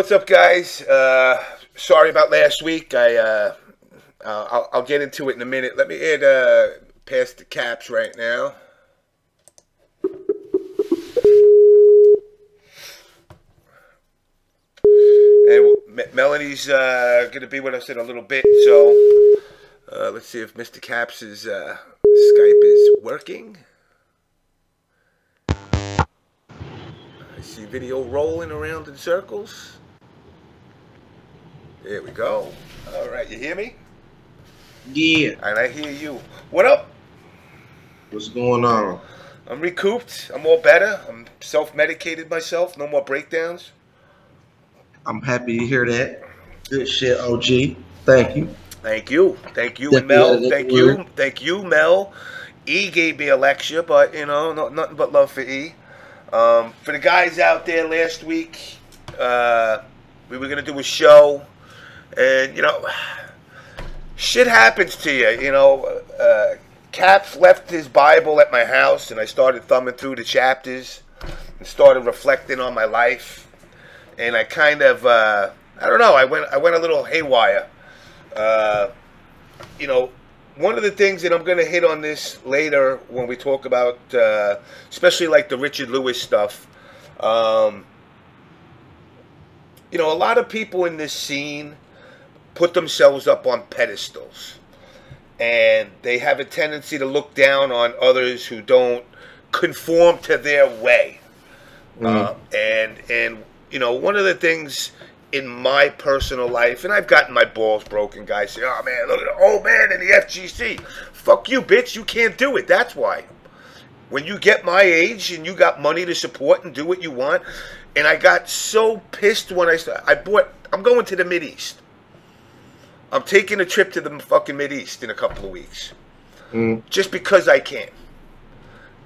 what's up, guys? Sorry about last week. I'll get into it in a minute. Let me add past the caps right now. And Melanie's going to be with us in a little bit, so let's see if Mr. Caps' Skype is working. I see video rolling around in circles. There we go. All right, you hear me? Yeah. And I hear you. What up? What's going on? I'm recouped. I'm all better. I'm self-medicated myself. No more breakdowns. I'm happy to hear that. Good shit, OG. Thank you. Thank you. Thank you, and Mel. Thank you. Thank you, Mel. E gave me a lecture, but, you know, nothing but love for E. For the guys out there, last week, we were going to do a show, and, you know, shit happens to you, you know. Caps left his Bible at my house, and I started thumbing through the chapters and started reflecting on my life. And I kind of, I don't know, I went a little haywire. You know, one of the things that I'm going to hit on this later when we talk about, especially like the Richard Lewis stuff. You know, a lot of people in this scene put themselves up on pedestals. And they have a tendency to look down on others who don't conform to their way. And you know, one of the things in my personal life, and I've gotten my balls broken, guys say, oh man, look at the old man in the FGC. Fuck you, bitch, you can't do it. That's why. When you get my age and you got money to support and do what you want, and I got so pissed when I'm going to the Mideast. I'm taking a trip to the fucking Mideast in a couple of weeks. Just because I can.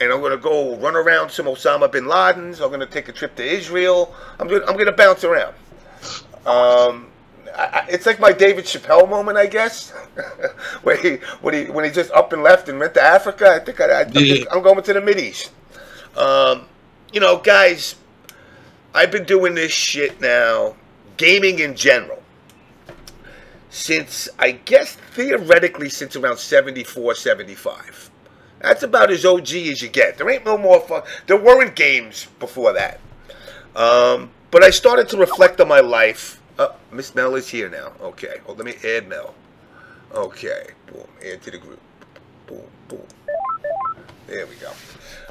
And I'm going to go run around some Osama bin Ladens. I'm going to take a trip to Israel. I'm going to bounce around. It's like my David Chappelle moment, I guess, when he just up and left and went to Africa. I think I'm going to the Mideast. You know, guys, I've been doing this shit now, gaming in general, since, I guess, theoretically, since around 74, 75. That's about as OG as you get. There ain't no more fun. There weren't games before that. But I started to reflect on my life. Miss Mel is here now. Okay. Oh, let me add Mel. Okay. Boom. Add to the group. Boom. Boom. There we go.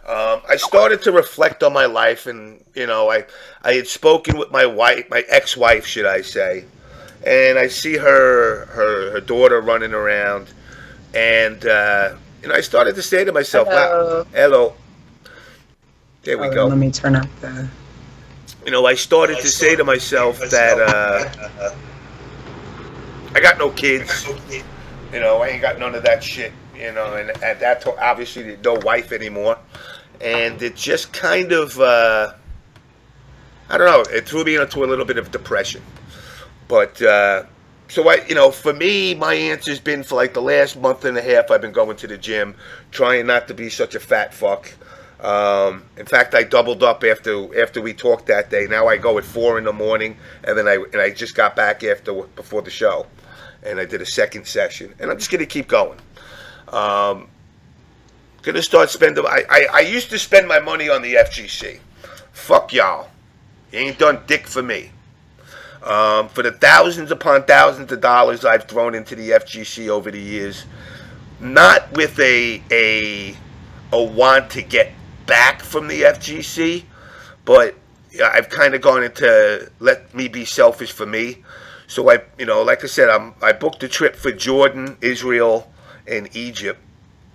I started to reflect on my life, and, you know, I had spoken with my wife, my ex-wife, should I say. And I see her daughter running around, and you know, I started to say to myself, hello. Wow, hello. There we go. Let me turn up the... You know, I started to say to myself that I got no kids. You know, I ain't got none of that shit. You know, and at that time, obviously, no wife anymore. And it just kind of, I don't know, it threw me into a little bit of depression. But, so you know, for me, my answer's been for like the last month and a half, I've been going to the gym, trying not to be such a fat fuck. In fact, I doubled up after we talked that day. Now I go at 4 in the morning, and then I just got back before the show, and I did a second session, and I'm just gonna keep going. Gonna start spending. I used to spend my money on the FGC. Fuck y'all. You ain't done dick for me. For the thousands upon thousands of dollars I've thrown into the FGC over the years, not with a want to get back from the FGC, but I've kind of gone into let me be selfish for me. So you know, like I said, I booked a trip for Jordan, Israel, and Egypt,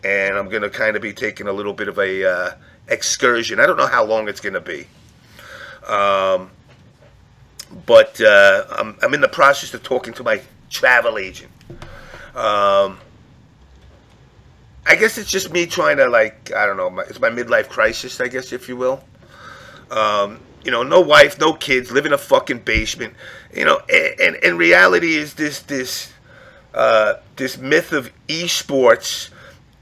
and I'm gonna kind of be taking a little bit of a excursion. I don't know how long it's gonna be. But I'm in the process of talking to my travel agent. I guess it's just me trying to, like, I don't know, it's my midlife crisis, I guess, if you will. You know, no wife, no kids, live in a fucking basement. You know, and reality is this myth of eSports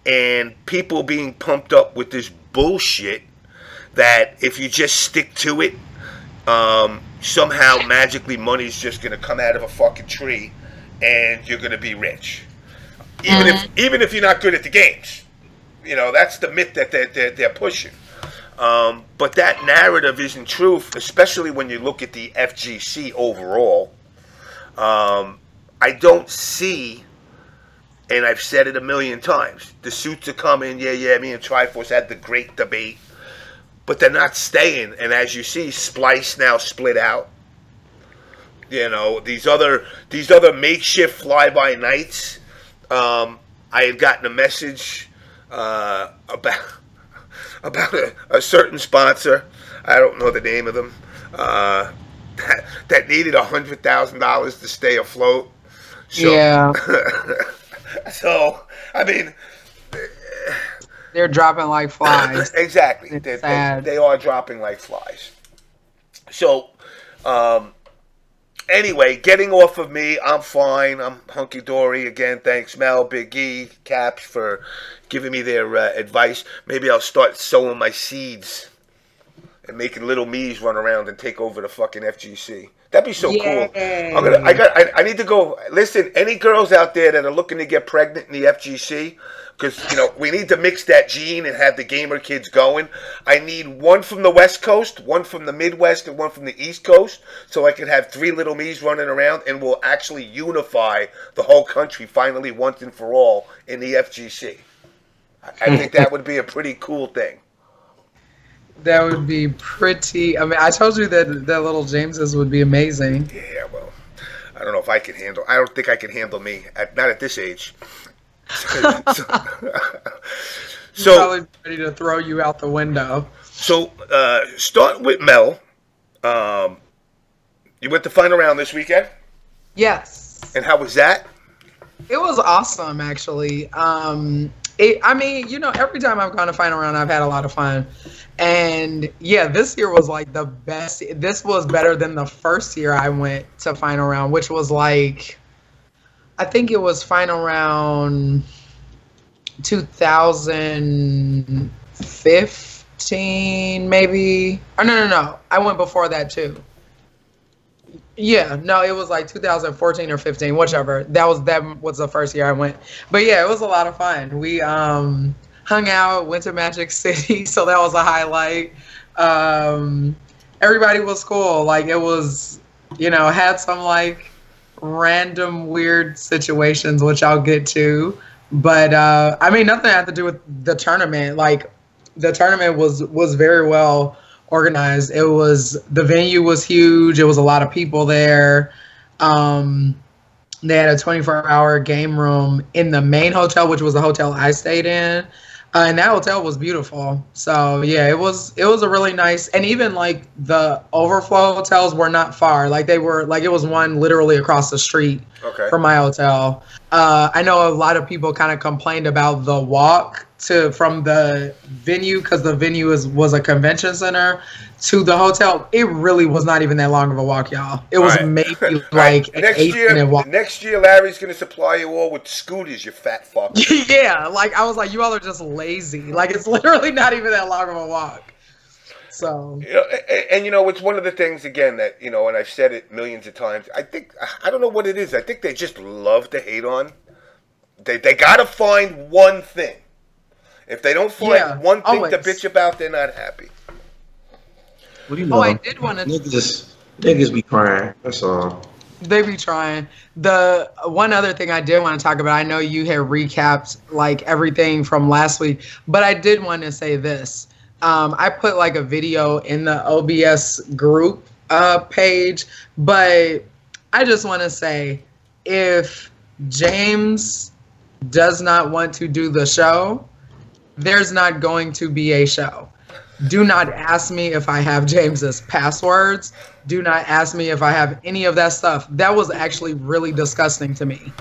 and people being pumped up with this bullshit that if you just stick to it, somehow magically money's just going to come out of a fucking tree and you're going to be rich. Even if you're not good at the games. You know, that's the myth that they're pushing. But that narrative isn't true, especially when you look at the FGC overall. I don't see, and I've said it a million times, the suits are coming, yeah, me and Triforce had the great debate, but they're not staying. And as you see, Splice now split out. You know, these other makeshift fly-by-nights. I had gotten a message about a certain sponsor. I don't know the name of them. That needed $100,000 to stay afloat. So, yeah. So, I mean, they're dropping like flies. Exactly. They are dropping like flies. So, anyway, getting off of me, I'm fine. I'm hunky-dory. Again, thanks, Mel, Big E, Caps, for giving me their advice. Maybe I'll start sowing my seeds and making little me's run around and take over the fucking FGC. That'd be so cool. I need to go. Listen, any girls out there that are looking to get pregnant in the FGC, because, you know, we need to mix that gene and have the gamer kids going. I need one from the West Coast, one from the Midwest, and one from the East Coast, so I can have 3 little me's running around, and we'll actually unify the whole country finally once and for all in the FGC. I think that would be a pretty cool thing. That would be pretty. I mean, I told you that little Jameses would be amazing. Yeah, well, I don't know if I can handle. I don't think I can handle me. Not at this age. So probably ready to throw you out the window. So, start with Mel. You went to final round this weekend? Yes. And how was that? It was awesome, actually. I mean, you know, every time I've gone to final round, I've had a lot of fun. And yeah, this year was like the best. This was better than the first year I went to final round, which was like, I think it was final round 2015, maybe. Or no. I went before that too. Yeah, no, it was like 2014 or 15, whichever. That was the first year I went. But yeah, it was a lot of fun. We hung out, went to Magic City, so that was a highlight. Everybody was cool. Like, it was, you know, had some like random weird situations, which I'll get to. But I mean, nothing had to do with the tournament. Like, the tournament was very well organized. It was, the venue was huge. It was a lot of people there. They had a 24-hour game room in the main hotel, which was the hotel I stayed in. And that hotel was beautiful. So yeah, it was a really nice, and even like the overflow hotels were not far. Like, they were, like, it was one literally across the street from my hotel. I know a lot of people kind of complained about the walk from the venue, because the venue was a convention center, to the hotel. It really was not even that long of a walk, y'all. It was maybe like an 8-minute walk. Next year, Larry's going to supply you all with scooters, you fat fuck. Yeah, like, I was like, you all are just lazy. Like, it's literally not even that long of a walk. So, you know, and you know, it's one of the things, again, that, you know, and I've said it millions of times, I don't know what it is. I think they just love to hate on. They got to find one thing. If they don't find one thing to bitch about, they're not happy. What do you know? Oh, I did want to. Niggas be crying. That's all. They be trying. The one other thing I did want to talk about, I know you had recapped like everything from last week, but I did want to say this. I put like a video in the OBS group page, but I just want to say, if James does not want to do the show, there's not going to be a show. Do not ask me if I have James's passwords. Do not ask me if I have any of that stuff. That was actually really disgusting to me,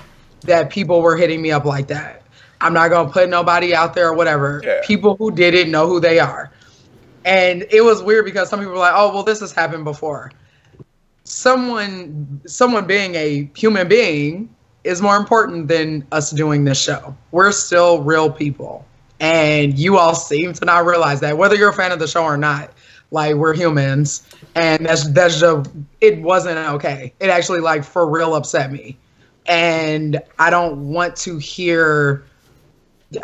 that people were hitting me up like that. I'm not going to put nobody out there or whatever. Yeah. People who did it know who they are. And it was weird because some people were like, oh, well, this has happened before. Someone being a human being is more important than us doing this show. We're still real people. And you all seem to not realize that, whether you're a fan of the show or not. Like, we're humans, and that's just, it wasn't okay. It actually, like, for real upset me. And I don't want to hear,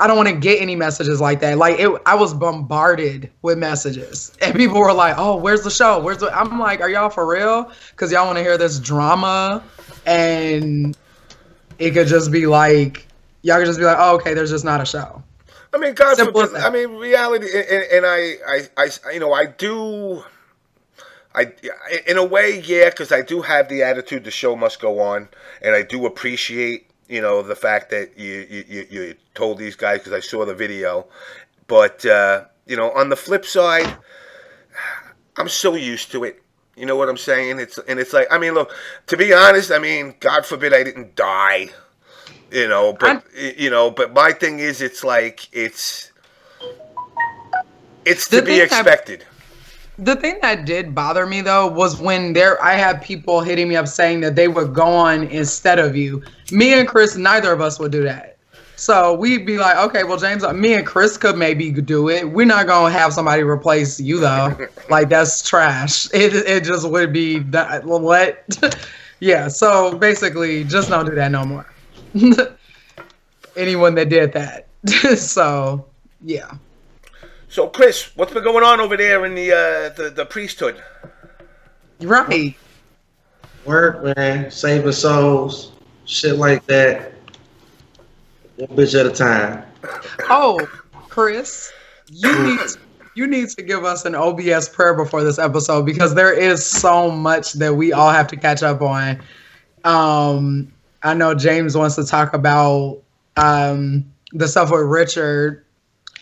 I don't want to get any messages like that. Like, I was bombarded with messages, and people were like, "Oh, where's the show? Where's the?" I'm like, "Are y'all for real? Because y'all want to hear this drama?" And it could just be like, y'all could just be like, "Oh, okay, there's just not a show." I mean, God forbid, I mean, reality, and I do. In a way, yeah, because I do have the attitude the show must go on, and I do appreciate, the fact that you told these guys, because I saw the video. But, on the flip side, I'm so used to it. You know what I'm saying? It's like, I mean, look, to be honest, I mean, God forbid I didn't die, but my thing is, it's like, it's to be expected. The thing that did bother me, though, was when I had people hitting me up saying that they would go on instead of you. Me and Chris, neither of us would do that. So we'd be like, okay, well, James, me and Chris could maybe do it. We're not going to have somebody replace you, though. Like, that's trash. It just would be, what? Yeah, so basically, just don't do that no more. Anyone that did that. So, yeah. So, Chris, what's been going on over there in the priesthood? Right. Work, man. Saving souls. Shit like that. One bitch at a time. Oh, Chris, you need to give us an OBS prayer before this episode, because there is so much that we all have to catch up on. I know James wants to talk about the stuff with Richard,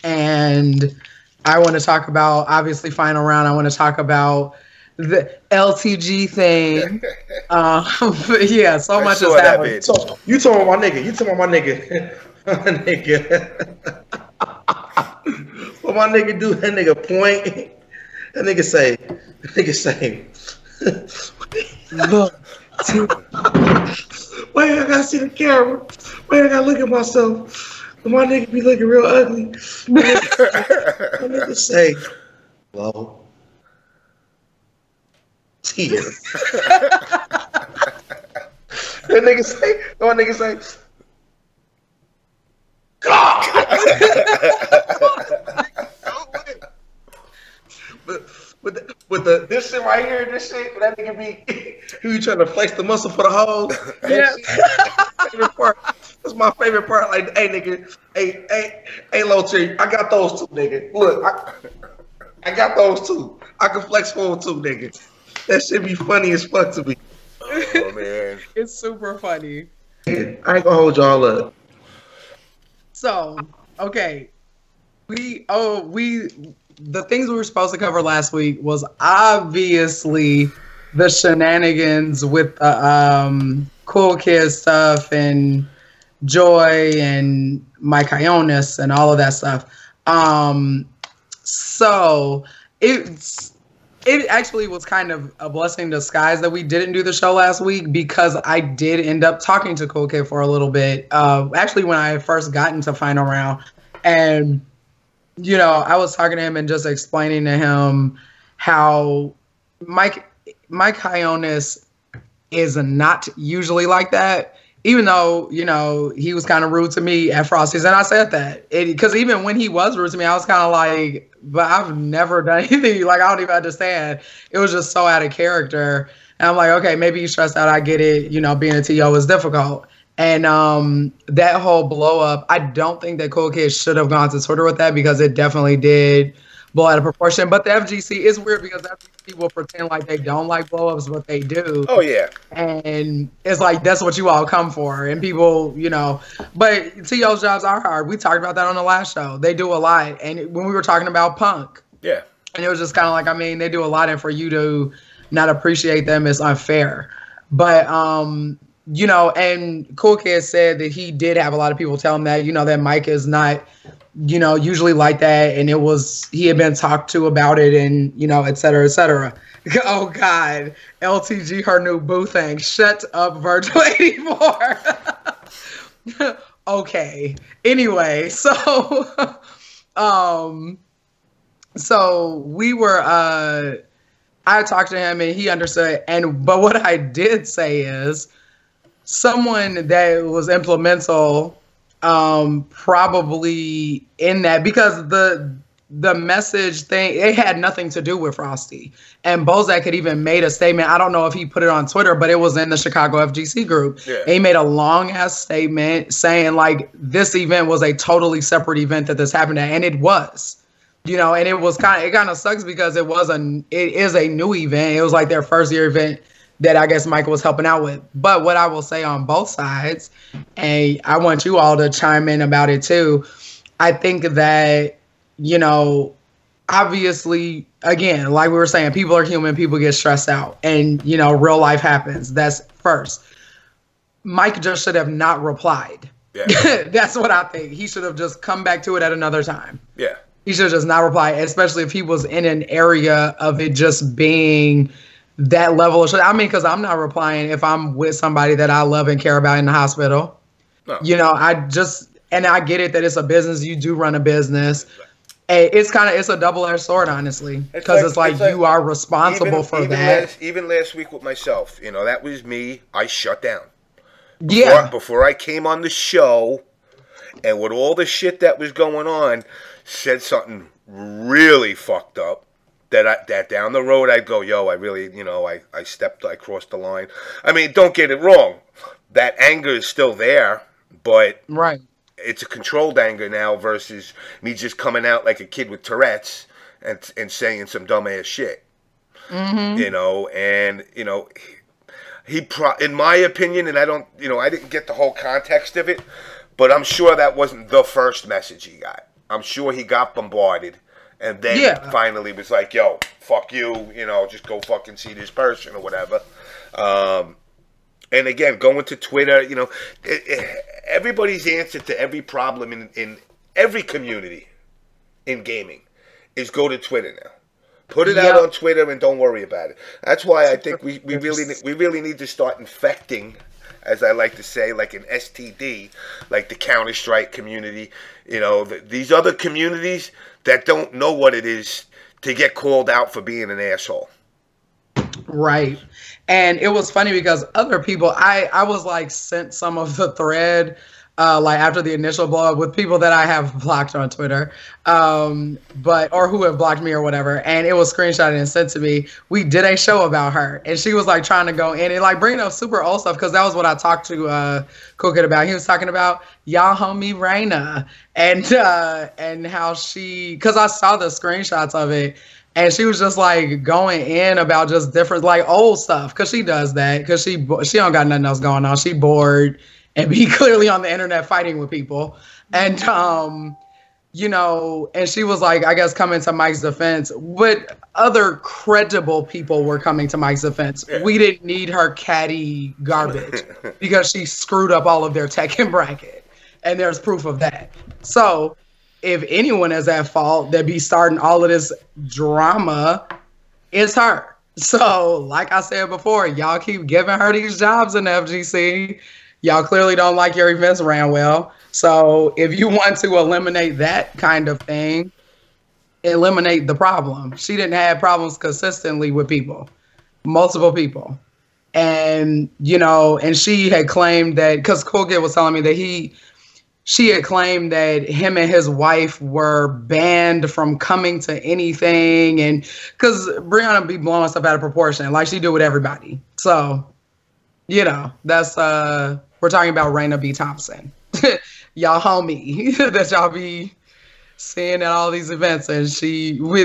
and I want to talk about, obviously, Final Round. I want to talk about the LTG thing. But yeah, so much has happened. So, you talking about my nigga. You talking about my nigga. My nigga. What my nigga do? That nigga point. That nigga say. Look. Wait, I gotta see the camera. Wait, I gotta look at myself. My nigga be looking real ugly. My nigga say, "Hello, tear." That nigga say, God. But this shit right here, that nigga be, who you trying to flex the muscle for the hose? Yeah. Favorite part. That's my favorite part. Like, hey, nigga, hey, low tier, I got those too, nigga. Look, I got those too. I can flex for them too, nigga. That shit be funny as fuck to me. Oh man, it's super funny. I ain't gonna hold y'all up. So, okay, the things we were supposed to cover last week was obviously the shenanigans with Cool Kid stuff and Joy and Mike Ionis and all of that stuff. So it actually was kind of a blessing in disguise that we didn't do the show last week, because I did end up talking to Cool Kid for a little bit. Actually, when I first got into Final Round, and I was talking to him and just explaining to him how Mike Ionis is not usually like that, even though, he was kind of rude to me at Frosty's. And I said that because even when he was rude to me, I was kind of like, but I've never done anything. Like, I don't even understand. It was just so out of character. And I'm like, okay, maybe you stressed out. I get it. Being a TO is difficult. And that whole blow up, I don't think that Cool Kid should have gone to Twitter with that, because it definitely did blow out of proportion. But the FGC is weird, because FGC will pretend like they don't like blow ups, but they do. Oh yeah. And it's like, that's what you all come for. And people, but TO's jobs are hard. We talked about that on the last show. They do a lot. And when we were talking about Punk, yeah, and it was just kind of like, I mean, they do a lot, and for you to not appreciate them is unfair. But and Cool Kid said that he did have a lot of people tell him that, that Mike is not, usually like that. And he had been talked to about it, and, et cetera, et cetera. Oh, God. LTG, her new boo thing. Shut up, Virgil 84. Okay. Anyway, so, So we were, I talked to him and he understood. But what I did say is someone that was implemental, probably in that, because the message thing, it had nothing to do with Frosty. And Bozak had even made a statement. I don't know if he put it on Twitter, but it was in the Chicago FGC group. Yeah. He made a long ass statement saying like this event was a totally separate event that this happened at, and it was. You know, and it kind of sucks because it is a new event. It was like their first year event that I guess Michael was helping out with. But what I will say on both sides, and I want you all to chime in about it too, I think that, you know, obviously, again, like we were saying, people are human, people get stressed out, and, you know, real life happens. That's first. Mike just should have not replied. Yeah. That's what I think. He should have just come back to it at another time. Yeah. He should just not reply, especially if he was in an area of it just being that level of shit. I mean, because I'm not replying if I'm with somebody that I love and care about in the hospital. No. You know, I get it that it's a business. You do run a business. It's a double-edged sword, honestly, because it's like you are responsible for that. Even last week with myself, you know, that was me. I shut down. Before I came on the show, and with all the shit that was going on, said something really fucked up that down the road I'd go, yo, I really, you know, I crossed the line. I mean, don't get it wrong. That anger is still there, but right. It's a controlled anger now versus me just coming out like a kid with Tourette's and saying some dumbass shit. Mm-hmm. You know, and, you know, in my opinion, and I didn't get the whole context of it, but I'm sure that wasn't the first message he got. I'm sure he got bombarded and then finally was like, yo, fuck you, you know, just go fucking see this person or whatever. And again, going to Twitter, you know, everybody's answer to every problem in every community in gaming is go to Twitter now. Put it out on Twitter and don't worry about it. That's why I think we really need to start infecting, as I like to say, like an STD, like the Counter-Strike community. You know, these other communities that don't know what it is to get called out for being an asshole. Right. And it was funny because other people, I was like sent some of the thread, like after the initial blow up with people that I have blocked on Twitter, or who have blocked me or whatever. And it was screenshotted and sent to me. We did a show about her and she was like trying to go in and like bringing up super old stuff. Cause that was what I talked to, Cool Kid about. He was talking about y'all homie Reyna and how cause I saw the screenshots of it. And she was just like going in about just different, like old stuff. Cause she does that. Cause she don't got nothing else going on. She bored and be clearly on the internet fighting with people. And, you know, and she was like, I guess coming to Mike's defense, but other credible people were coming to Mike's defense. Yeah. We didn't need her catty garbage because she screwed up all of their Tekken bracket. And there's proof of that. So if anyone is at fault that be starting all of this drama, it's her. So, like I said before, y'all keep giving her these jobs in the FGC. Y'all clearly don't like your events ran well. So, if you want to eliminate that kind of thing, eliminate the problem. She didn't have problems consistently with people, multiple people. And, you know, and she had claimed that, because Cool Kid was telling me that she had claimed that him and his wife were banned from coming to anything. And because Brianna be blowing stuff out of proportion, like she do with everybody. So, you know, that's, we're talking about Reyna B. Thompson. Y'all homie that y'all be seeing at all these events. And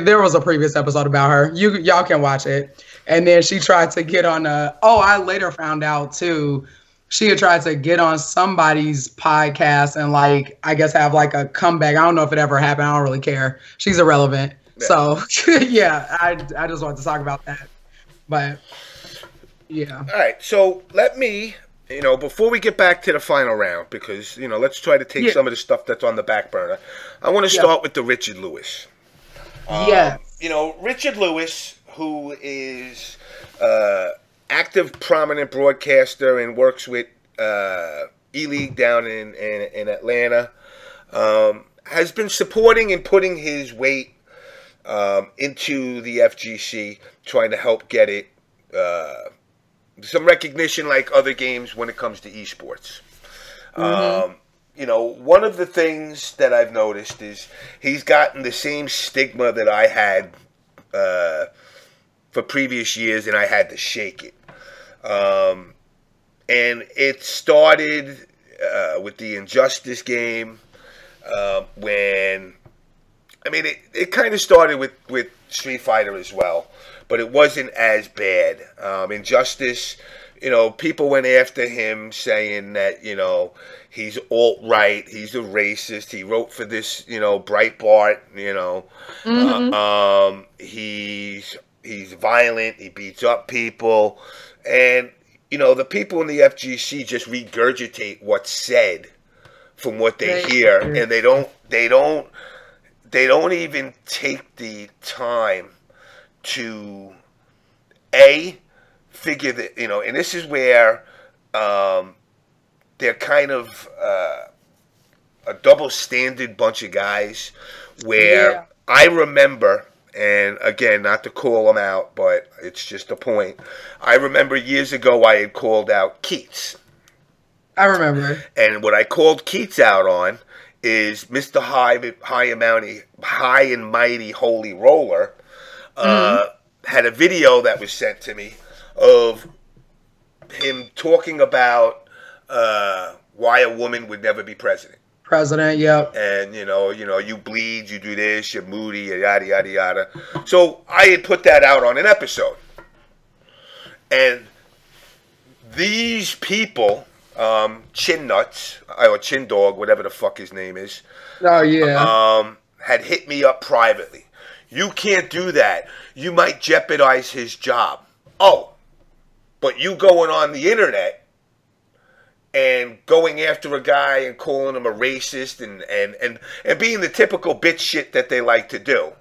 there was a previous episode about her. Y'all can watch it. And then she tried to get on I later found out too, she had tried to get on somebody's podcast and like, I guess have like a comeback. I don't know if it ever happened. I don't really care. She's irrelevant. Yeah. So yeah, I just wanted to talk about that. But yeah. All right. So let me, you know, before we get back to the final round, because, you know, let's try to take some of the stuff that's on the back burner. I want to start with the Richard Lewis. You know, Richard Lewis, who is, active, prominent broadcaster and works with E-League down in Atlanta, has been supporting and putting his weight into the FGC, trying to help get it some recognition like other games when it comes to esports. You know, one of the things that I've noticed is he's gotten the same stigma that I had for previous years, and I had to shake it. And it started with the Injustice game, when, I mean, it kind of started with Street Fighter as well, but it wasn't as bad. Injustice, you know, people went after him saying that, you know, he's alt-right, he's a racist, he wrote for this, you know, Breitbart, you know, he's violent, he beats up people, and, you know, the people in the FGC just regurgitate what's said from what they hear, and they don't even take the time to figure that, you know, and this is where they're kind of a double standard bunch of guys, where I remember, and again, not to call them out, but it's just a point. I remember years ago I had called out Keats. I remember. And what I called Keats out on is Mr. High and Mighty Holy Roller had a video that was sent to me of him talking about why a woman would never be president. Yep. And, you know, you bleed, you do this, you're moody, yada, yada, yada. So I had put that out on an episode. And these people, Chin Nuts, or Chin Dog, whatever the fuck his name is. Oh, yeah. Had hit me up privately. You can't do that. You might jeopardize his job. Oh, but you going on the internet and going after a guy and calling him a racist and being the typical bitch shit that they like to do.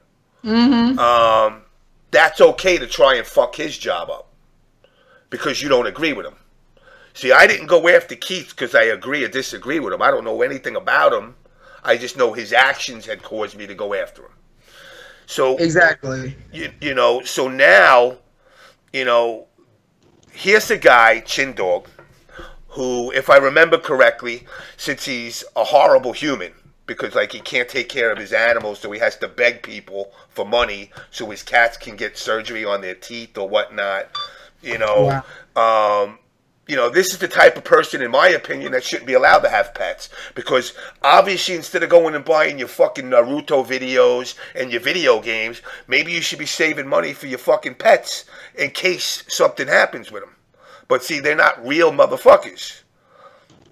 That's okay to try and fuck his job up because you don't agree with him. See, I didn't go after Keith because I agree or disagree with him. I don't know anything about him. I just know his actions had caused me to go after him. So exactly. You know, so now, you know, here's a guy, Chin Dog, who, if I remember correctly, since he's a horrible human, because, like, he can't take care of his animals, so he has to beg people for money so his cats can get surgery on their teeth or whatnot, you know. Wow. You know, this is the type of person, in my opinion, that shouldn't be allowed to have pets. Because, obviously, instead of going and buying your fucking Naruto videos and your video games, maybe you should be saving money for your fucking pets in case something happens with them. But, see, they're not real motherfuckers.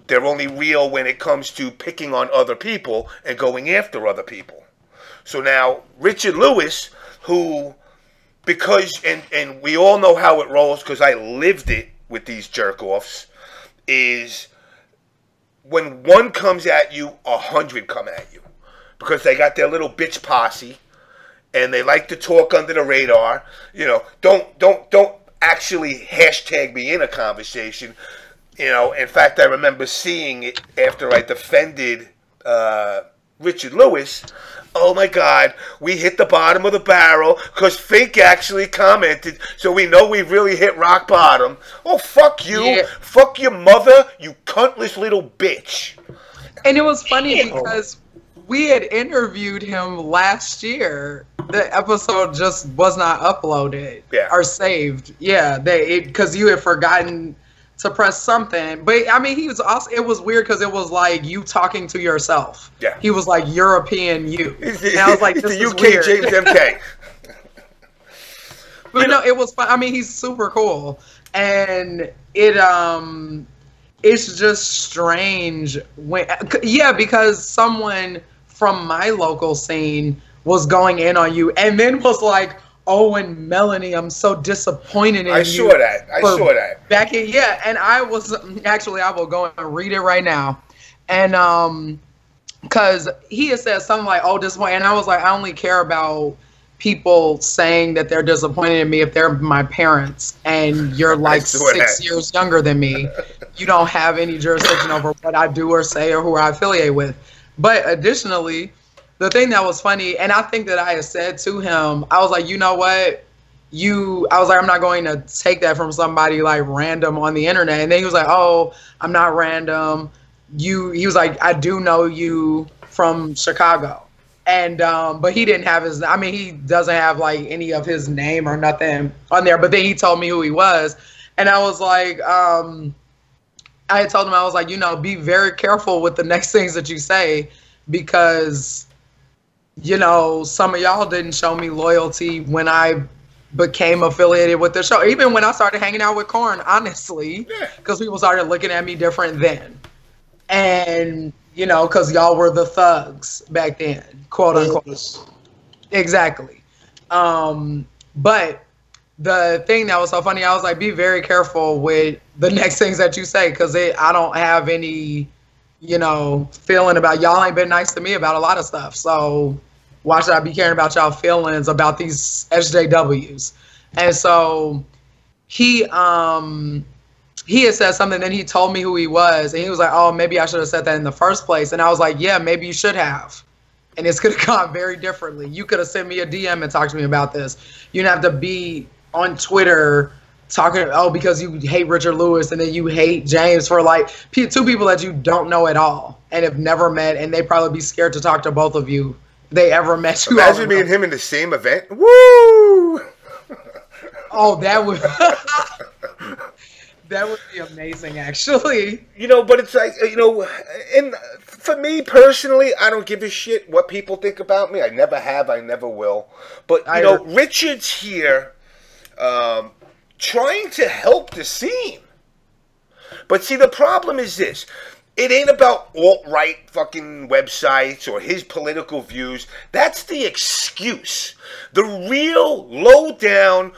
They're only real when it comes to picking on other people and going after other people. So now, Richard Lewis, who, because, and we all know how it rolls because I lived it with these jerk-offs, is when one comes at you, 100 come at you. Because they got their little bitch posse, and they like to talk under the radar. You know, don't actually hashtag me in a conversation. You know, in fact, I remember seeing it after I defended Richard Lewis. Oh my God, we hit the bottom of the barrel because Fink actually commented, so we know we really hit rock bottom. Oh, fuck you. Yeah. Fuck your mother, you cuntless little bitch. And it was funny because we had interviewed him last year. The episode just was not uploaded or saved. Yeah, because you had forgotten to press something. But I mean, he was also, it was weird because it was like you talking to yourself. Yeah. He was like European you. And I was like, this is the UK weird. James MK. But no, it was fun. I mean, he's super cool. And it's just strange when, because someone from my local scene was going in on you and then was like, oh, and Melanie, I'm so disappointed in you. I saw that. Back in, and I was, actually, I will go and read it right now. And, because he had said something like, oh, disappointed. And I was like, I only care about people saying that they're disappointed in me if they're my parents. And you're like 6 years younger than me. You don't have any jurisdiction over what I do or say or who I affiliate with. But additionally, the thing that was funny, and I think that I had said to him, I was like, you know what? I was like, I'm not going to take that from somebody like random on the internet. And then he was like, oh, I'm not random. He was like, I do know you from Chicago. And, but he didn't have he doesn't have like any of his name or nothing on there. But then he told me who he was. And I was like, I had told him, I was like, be very careful with the next things that you say, because, some of y'all didn't show me loyalty when I became affiliated with the show. Even when I started hanging out with Korn, honestly, because people started looking at me different then. And, because y'all were the thugs back then, quote unquote. Exactly. But the thing that was so funny, I was like, be very careful with the next things that you say, because I don't have any, feeling about y'all. Ain't been nice to me about a lot of stuff. So why should I be caring about y'all feelings about these SJWs? And so he had said something, then he told me who he was, and he was like, oh, maybe I should have said that in the first place. And I was like, yeah, maybe you should have. And it's could have gone very differently. You could have sent me a DM and talked to me about this. You didn't have to be on Twitter talking, because you hate Richard Lewis and then you hate James for like two people that you don't know at all and have never met, and they probably be scared to talk to both of you if they ever met you. Imagine me and him in the same event. Woo! Oh, that would that would be amazing, actually. But it's like, and for me personally, I don't give a shit what people think about me. I never have, I never will. But, Richard's here trying to help the scene. But see, the problem is this. It ain't about alt-right fucking websites or his political views. That's the excuse. The real low-down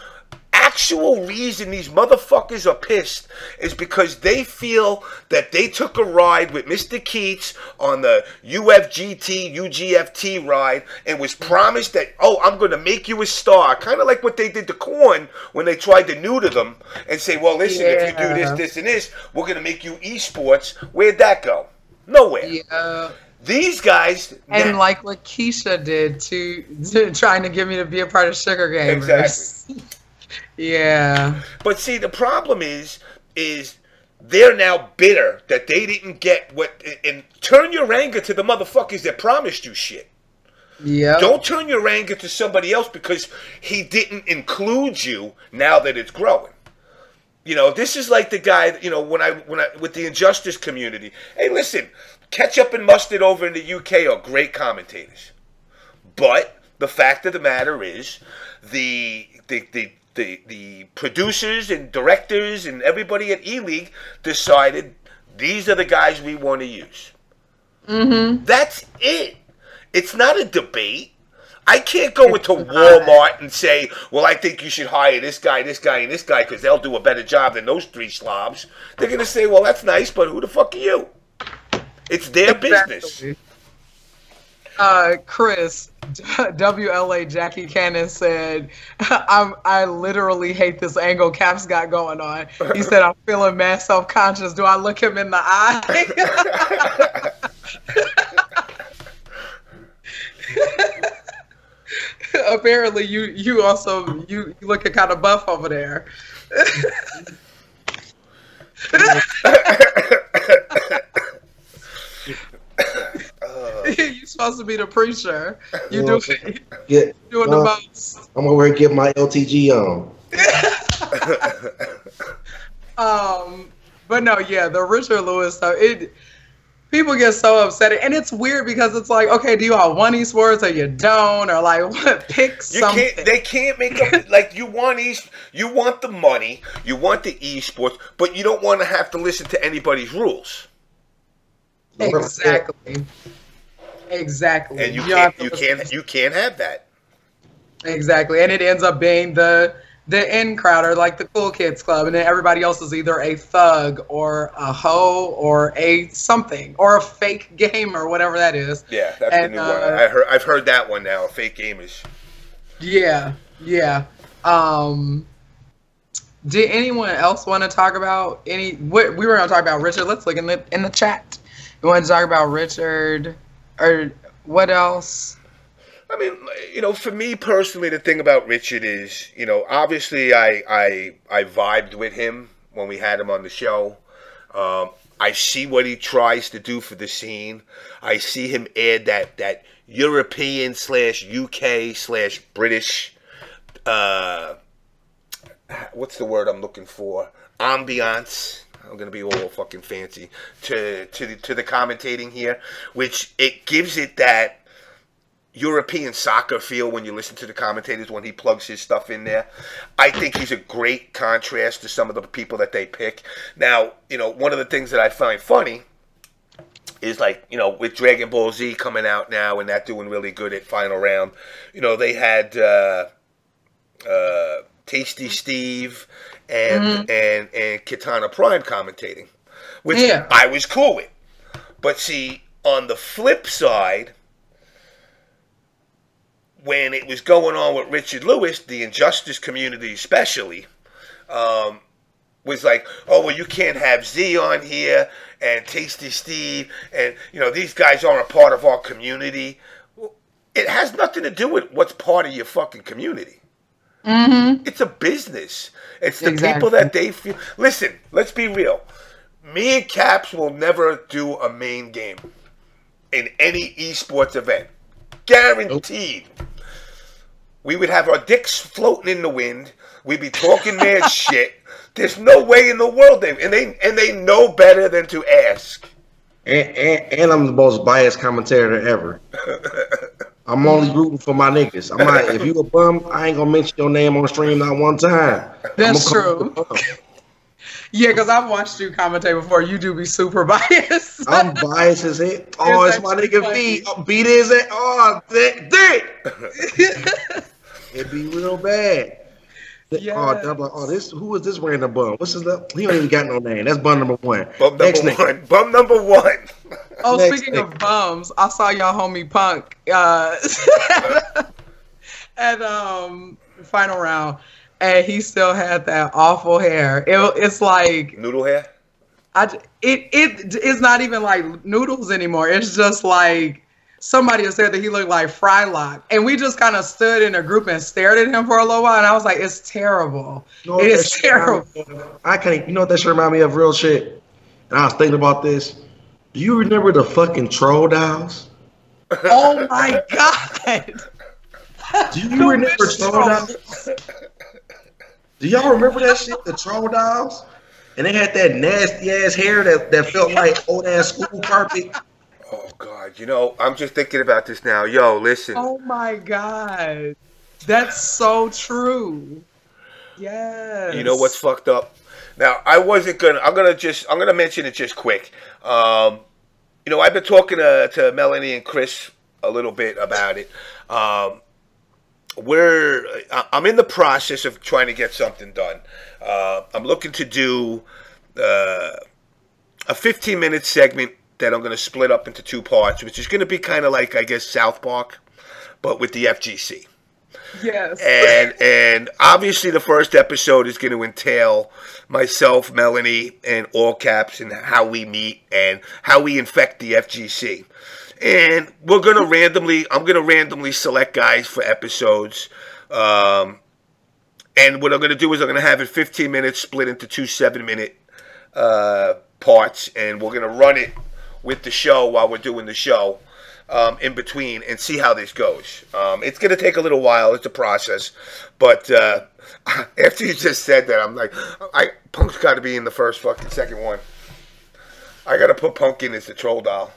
actual reason these motherfuckers are pissed is because they feel that they took a ride with Mr. Keats on the UGFT ride and was promised that, I'm going to make you a star. Kind of like what they did to Korn when they tried to neuter them and say, well, listen, if you do this, this, and this, we're going to make you eSports. Where'd that go? Nowhere. Yeah. These guys... And like what Keisha did to trying to get me to be a part of Sugar Gamers. Exactly. Yeah. But see, the problem is they're now bitter that they didn't get what... And turn your anger to the motherfuckers that promised you shit. Yeah. Don't turn your anger to somebody else because he didn't include you now that it's growing. This is like the guy, when I with the injustice community. Hey, listen, Ketchup and Mustard over in the UK are great commentators. But the fact of the matter is the producers and directors and everybody at E-League decided these are the guys we want to use. Mm-hmm. That's it. It's not a debate. I can't go into Walmart and say, well, I think you should hire this guy, and this guy, because they'll do a better job than those three slobs. They're going to say, well, that's nice, but who the fuck are you? It's their business. Chris, WLA Jackie Cannon said, I literally hate this angle Caps got going on. He said, I'm feeling mad self-conscious. Do I look him in the eye? Apparently, you also you looking kind of buff over there. You're supposed to be the preacher. You doing the most. I'm over here getting my LTG on. But no, yeah, the Richard Lewis stuff. People get so upset, and it's weird because it's like, okay, do you all want esports or you don't, or like what? Pick something. They can't make up like you want the money, you want the esports, but you don't want to have to listen to anybody's rules. Exactly. And you can't have that. Exactly, and it ends up being the in crowd or like the cool kids club, and then everybody else is either a thug or a hoe or a something or a fake gamer, whatever that is. Yeah, that's the new one. I've heard that one now. Fake gamers. Yeah. Did anyone else want to talk about we were going to talk about Richard? Let's look in the chat. You want to talk about Richard or what else? I mean, you know, for me personally, the thing about Richard is, you know, obviously I vibed with him when we had him on the show. I see what he tries to do for the scene. I see him add that European / UK / British, what's the word I'm looking for? Ambiance. I'm gonna be all fucking fancy to the commentating here, which it gives it that European soccer feel when you listen to the commentators when he plugs his stuff in there. I think he's a great contrast to some of the people that they pick. Now, you know, one of the things that I find funny is, like, you know, with Dragon Ball Z coming out now and that doing really good at Final Round, you know, they had Tasty Steve and Katana Prime commentating, which I was cool with. But see, on the flip side, when it was going on with Richard Lewis, the Injustice community especially, was like, oh, well, you can't have Z on here and Tasty Steve, and, you know, these guys aren't a part of our community. Well, it has nothing to do with what's part of your fucking community. It's a business. It's the people that they feel. Listen, let's be real. Me and Caps will never do a main game in any eSports event. Guaranteed. We would have our dicks floating in the wind. We'd be talking mad shit. There's no way in the world they know better than to ask. And I'm the most biased commentator ever. I'm only rooting for my niggas. I'm like, if you a bum, I ain't gonna mention your name on stream not one time. That's true. Yeah, because I've watched you commentate before. You do be super biased. I'm biased as hell. Oh, it's my nigga V. Beat his ass. Oh, dick. It'd be real bad. Yes. Who is this random bum? What's his name? He don't even got no name. That's bum number one. Bum number one. Oh, speaking of bums, I saw y'all homie Punk at Final Round, and he still had that awful hair. It's like noodle hair. It is not even like noodles anymore. It's just like somebody has said that he looked like Frylock, and we just kind of stood in a group and stared at him for a little while, and I was like, it's terrible. It is terrible. I can't. You know what that shit remind me of? Real shit. And I was thinking about this. Do you remember the fucking troll dolls? Oh my god! Do you remember troll dolls? Do y'all remember that shit? The troll dolls, and they had that nasty ass hair that felt like old ass school carpet. Oh God! You know, I'm just thinking about this now. Yo, listen. Oh my god, that's so true. Yes. You know what's fucked up? Now, I'm gonna mention it just quick. You know, I've been talking to Melanie and Chris a little bit about it. I'm in the process of trying to get something done. I'm looking to do a 15-minute segment that I'm going to split up into 2 parts, which is going to be kind of like, I guess, South Park, but with the FGC. Yes. And obviously the first episode is going to entail myself, Melanie, and All Caps, and how we meet and how we infect the FGC. And I'm going to randomly select guys for episodes. And what I'm going to do is I'm going to have it 15 minutes split into 2 7-minute parts, and we're going to run it with the show while we're doing the show. In between, and see how this goes. It's going to take a little while. It's a process. But after you just said that, I'm like, Punk's got to be in the second one. I got to put Punk in as the troll doll.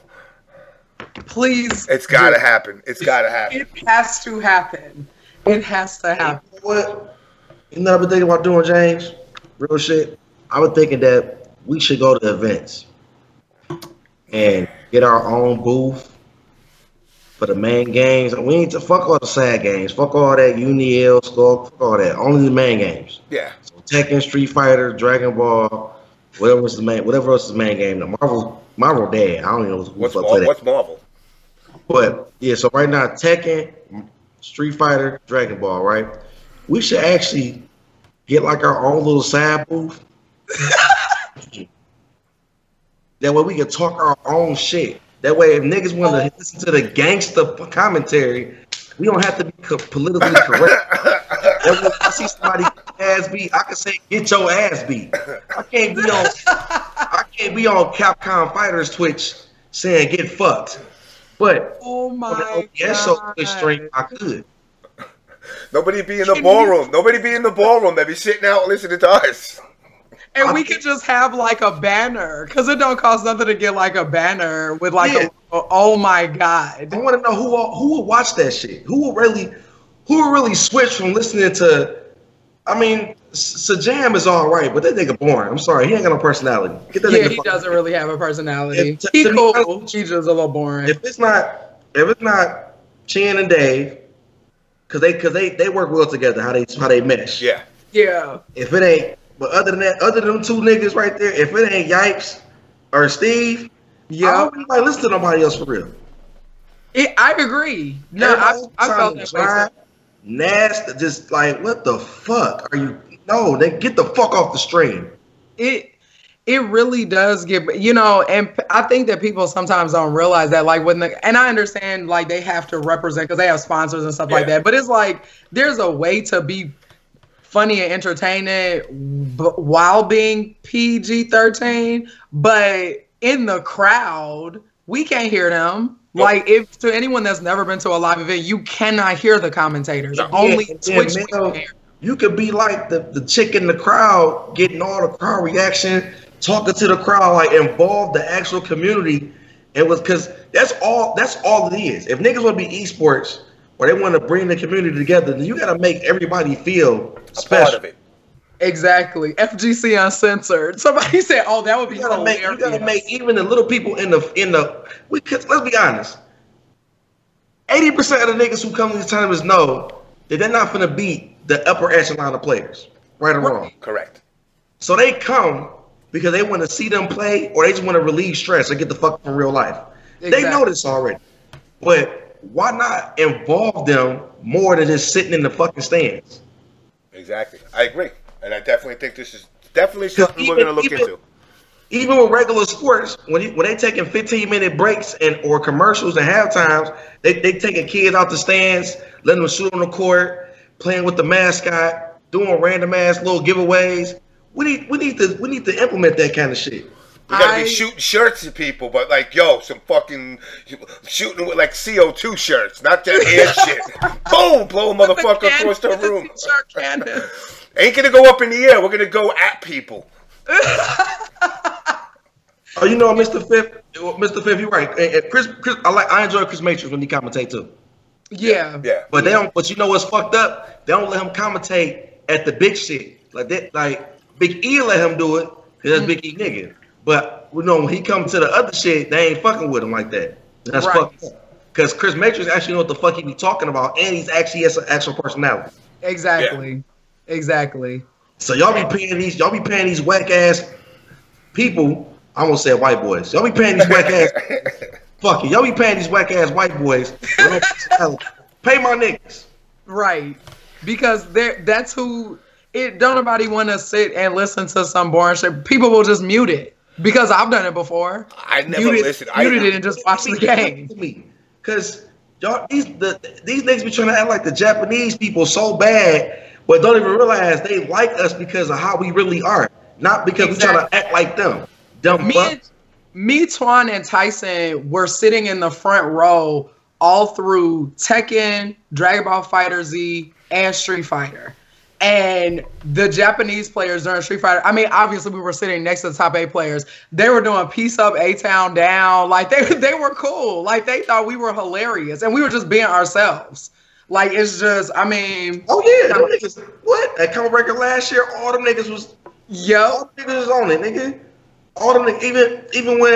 Please. It's got to happen. It's got to happen. It has to happen. It has to happen. You know what? You know what I've been thinking about doing, James? Real shit. I was thinking that we should go to events and get our own booth for the main games. We need to fuck all the side games. Fuck all that Uniel, Skull, fuck all that. Only the main games. Yeah. So Tekken, Street Fighter, Dragon Ball, whatever else is the main game. The Marvel dead. I don't even know what's Marvel. But yeah, so right now Tekken, Street Fighter, Dragon Ball, right? We should actually get like our own little side booth. That way we can talk our own shit. That way, if niggas want to listen to the gangster commentary, We don't have to be politically correct. If I see somebody ass beat, I can say get your ass beat. I can't be on Capcom Fighters Twitch saying get fucked. But oh my on the OBS show Twitch stream, I could. Nobody be in the ballroom. Nobody be in the ballroom. They be sitting out listening to us. And we could just have like a banner, because it don't cost nothing to get like a banner with like a oh my god. I want to know who will watch that shit. Who will really switch from listening to? I mean, Sajam is all right, but that nigga boring. I'm sorry, he ain't got no personality. Get that nigga he doesn't really have a personality. He's cool. He's just a little boring. If it's not Chin and Dave, because they work well together. How they mesh. Yeah. Yeah. If it ain't. But other than them two niggas right there, if it ain't Yipes or Steve, I don't really listen to nobody else for real. I agree. No, I felt that way. Nasty, just like, what the fuck are you? No, they get the fuck off the stream. It really does get, and I think that people sometimes don't realize that, like and I understand like they have to represent because they have sponsors and stuff like that, but it's like there's a way to be funny and entertaining while being PG-13, but in the crowd, we can't hear them. Nope. Like, if to anyone that's never been to a live event, you cannot hear the commentators. Only Twitch. You could be like the chick in the crowd, getting all the crowd reaction, talking to the crowd, like involve the actual community. It was because that's all it is. If niggas want to be eSports, or they want to bring the community together, then you got to make everybody feel special. Part of it. Exactly. FGC Uncensored. Somebody said, "Oh, that would be hilarious." You got to make even the little people in the. Let's be honest. 80% of the niggas who come to these tournaments know that they're not going to beat the upper echelon of players, right or wrong. Correct. So they come because they want to see them play, or they just want to relieve stress or get the fuck from real life. Exactly. They know this already, but why not involve them more than just sitting in the fucking stands? Exactly. I agree. And I definitely think this is definitely something we're going to look into. Even with regular sports, when they taking 15-minute breaks or commercials and half times, they taking kids out the stands, letting them shoot on the court, playing with the mascot, doing random ass little giveaways. We need to implement that kind of shit. We gotta be shooting shirts at people, but like, some fucking shooting with like CO2 shirts, not that air shit. Boom, blow a motherfucker across the room. Ain't gonna go up in the air. We're gonna go at people. Oh, Mr. Fifth, you're right. And Chris, I enjoy Chris Matrix when he commentate too. Yeah. But they don't. But you know what's fucked up? They don't let him commentate at the big shit like that. Like Big E let him do it because that's Big E nigga. But when he comes to the other shit, they ain't fucking with him like that. That's fucked up. Because Chris Matrix actually know what the fuck he be talking about, and he's actually has an actual personality. Exactly. So y'all be paying these whack ass people. I won't say white boys. Y'all be paying these whack ass. Fuck it. Y'all be paying these whack ass white boys. Pay my niggas. Right. Because that's who. Don't nobody want to sit and listen to some boring shit. People will just mute it. Because I've done it before. I never listened. Muted it and just watched the game. Because y'all, these niggas be trying to act like the Japanese people so bad, but don't even realize they like us because of how we really are, not because we trying to act like them. Dumb fuck. Me, Twan, and Tyson were sitting in the front row all through Tekken, Dragon Ball FighterZ, and Street Fighter. And the Japanese players during Street Fighter, I mean, obviously we were sitting next to the top 8 players. They were doing peace up, A-Town down. Like, they were cool. Like, they thought we were hilarious. And we were just being ourselves. Like, it's just, I mean. Oh, yeah. Them niggas, what? At Cover Breaker last year, all them niggas was. All them niggas was on it, nigga. All them niggas, even when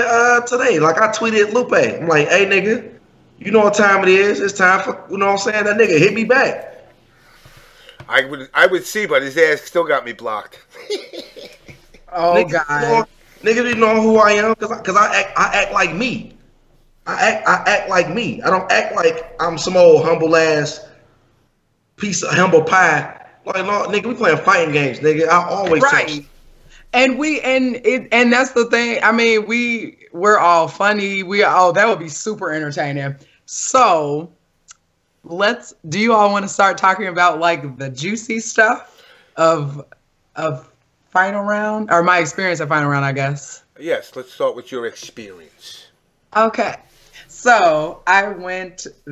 today, like, I tweeted Lupe. I'm like, hey, nigga, you know what time it is. It's time for, you know what I'm saying? That nigga hit me back. I would see, but his ass still got me blocked. Oh, niggas, God. Niggas didn't know who I am because I act like me. I act like me. I don't act like I'm some old humble ass piece of humble pie. Like, no, nigga, we playing fighting games, nigga. I always right. And that's the thing. I mean, we're all funny. That would be super entertaining. So do you all want to start talking about like the juicy stuff of final round, or my experience at final round, I guess? Yes, let's start with your experience. Okay. So actually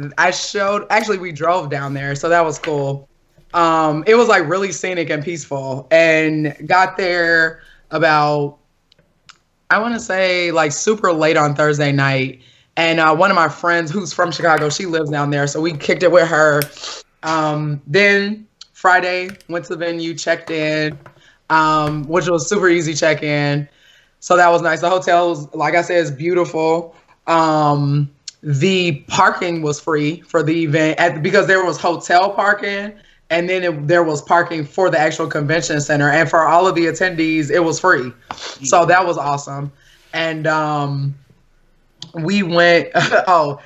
we drove down there, so that was cool. It was like really scenic and peaceful, and got there about, I want to say like super late on Thursday night. And one of my friends who's from Chicago, she lives down there, so we kicked it with her. Then Friday, went to the venue, checked in, which was super easy check-in. So that was nice. The hotel was, like I said, is beautiful. The parking was free for the event because there was hotel parking, and then there was parking for the actual convention center. And for all of the attendees, it was free. So that was awesome. And we went, Nintendo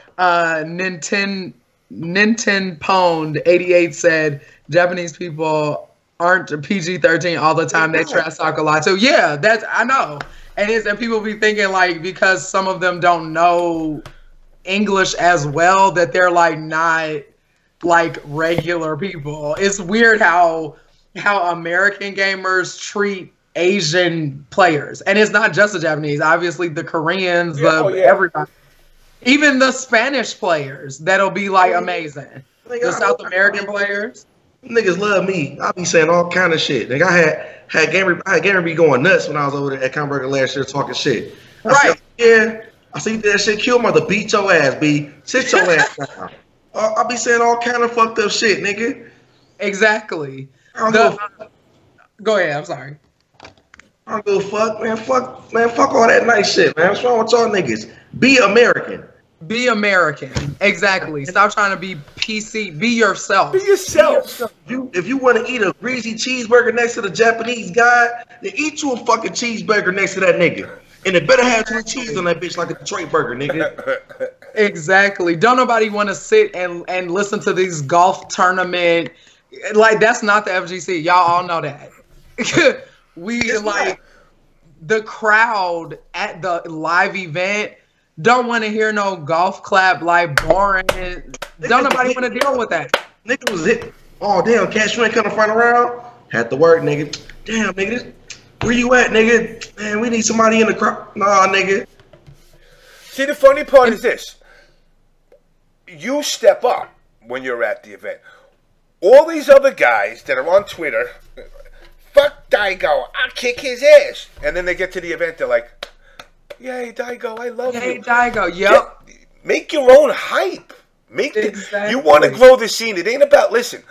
Pwned 88 said, Japanese people aren't PG-13 all the time. They trash talk a lot too. Yeah, I know. And people be thinking like, because some of them don't know English as well, that they're like not like regular people. It's weird how American gamers treat Asian players, and it's not just the Japanese. Obviously, the Koreans, everybody, even the Spanish players, that'll be like amazing. The South American players, niggas love me. I be saying all kind of shit. Like I had gamer be going nuts when I was over there at Conburger last year talking shit. I see that shit. Kill mother, beat your ass, B. Sit your ass down. I be saying all kind of fucked up shit, nigga. Exactly. Go ahead. I'm sorry. I don't give a fuck, man. Fuck all that nice shit, man. What's wrong with y'all niggas? Be American. Be American. Exactly. Stop trying to be PC. Be yourself. Be yourself. If you want to eat a greasy cheeseburger next to the Japanese guy, then eat you a fucking cheeseburger next to that nigga. And it better have 2 cheese on that bitch like a Detroit burger, nigga. Exactly. Don't nobody want to sit and listen to these golf tournament. Like, that's not the FGC. Y'all all know that. The crowd at the live event don't want to hear no golf clap, like boring. Don't nobody want to deal with that. Nigga was hit. Oh, damn, Cash, you ain't coming front around? Had to work, nigga. Damn, nigga. Where you at, nigga? Man, we need somebody in the crowd. Nah, nigga. See, the funny part is this. You step up when you're at the event. All these other guys that are on Twitter, fuck Daigo, I'll kick his ass. And then they get to the event, they're like, yay, Daigo, I love you. Yay, Daigo, yep. Make your own hype. You want to grow the scene. It ain't about, listen,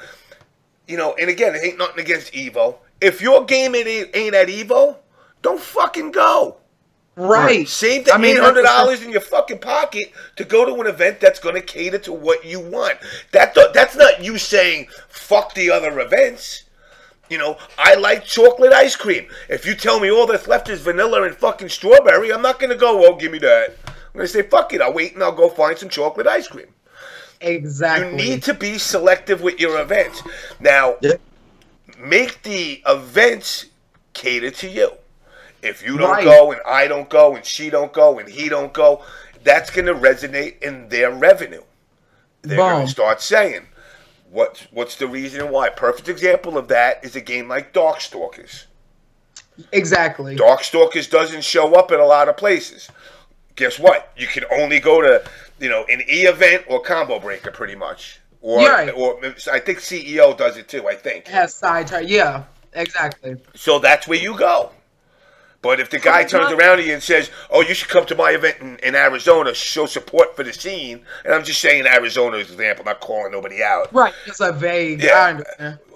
and again, it ain't nothing against Evo. If your game ain't at Evo, don't fucking go. Right. Save the $800 in your fucking pocket to go to an event that's going to cater to what you want. That's not you saying, fuck the other events. I like chocolate ice cream. If you tell me all that's left is vanilla and fucking strawberry, I'm not going to go, oh, give me that. I'm going to say, fuck it. I'll wait and I'll go find some chocolate ice cream. Exactly. You need to be selective with your events. Now, make the events cater to you. If you don't go and I don't go and she don't go and he don't go, that's going to resonate in their revenue. They're going to start saying, what's the reason why? Perfect example of that is a game like Darkstalkers. Exactly. Darkstalkers doesn't show up at a lot of places. Guess what? You can only go to, an E-event or Combo Breaker pretty much. Or I think CEO does it too, I think. It has side, yeah, exactly. So that's where you go. But if the guy turns around to you and says, oh, you should come to my event in Arizona, show support for the scene, and I'm just saying Arizona as an example, not calling nobody out. Right, it's a vague. Yeah.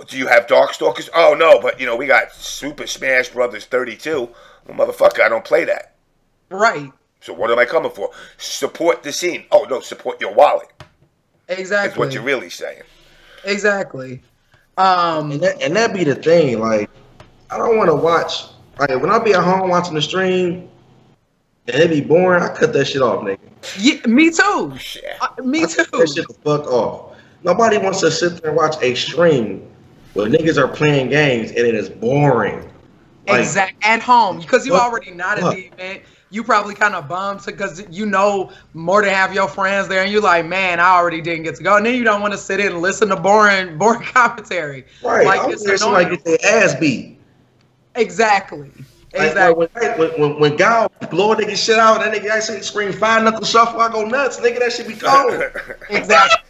Do you have Darkstalkers? Oh, no, but, we got Super Smash Brothers 32. Well, motherfucker, I don't play that. Right. So what am I coming for? Support the scene. Oh, no, support your wallet. Exactly. That's what you're really saying. Exactly. And that be the thing. Like, I don't want to watch. Like, when I be at home watching the stream and it be boring, I cut that shit off, nigga. Yeah, me too. Me too. Cut that shit the fuck off. Nobody wants to sit there and watch a stream where niggas are playing games and it is boring. Like, at home, because you already not at the event. You probably kind of bummed because you know more than half your friends there, and you're like, man, I already didn't get to go. And then you don't want to sit in and listen to boring commentary. Right. Like, I'm there, somebody get their ass beat. Exactly. Like, Exactly. When Gal blow a nigga shit out, that nigga actually scream 5 knuckle shuffle, I go nuts, nigga. That shit be cold. Exactly.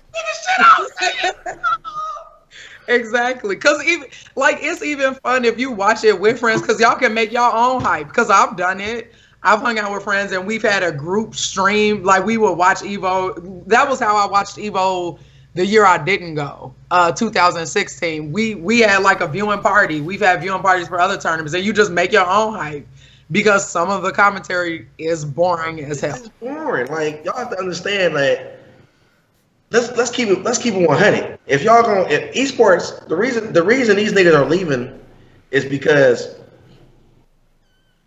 Exactly. Because even like it's even fun if you watch it with friends because y'all can make y'all own hype. Because I've done it. I've hung out with friends and we've had a group stream. Like we would watch Evo. That was how I watched Evo the year I didn't go, 2016. We had like a viewing party. We've had viewing parties for other tournaments, and you just make your own hype because some of the commentary is boring as hell. It's boring. Like y'all have to understand that. Let's keep it 100. If esports, the reason these niggas are leaving is because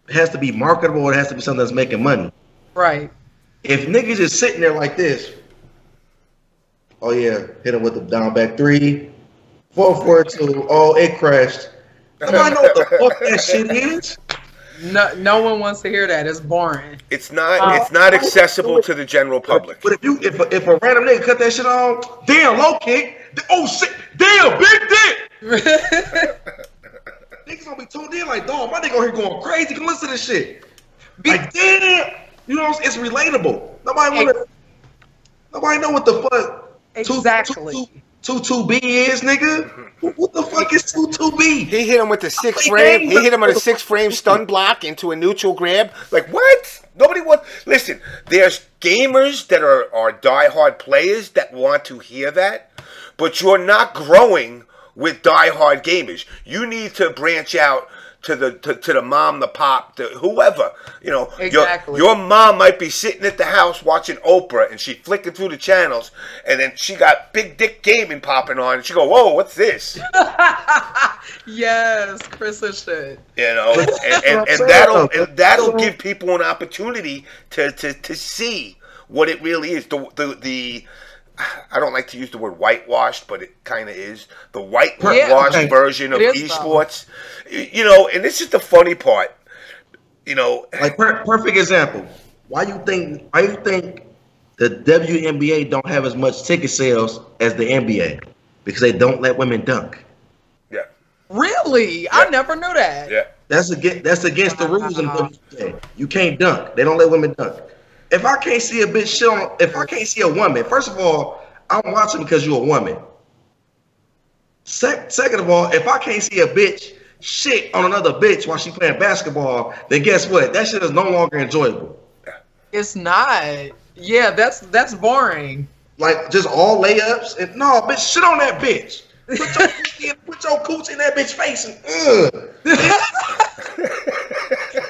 it has to be marketable. It has to be something that's making money. Right. If niggas is sitting there like this, oh yeah, hit him with the down back 3, 4-4-2. Oh, it crashed. Nobody know what the fuck that shit is. No one wants to hear that. It's boring. It's not accessible to the general public. But if a random nigga cut that shit on, damn low kick. Oh shit, damn big dick. Niggas gonna be tuned in like, dog, my nigga here going crazy. Can listen to this shit. Like damn, you know, it's relatable. Nobody know what the fuck. Exactly. 2-2-B is, nigga. What the fuck is 2-2-B? He hit him with the 6 frame. He hit him with a 6 frame stun block into a neutral grab. Like what? Nobody wants. Listen, there's gamers that are diehard players that want to hear that, but you're not growing with diehard gamers. You need to branch out to the mom, the pop, the whoever. You know, exactly. Your mom might be sitting at the house watching Oprah, and she flicking through the channels, and then she got Big Dick Gaming popping on, and she go, "Whoa, what's this?" Yes, Chris and shit. You know, and that'll give people an opportunity to see what it really is. The I don't like to use the word whitewashed, but it kind of is the whitewashed version of esports. You know, and this is the funny part. You know, like perfect example. Why you think the WNBA don't have as much ticket sales as the NBA? Because they don't let women dunk. Yeah. Really? Yeah. I never knew that. Yeah. That's against the rules in the WNBA. You can't dunk. They don't let women dunk. If I can't see a bitch shit on, if I can't see a woman, first of all, I'm watching because you're a woman. Second of all, if I can't see a bitch shit on another bitch while she playing basketball, then guess what? That shit is no longer enjoyable. It's not. Yeah, that's boring. Like just all layups and no, bitch, shit on that bitch. Put your cooch in that bitch face and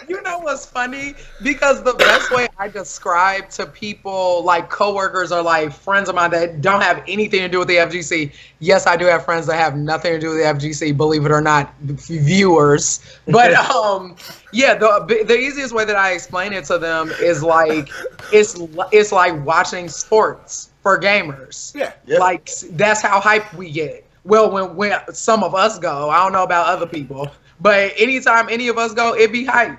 You know what's funny? Because the best way I describe to people, like coworkers or like friends of mine that don't have anything to do with the FGC. Yes, I do have friends that have nothing to do with the FGC, believe it or not, viewers. But yeah, the easiest way that I explain it to them is like it's like watching sports for gamers. Yeah. Like that's how hype we get. Well, when some of us go, I don't know about other people, but anytime any of us go, it be hype.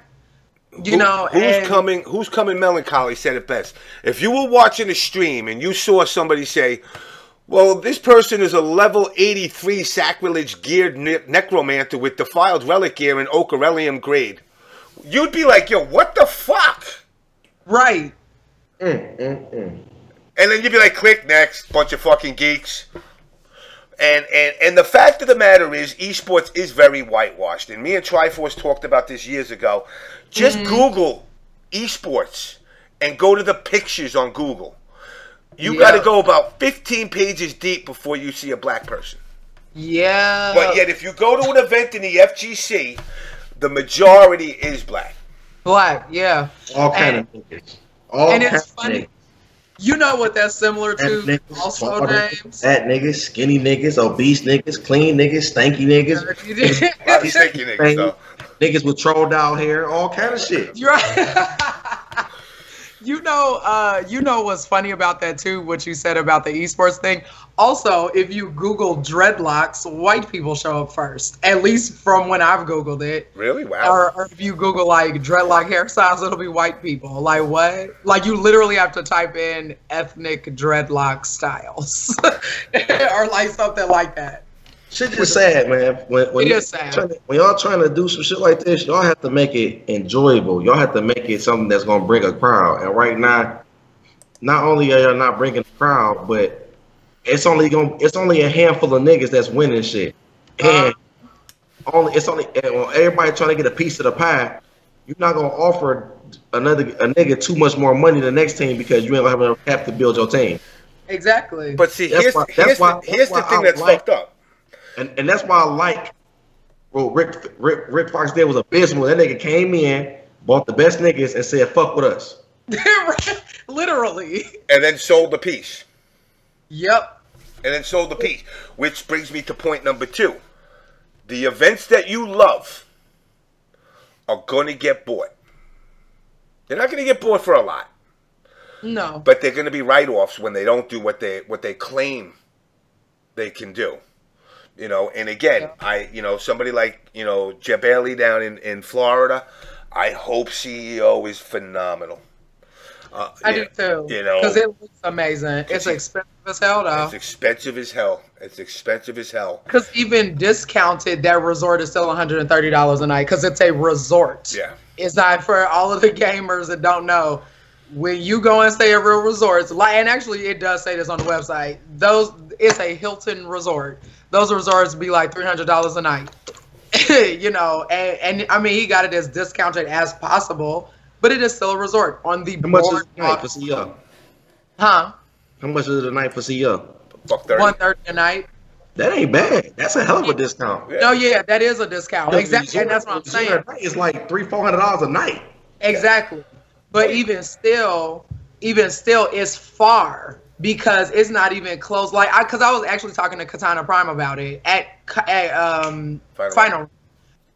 Who's coming melancholy said it best. If you were watching a stream and you saw somebody say, well, this person is a level 83 sacrilege geared necromancer with defiled relic gear and Ocarelium grade, you'd be like, yo, what the fuck? Right. And then you'd be like, click next, bunch of fucking geeks. And the fact of the matter is, esports is very whitewashed. And me and Triforce talked about this years ago. Just Google esports and go to the pictures on Google. You got to go about 15 pages deep before you see a black person. Yeah. But yet, if you go to an event in the FGC, the majority is black. Black, yeah. All kind of niggas. And it's funny. You know what that's similar to? Niggas, also, James. Fat niggas, skinny niggas, obese niggas, clean niggas, stanky niggas. Stanky niggas, though. Niggas with trolled out hair, all kind of shit. You're right. You you know what's funny about that too, what you said about the esports thing. Also, if you Google dreadlocks, white people show up first. At least from when I've Googled it. Really? Wow. Or if you Google like dreadlock hairstyles, it'll be white people. Like what? Like you literally have to type in ethnic dreadlock styles. Or like something like that. Shit just sad, man. When It is sad. When y'all trying to do some shit like this, y'all have to make it enjoyable. Y'all have to make it something that's gonna bring a crowd. And right now, not only are y'all not bringing a crowd, but it's only a handful of niggas that's winning shit. And everybody trying to get a piece of the pie. You're not gonna offer a nigga too much more money the next team because you ain't gonna have enough cap to build your team. Exactly. But see, here's the thing that's fucked up. And that's why I like what Rick Fox did was abysmal. That nigga came in, bought the best niggas, and said, fuck with us. Literally. And then sold the piece. Yep. And then sold the piece. Which brings me to point number 2. The events that you love are going to get bought. They're not going to get bought for a lot. No. But they're going to be write-offs when they don't do what they claim they can do. You know, and again, somebody like, Jeb Bailey down in Florida, I hope CEO is phenomenal. I do too. Because it looks amazing. It's expensive as hell, though. It's expensive as hell. It's expensive as hell. Because even discounted, that resort is still $130 a night because it's a resort. Yeah. It's not for all of the gamers that don't know. When you go and stay at real resorts, and actually it does say this on the website, it's a Hilton resort. Those resorts be like $300 a night. And I mean, he got it as discounted as possible, but it is still a resort on the How much is the night for CEO? Huh? How much is the night for CEO? $130 a night. That ain't bad. That's a hell of a discount. No, yeah, that is a discount. Exactly, and that's what I'm saying. It's like $300-400 a night. Exactly. But even still, it's far because it's not even close. Like, because I was actually talking to Katana Prime about it at Final,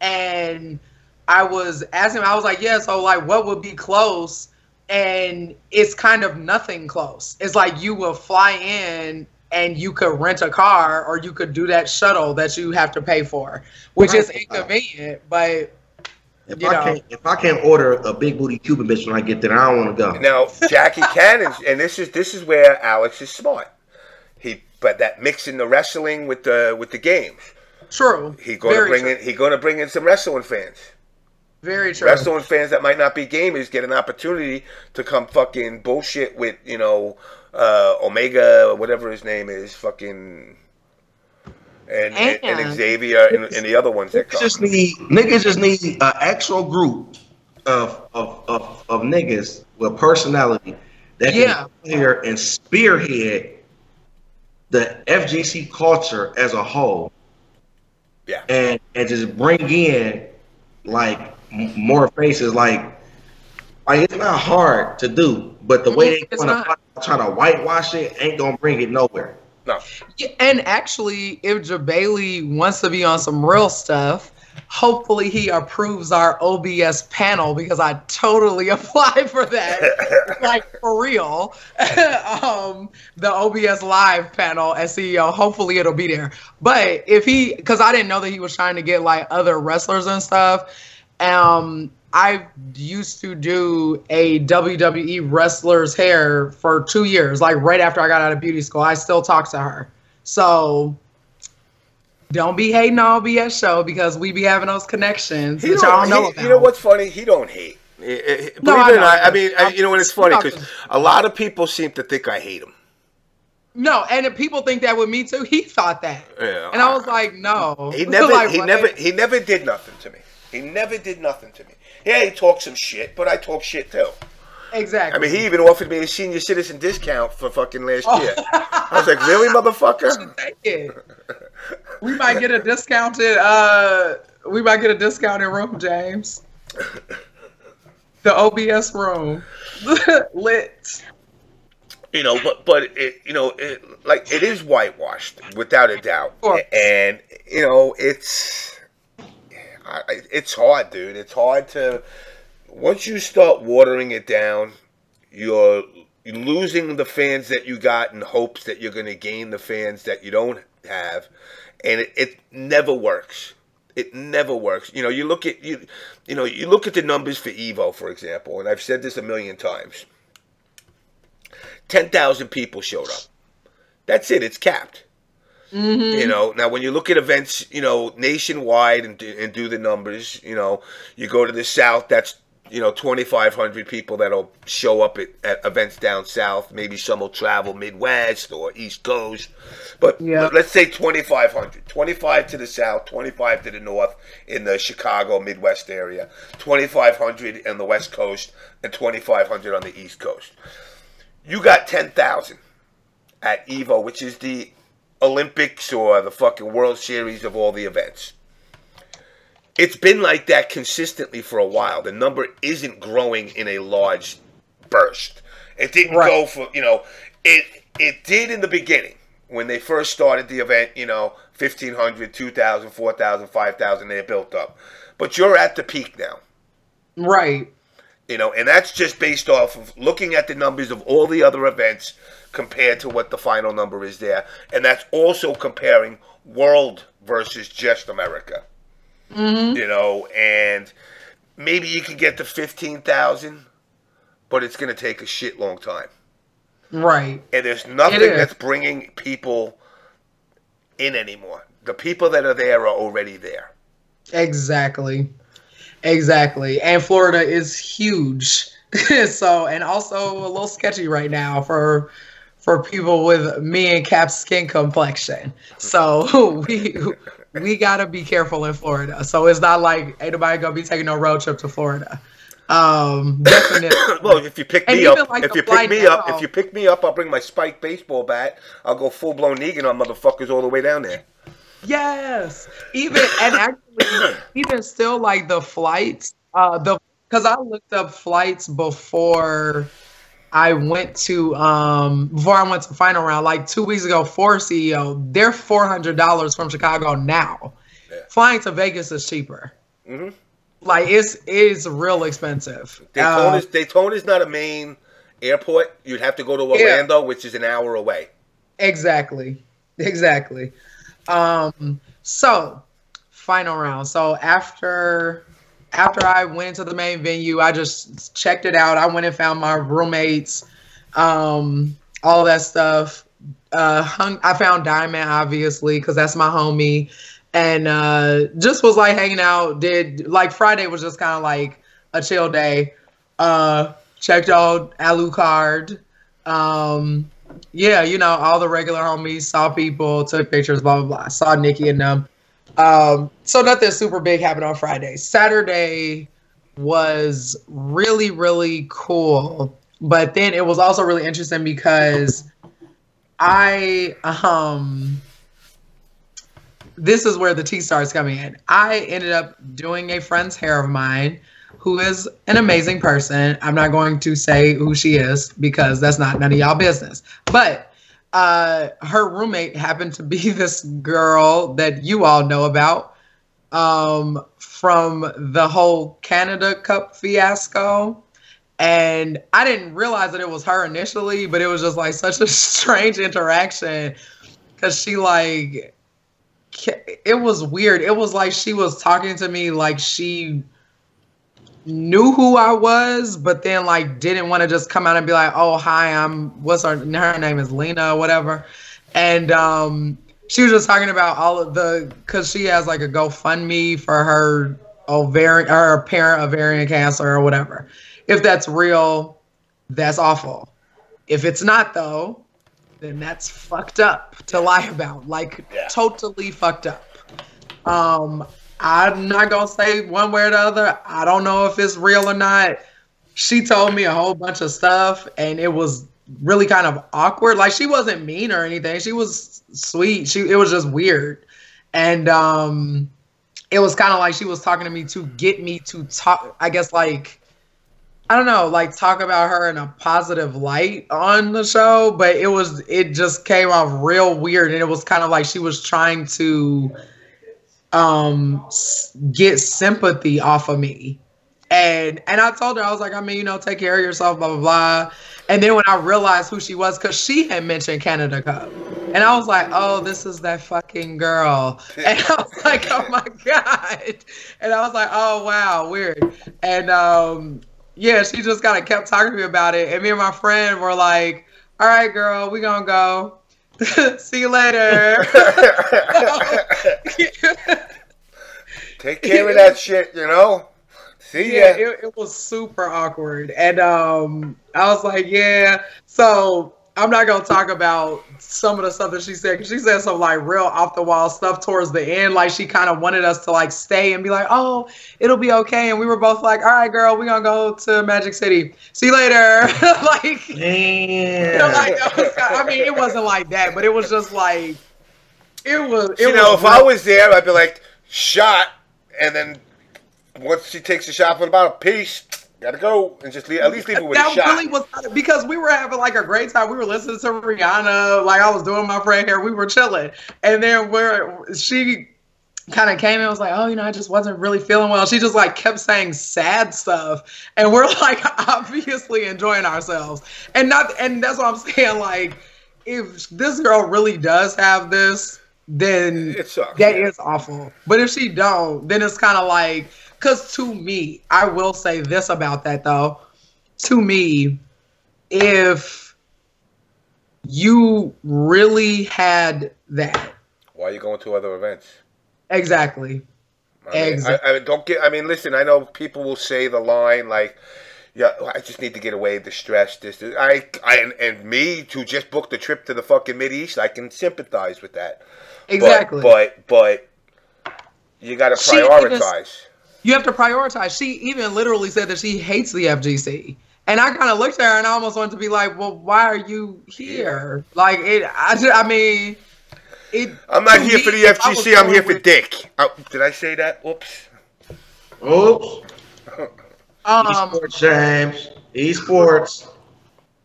and I was asking him. I was like, yeah, so like, what would be close? And it's kind of nothing close. It's like you will fly in and you could rent a car, or you could do that shuttle that you have to pay for, which is inconvenient, but. If I can't order a big booty Cuban bitch when I get there, I don't want to go. Now Jackie Cannon, and this is where Alex is smart. But that mixing the wrestling with the games. True. He's gonna bring in some wrestling fans. Very true. Wrestling fans that might not be gamers get an opportunity to come fucking bullshit with Omega, whatever his name is, fucking. And Xavier and the other ones that come. Niggas just need an actual group of niggas with personality that can come here and spearhead the FGC culture as a whole. Yeah. And just bring in like more faces. Like it's not hard to do, but the way they try to whitewash it ain't gonna bring it nowhere. No. Yeah, and actually, if Jabali wants to be on some real stuff, hopefully he approves our OBS panel, because I totally applied for that. Like, for real. The OBS live panel as CEO, hopefully it'll be there. But if because I didn't know that he was trying to get like other wrestlers and stuff. I used to do a WWE wrestler's hair for 2 years, like right after I got out of beauty school. I still talk to her. So don't be hating on OBS show, because we be having those connections that y'all know about. You know what's funny? He don't hate. I mean, you know, and it's funny because a lot of people seem to think I hate him. No, and if people think that with me too. He thought that. Yeah, and I was like, no. He never did nothing to me. He never did nothing to me. Yeah, he talked some shit, but I talk shit too. Exactly. I mean, he even offered me a senior citizen discount for fucking last year. I was like, really, motherfucker? Take it. We might get a discounted room, James. The OBS room. Lit. You know, but it is whitewashed without a doubt. And you know, it's hard, dude. It's hard to, once you start watering it down, you're losing the fans that you got in hopes that you're going to gain the fans that you don't have, and it never works. It never works. You know, you look at you look at the numbers for Evo, for example, and I've said this a million times. 10,000 people showed up. That's it. It's capped. Mm-hmm. You know, now when you look at events, you know, nationwide and do the numbers, you know, you go to the South, that's, you know, 2,500 people that'll show up at events down South. Maybe some will travel Midwest or East Coast. But let's say 2,500. 25 to the South, 25 to the North in the Chicago, Midwest area. 2,500 on the West Coast and 2,500 on the East Coast. You got 10,000 at Evo, which is the Olympics or the fucking World Series of all the events. It's been like that consistently for a while. The number isn't growing in a large burst. It didn't go for, you know, it did in the beginning when they first started the event, you know, 1,500, 2,000, 4,000, 5,000, they built up. But you're at the peak now. Right. You know, and that's just based off of looking at the numbers of all the other events compared to what the final number is there. And that's also comparing world versus just America. Mm-hmm. You know, and maybe you can get to 15,000, but it's going to take a shit long time. Right. And there's nothing that's bringing people in anymore. The people that are there are already there. Exactly. Exactly. And Florida is huge. So, and also a little sketchy right now for people with me and Cap's skin complexion. So we gotta be careful in Florida. So it's not like ain't nobody gonna be taking no road trip to Florida. Definitely. Well, if you pick me up, if you pick me up, I'll bring my spiked baseball bat. I'll go full blown Negan on motherfuckers all the way down there. Yes. Even still, like the flights, because I looked up flights before I went to final round, like 2 weeks ago for CEO. They're $400 from Chicago now. Yeah. Flying to Vegas is cheaper. Mm-hmm. Like it's real expensive. Daytona's not a main airport. You'd have to go to Orlando, which is an hour away. Exactly. So final round. So after I went into the main venue, I just checked it out. I went and found my roommates, all that stuff. I found Diamond, obviously, because that's my homie. And just was like hanging out. Friday was just kind of like a chill day. Checked out Alucard. Yeah, you know, all the regular homies, saw people, took pictures, blah, blah, blah. Saw Nikki and them. So nothing super big happened on Friday. Saturday was really, really cool. But then it was also really interesting because this is where the tea starts coming in. I ended up doing a friend's hair of mine who is an amazing person. I'm not going to say who she is because that's not none of y'all business. But her roommate happened to be this girl that you all know about from the whole Canada Cup fiasco. And I didn't realize that it was her initially, but it was just like such a strange interaction because she like, it was weird. It was like she was talking to me like she knew who I was, but then like didn't want to just come out and be like, oh, hi, what's her name is Lena or whatever. And she was just talking about all of because she has like a GoFundMe for her apparent ovarian cancer or whatever. If that's real, that's awful. If it's not though, then that's fucked up to lie about. Like totally fucked up. I'm not going to say one way or the other. I don't know if it's real or not. She told me a whole bunch of stuff, and it was really kind of awkward. Like, she wasn't mean or anything. She was sweet. It was just weird. And it was kind of like she was talking to me to get me to talk, I guess, like, I don't know, like talk about her in a positive light on the show. But it just came off real weird. And it was kind of like she was trying to get sympathy off of me. And I told her, I was like, I mean, you know, take care of yourself, blah, blah, blah. And then when I realized who she was, because she had mentioned Canada Cup. And I was like, oh, this is that fucking girl. And I was like, oh my God. And I was like, oh, wow, weird. And yeah, she just kind of kept talking to me about it. And me and my friend were like, all right, girl, we gonna go. See you later. Take care of that shit, you know? See ya. It was super awkward. And I was like, yeah. So I'm not going to talk about some of the stuff that she said, because she said some like real off the wall stuff towards the end. Like she kind of wanted us to like stay and be like, oh, it'll be okay. And we were both like, all right, girl, we're going to go to Magic City. See you later. Like, yeah. You know, like, I mean, it wasn't like that, but it was just like, if I was there, I'd be like, shot. And then once she takes a shot for about a piece, gotta go and just at least leave it with a shot. That really was, because we were having like a great time. We were listening to Rihanna. Like I was doing my friend hair. We were chilling, and then she kind of came and was like, "Oh, you know, I just wasn't really feeling well." She just like kept saying sad stuff, and we're like obviously enjoying ourselves, and that's what I'm saying. Like, if this girl really does have this, then it sucks. That is awful. But if she don't, then it's kind of like, because to me, I will say this about that though. To me, if you really had that, why are you going to other events? Exactly. I mean, listen, I know people will say the line like, yeah, I just need to get away the stress. And me to just book the trip to the fucking Mideast, I can sympathize with that. Exactly. But you got to prioritize. You have to prioritize. She even literally said that she hates the FGC. And I kind of looked at her and I almost wanted to be like, well, why are you here? Like, I mean... I'm not here for the FGC. I'm here for dick. Oh, did I say that? Oops. eSports, James. eSports.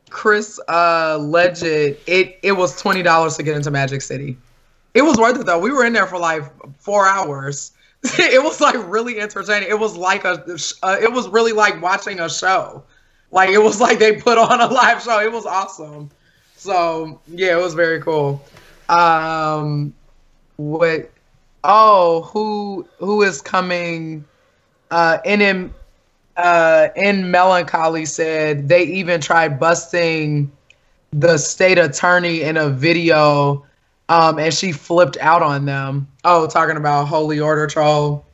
Chris Legend, it was $20 to get into Magic City. It was worth it though. We were in there for like 4 hours. It was like really entertaining. It was like it was really like watching a show. Like it was like they put on a live show. It was awesome. So yeah, it was very cool. Who is coming? In Melancholy said they even tried busting the state attorney in a video, and she flipped out on them. Oh, talking about Holy Order troll.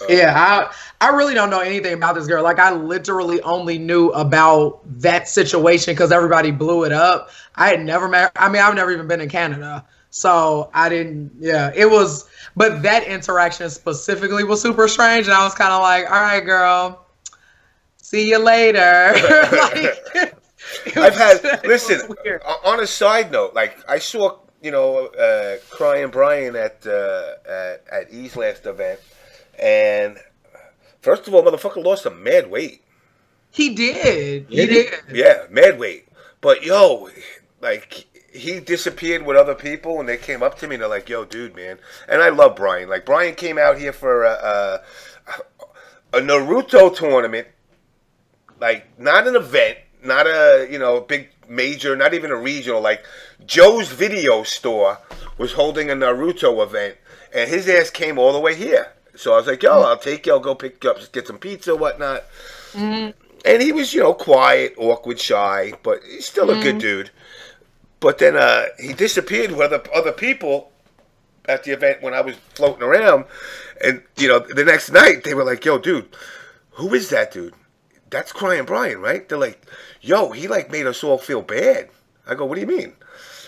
Yeah, I really don't know anything about this girl. Like I literally only knew about that situation because everybody blew it up. I had never met. I mean, I've never even been in Canada. So I didn't, yeah, it was, but that interaction specifically was super strange. And I was kind of like, all right, girl, see you later. Listen, on a side note, like I saw, Crying Brian at E's last event. And first of all, motherfucker lost some mad weight. He did. He did. Yeah, mad weight. But he disappeared with other people, and they came up to me and they're like, yo, dude, man. And I love Brian. Like, Brian came out here for a Naruto tournament. Like, not an event, not a, big major, not even a regional. Like, Joe's Video Store was holding a Naruto event, and his ass came all the way here. So I was like, yo, I'll take you. I'll go pick you up, get some pizza, whatnot. Mm-hmm. And he was, quiet, awkward, shy, but he's still a good dude. But then he disappeared with other people at the event when I was floating around. And, the next night, they were like, yo, dude, who is that dude? That's Crying Brian, right? They're like, yo, he, made us all feel bad. I go, what do you mean?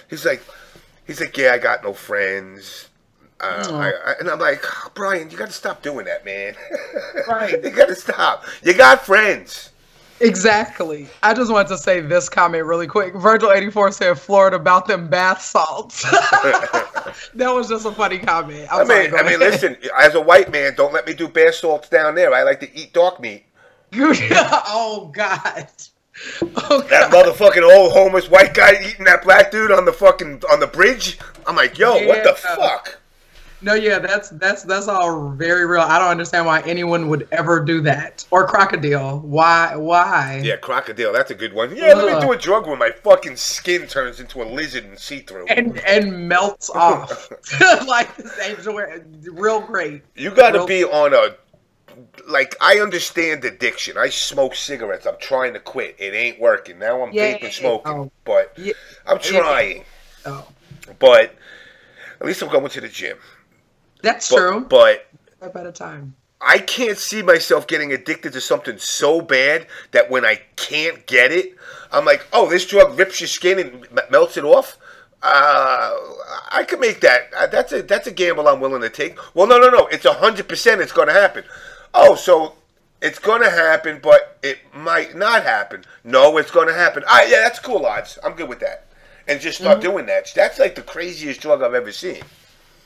He's like, yeah, I got no friends. And I'm like, oh, Brian, you got to stop doing that, man. Right. You got to stop. You got friends. Exactly. I just wanted to say this comment really quick. Virgil84 said Florida about them bath salts. That was just a funny comment. I mean, listen, as a white man, don't let me do bath salts down there. I like to eat dog meat. Oh, God. Oh, that motherfucking old homeless white guy eating that black dude on the bridge. I'm like, yo, what the fuck? No, yeah, that's all very real. I don't understand why anyone would ever do that. Or crocodile. Why? Yeah, crocodile. That's a good one. Yeah, let me do a drug where my fucking skin turns into a lizard and see-through. And melts off. Like the same, real great. You got to be on a... Like, I understand addiction. I smoke cigarettes. I'm trying to quit. It ain't working. Now I'm vaping smoking. But I'm trying. But at least I'm going to the gym. That's true. But step at a time. I can't see myself getting addicted to something so bad that when I can't get it, I'm like, oh, this drug rips your skin and melts it off. I could make that. That's a gamble I'm willing to take. Well, no. It's 100%. It's going to happen. Oh, so it's going to happen, but it might not happen. No, it's going to happen. Yeah, that's cool odds. I'm good with that. And just start doing that. That's like the craziest drug I've ever seen.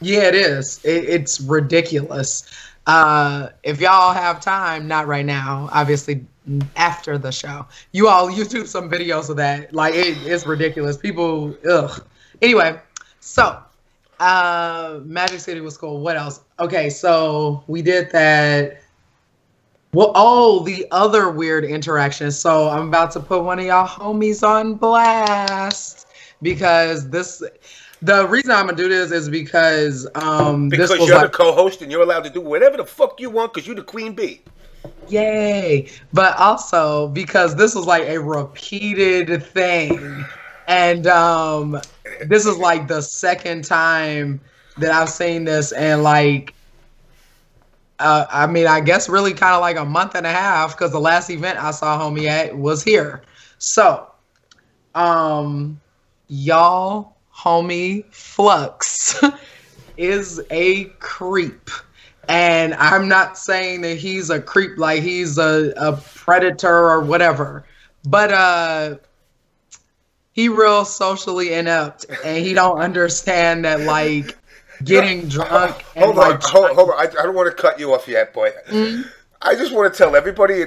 Yeah, it is. It's ridiculous. If y'all have time, not right now, obviously after the show, you all YouTube some videos of that. Like it's ridiculous. People, ugh. Anyway, so Magic City was cool. What else? Okay, so we did that. Well, the other weird interactions. So I'm about to put one of y'all homies on blast because the reason I'm gonna do this is because because you're the co-host and you're allowed to do whatever the fuck you want because you're the queen bee. Yay! But also because this was like a repeated thing, and this is like the second time that I've seen this, and like. I mean, I guess really kind of like a month and a half because the last event I saw homie at was here. So, y'all, homie Flux is a creep. And I'm not saying that he's a creep, like he's a predator or whatever. But he real socially inept and he don't understand that like getting drunk. Hold on. I don't want to cut you off yet, boy. I just want to tell everybody,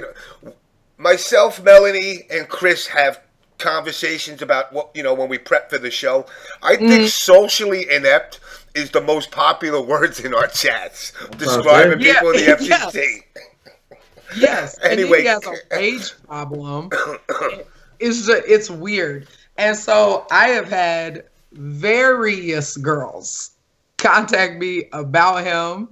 myself, Melanie, and Chris have conversations about what when we prep for the show. I think socially inept is the most popular words in our chats describing people in the FCC. Yes. Anyway, and he has a rage problem. It's weird, and so I have had various girls contact me about him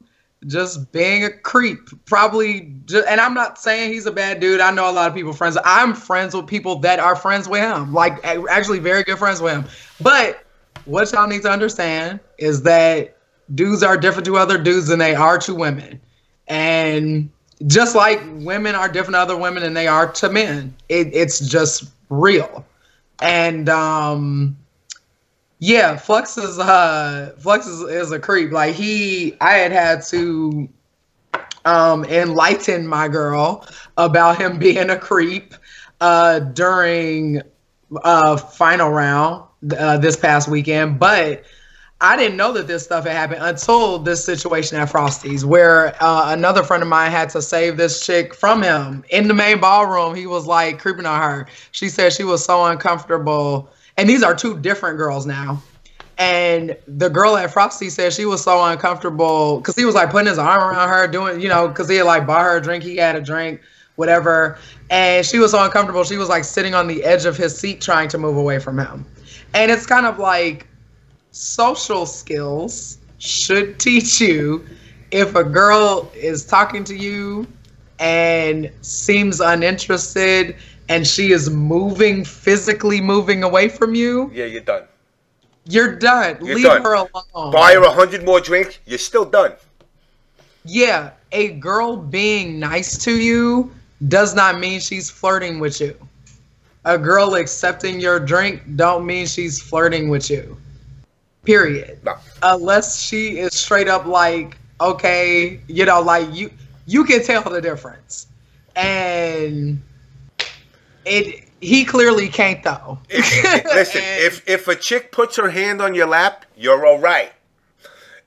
just being a creep. And I'm not saying he's a bad dude. I know a lot of people friends. I'm friends with people that are friends with him, like actually very good friends with him. But what y'all need to understand is that dudes are different to other dudes than they are to women. And just like women are different to other women than they are to men. It's just real. And yeah, Flux is a creep. Like I had to enlighten my girl about him being a creep during final round this past weekend, but I didn't know that this stuff had happened until this situation at Frosty's, where another friend of mine had to save this chick from him in the main ballroom. He was like creeping on her. She said she was so uncomfortable. And these are two different girls now. And the girl at Frosty said she was so uncomfortable because he was like putting his arm around her, doing, because he had like bought her a drink. He had a drink, whatever. And she was so uncomfortable. She was like sitting on the edge of his seat trying to move away from him. And it's kind of like social skills should teach you if a girl is talking to you and seems uninterested and she is physically moving away from you. Yeah, you're done. You're done. Leave her alone. Buy her 100 more drinks. You're still done. Yeah, a girl being nice to you does not mean she's flirting with you. A girl accepting your drink don't mean she's flirting with you. Period. No. Unless she is straight up like, okay, like you can tell the difference. And he clearly can't though. Listen, if a chick puts her hand on your lap, you're all right.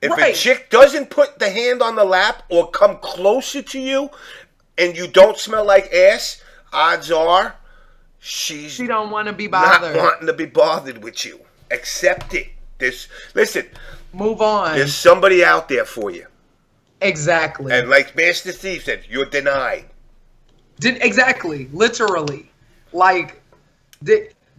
If a chick doesn't put the hand on the lap or come closer to you and you don't smell like ass, odds are she don't want to be bothered. Not wanting to be bothered with you. Accept it. Listen. Move on. There's somebody out there for you. Exactly. And like Master Steve said, you're denied. Exactly. Literally. Like,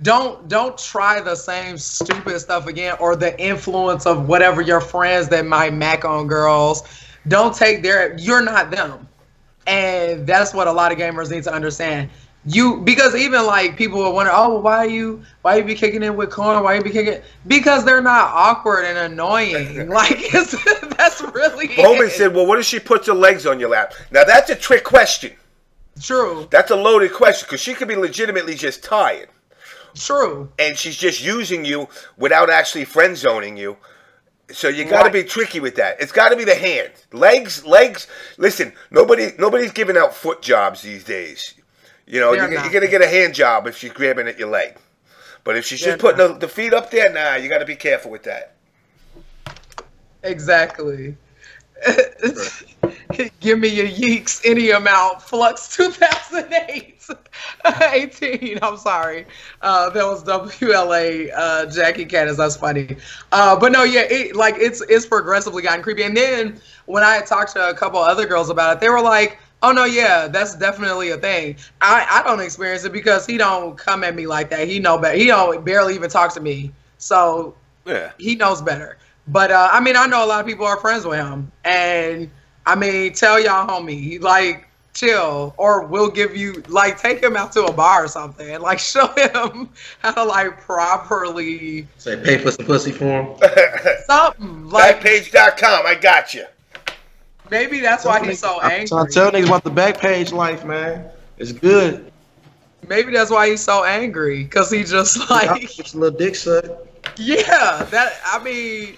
don't try the same stupid stuff again, or the influence of whatever your friends that might mac on girls. Don't take you're not them. And that's what a lot of gamers need to understand. Because even like people will wonder, oh, why you be kicking in with corn? Why you be kicking? Because they're not awkward and annoying. Like that's really Bowman said, well, what if she puts her legs on your lap? Now that's a trick question. True. That's a loaded question, because she could be legitimately just tired. True. And she's just using you without actually friend zoning you. So you got to be tricky with that. It's got to be the hand. Legs. Listen, nobody's giving out foot jobs these days. You know, you're going to get a hand job if she's grabbing at your leg. But if she's just putting the feet up there, nah, you got to be careful with that. Exactly. Give me your yeeks any amount. Flux 2008. 18. I'm sorry. That was WLA. Jackie Candace. That's funny. But no, yeah, it's progressively gotten creepy. And then when I talked to a couple other girls about it, they were like, oh no, yeah, that's definitely a thing. I don't experience it because he don't come at me like that. He know better. He don't barely even talk to me. So yeah, he knows better. But I mean, I know a lot of people are friends with him, and I mean, tell y'all homie, like, chill, or we'll give you, like, take him out to a bar or something, and like show him how to like properly say pay for some pussy for him. Something like Backpage.com. I got you. Maybe that's why he's so angry. I'm trying to tell niggas about the Backpage life, man. It's good. Maybe that's why he's so angry, because he just like just a little dick suck. Yeah, I mean,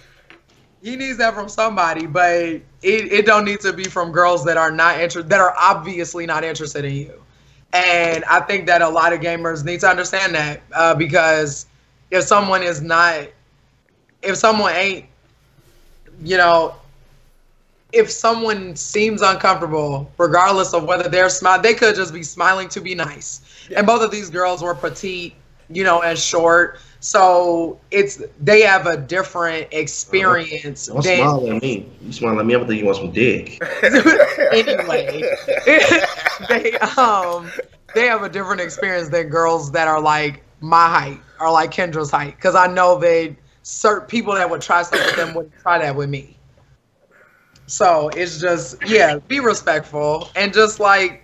he needs that from somebody, but it don't need to be from girls that are that are obviously not interested in you. And I think that a lot of gamers need to understand that, because if someone ain't, you know, if someone seems uncomfortable, regardless of whether they're smiling, they could just be smiling to be nice. Yeah. And both of these girls were petite, you know, and short. So they have a different experience. Don't smile at me. You smile at me, I'm think you want some dick. Anyway, they have a different experience than girls that are like my height or like Kendra's height. Because I know certain people that would try something with them wouldn't try that with me. So it's just, yeah, be respectful, and just like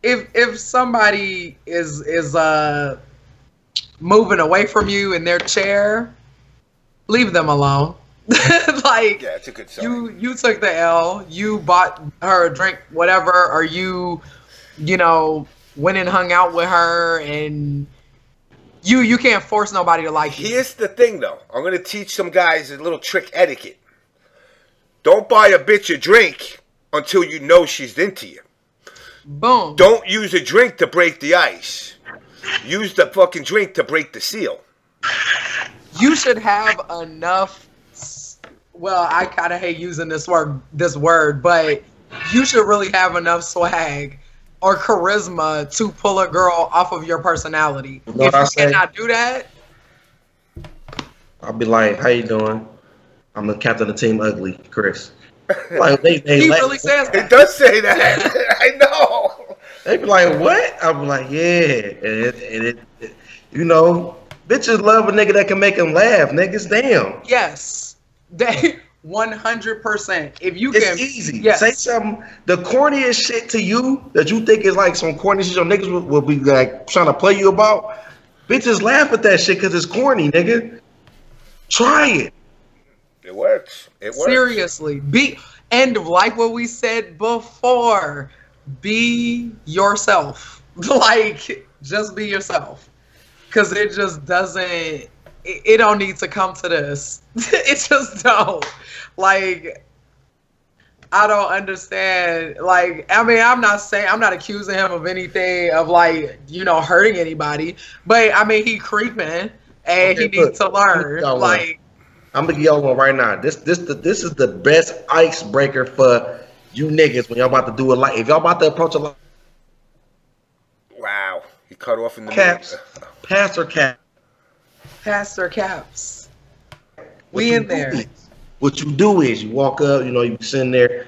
if somebody is moving away from you in their chair, leave them alone. Like, yeah, it's a good sign. You took the L, you bought her a drink, whatever, or you know, went and hung out with her, and you can't force nobody to like you. Here's the thing, though. I'm going to teach some guys a little trick etiquette. Don't buy a bitch a drink until you know she's into you. Boom. Don't use a drink to break the ice. Use the fucking drink to break the seal. You should have enough. Well, I kind of hate using this word, but you should really have enough swag or charisma to pull a girl off of your personality. You know if you cannot do that, I'll be like, "How you doing? I'm the captain of the team, Ugly Chris." Like he really says that. It does say that. I know. They be like, what? I be like, yeah. And you know, bitches love a nigga that can make them laugh. Niggas, damn. Yes. They 100%. If you it's can. It's easy. Yes. Say something, the corniest shit to you that you think is like some corny shit your niggas will be like trying to play you about. Bitches laugh at that shit because it's corny, nigga. Try it. It works. It works. Seriously. And like what we said before, be yourself. Like, just be yourself. Because it just doesn't, it don't need to come to this. It just don't. Like, I don't understand. Like, I mean, I'm not accusing him of anything of, like, you know, hurting anybody. But, I mean, he creeping and he needs to learn. Like, I'm gonna give y'all one right now. This is the best icebreaker for you niggas when y'all about to do a life. If y'all about to approach a life. Wow, he cut off in the caps. Pass or cap? Pass or caps? We in there. What you do is you walk up, you know, you sitting there,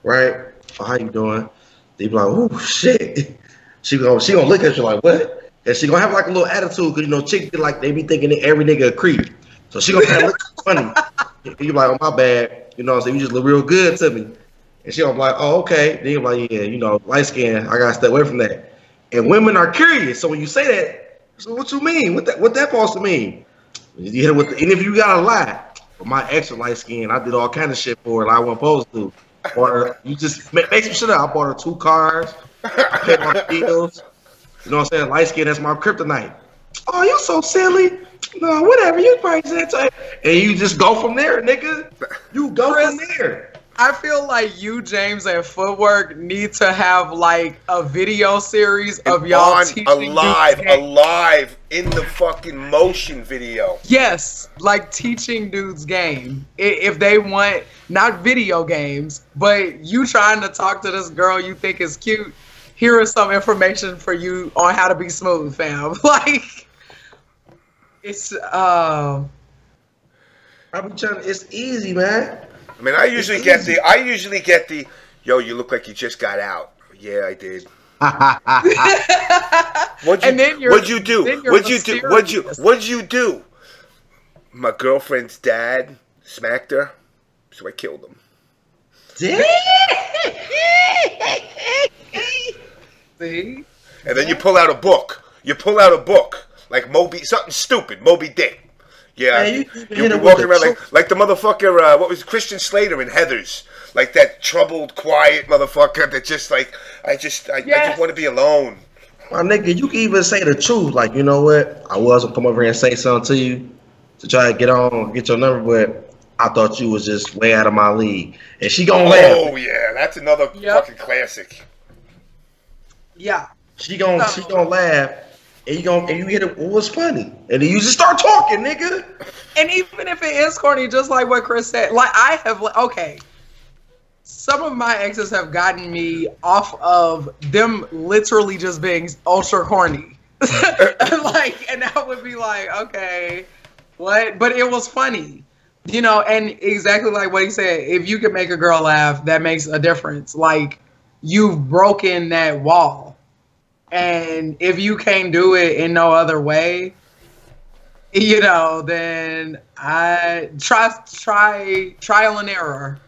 right? Oh, how you doing? They be like, oh shit. She gonna look at you like, what? And she gonna have like a little attitude, cause you know, chicks be like, they be thinking that every nigga a creep. So she gonna kind of look funny. And you like, oh my bad, you know what I'm saying? You just look real good to me. And she gonna be like, oh okay. Then you're like, yeah, you know, light skin, I gotta stay away from that. And women are curious. So when you say that, so what you mean? What that supposed to mean? You hit it with and if you gotta lie. But my ex was light skin, I did all kind of shit for her I wasn't supposed to. Or you just make some shit up. I bought her 2 cars, I paid my bills. You know what I'm saying? Light skin, that's my kryptonite. Oh, you so silly. No, whatever. You probably said that. And you just go from there, nigga. You go from there. I feel like you, James, and Footwork need to have like a video series of y'all teaching alive in the fucking motion video. Yes, like teaching dudes game. If they want not video games, but you trying to talk to this girl you think is cute, here is some information for you on how to be smooth, fam. Like it's I be trying. It's easy, man. I mean, I usually get the, yo, you look like you just got out. Yeah, I did. What'd you do? My girlfriend's dad smacked her, so I killed him. See? And then you pull out a book. Like something stupid, Moby Dick. Yeah, you'll be walking around like the motherfucker, what was Christian Slater in Heathers? Like that troubled, quiet motherfucker that just like, I just want to be alone. My nigga, you can even say the truth. Like, you know what? I was going to come over here and say something to you to try to get your number, but I thought you was just way out of my league. And she gonna laugh. Oh, yeah, that's another fucking classic. Yeah. She gonna laugh. And you hit it. What's funny? And then you just start talking, nigga. And even if it is corny, just like what Chris said, like some of my exes have gotten me off of them literally just being ultra corny. And I would be like, okay, what? But it was funny, you know. And exactly like what he said, if you can make a girl laugh, that makes a difference. Like you've broken that wall. And if you can't do it in no other way, you know, then I trial and error,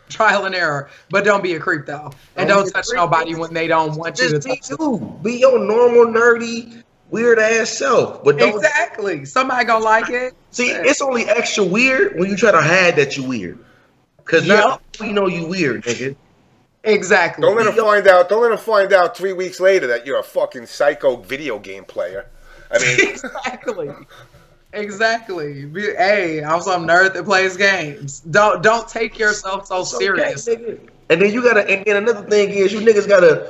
but don't be a creep though, and don't touch nobody when they don't want you to touch them. Be your normal nerdy weird ass self, but don't exactly. Somebody gonna like it. See, it's only extra weird when you try to hide that you weird, because now you know you weird, nigga. Exactly. Don't let him find out 3 weeks later that you're a fucking psycho video game player. I mean, exactly. Hey, I'm some nerd that plays games. Don't take yourself so serious. Okay, and then you gotta. And then another thing is, you niggas gotta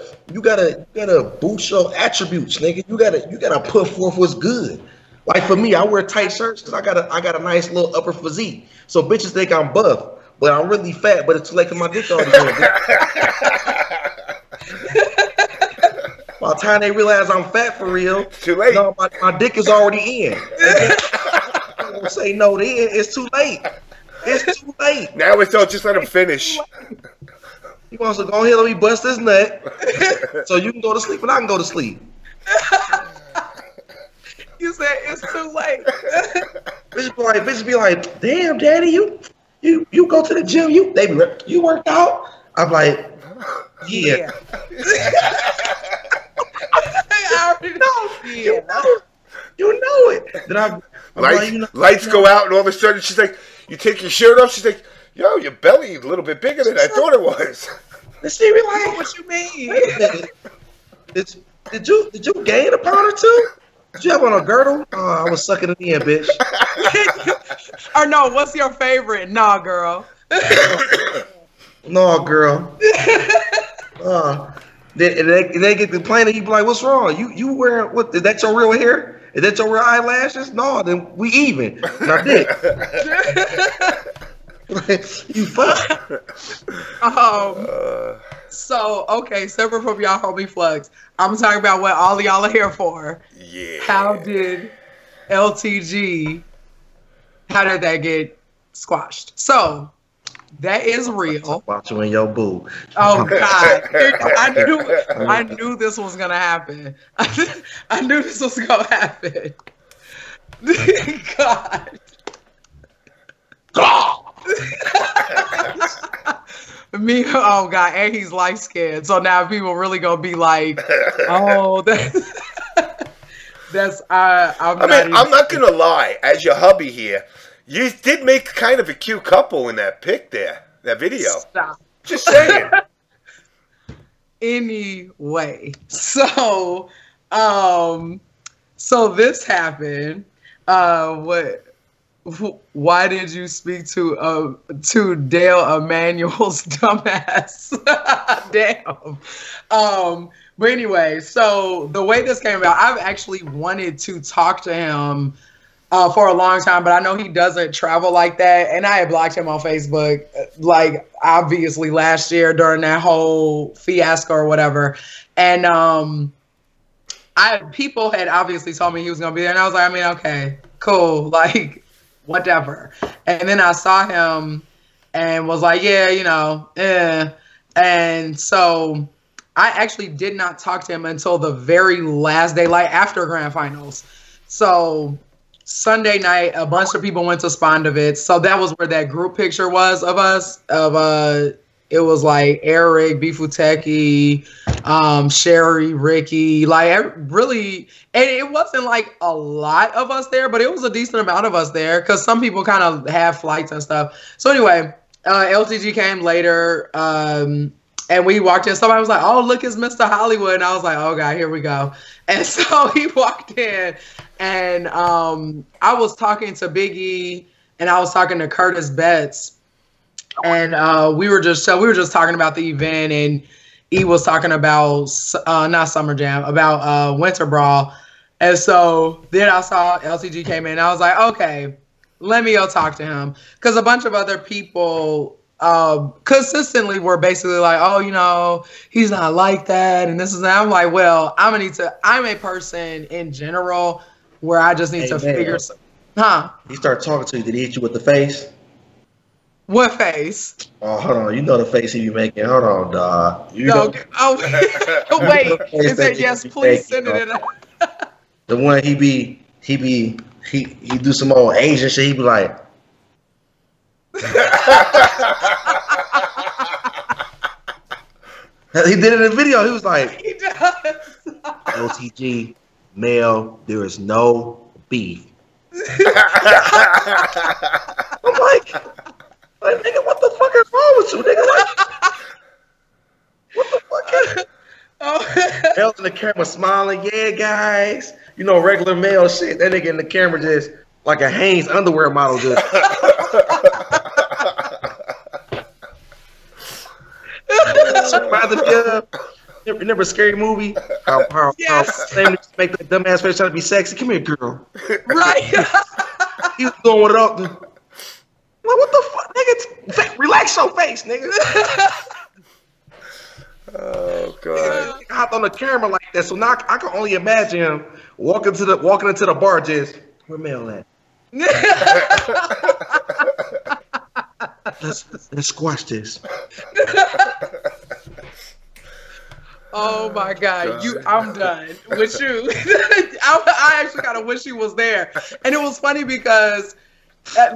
boost your attributes, nigga. You gotta put forth what's good. Like for me, I wear tight shirts because I got a nice little upper physique. So bitches think I'm buff. But I'm really fat, but it's too late for my dick already going. By the time they realize I'm fat for real, too late. No, my dick is already in. I don't say no then. It's too late. It's too late. Now it's all just let him finish. He wants to go ahead and let me bust his nut so you can go to sleep and I can go to sleep. You said it's too late. Bitches be like, damn, daddy, you go to the gym, you worked out? I'm like, yeah. I already know. You know it. Then lights go out and all of a sudden she's like, you take your shirt off, she's like, yo, your belly is a little bit bigger than I thought it was. She be like, what you mean? Did you gain a pound or two? Did you have on a girdle? Oh, I was sucking it in, bitch. Or no, what's your favorite? Nah, girl. No, girl. They get complaining. You be like, what's wrong? You wearing what? Is that your real hair? Is that your real eyelashes? No, then we even. Not dick. You fuck. So, okay, separate from y'all homie plugs, I'm talking about what all of y'all are here for. Yeah. How did LTG how did that get squashed? So that is real. About you and your boo. Oh God! I knew this was gonna happen. I knew this was gonna happen. God. Me, oh God, and he's light skinned. So now people really gonna be like, oh, I'm not gonna lie. As your hubby here, you did make kind of a cute couple in that pic there, that video. Stop. Just saying. Anyway, so this happened. Why did you speak to Dale Emanuel's dumbass? Damn. But anyway, so the way this came about, I've actually wanted to talk to him for a long time, but I know he doesn't travel like that. And I had blocked him on Facebook, like obviously last year during that whole fiasco or whatever. And people had obviously told me he was gonna be there, and I was like, I mean, okay, cool, like whatever. And then I saw him and was like, yeah, you know, And so I actually did not talk to him until the very last day, like after grand finals. So Sunday night, a bunch of people went to Spondovitz. So that was where that group picture was of us. It was like Eric, Bifuteki, Sherry, Ricky, like really, and it wasn't like a lot of us there, but it was a decent amount of us there because some people kind of have flights and stuff. So anyway, LTG came later, and we walked in. Somebody was like, "Oh, look, it's Mr. Hollywood," and I was like, "Oh God, here we go." And so he walked in, and I was talking to Biggie, and I was talking to Curtis Betts. And we were just talking about the event, and he was talking about not Summer Jam, about Winter Brawl. And so then I saw LTG came in, and I was like, okay, let me go talk to him, because a bunch of other people consistently were basically like, oh, you know, he's not like that, and this is that. I'm like, well, I'm a person in general where I just need to figure some. He started talking to you. Did he hit you with the face? What face? Oh, hold on. You know the face he be making. Hold on, dog. Oh, wait. Is it yes? Please send it in. The one he do some old Asian shit. He be like. He did it in the video. He was like, he does. LTG, male, there is no beef. I'm like, nigga, what the fuck is wrong with you, nigga? What the fuck is Male's in the camera smiling, yeah, guys. You know, regular male shit. That nigga in the camera just like a Hanes underwear model just. Remember Scary Movie? How Sam make that dumbass face trying to be sexy? Come here, girl. Right. He was going with it up. Like, what the fuck, nigga? Relax your face, nigga. Oh God. He hopped on the camera like that, so now I can only imagine him walking into the bar just, where Mel at? Let's squash this. Oh my God, I'm done with you. I actually kind of wish you was there. And it was funny because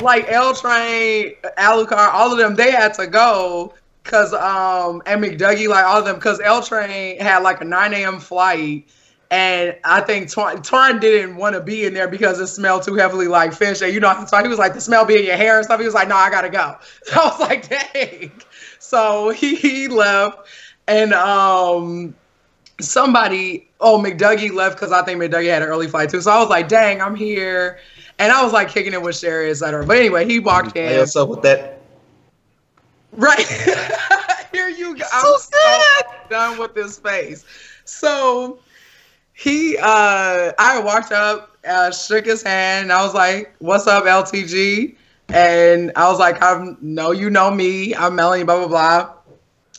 like L Train, Alucard, all of them, they had to go because and McDougie, like all of them, because L Train had like a 9 a.m. flight. And I think Twan didn't want to be in there because it smelled too heavily like fish. And you know, so he was like, the smell be in your hair and stuff. He was like, no, I gotta go. So I was like, dang. So he left, and McDougie left because I think McDougie had an early flight too. So I was like, dang, I'm here, and I was like kicking it with Sherry, etc. But anyway, he walked in. What's up with that? Right. Here you go. I'm so done with this face. So. I walked up, shook his hand, and I was like, what's up, LTG? And I was like, I know you know me. I'm Melanie, blah, blah, blah.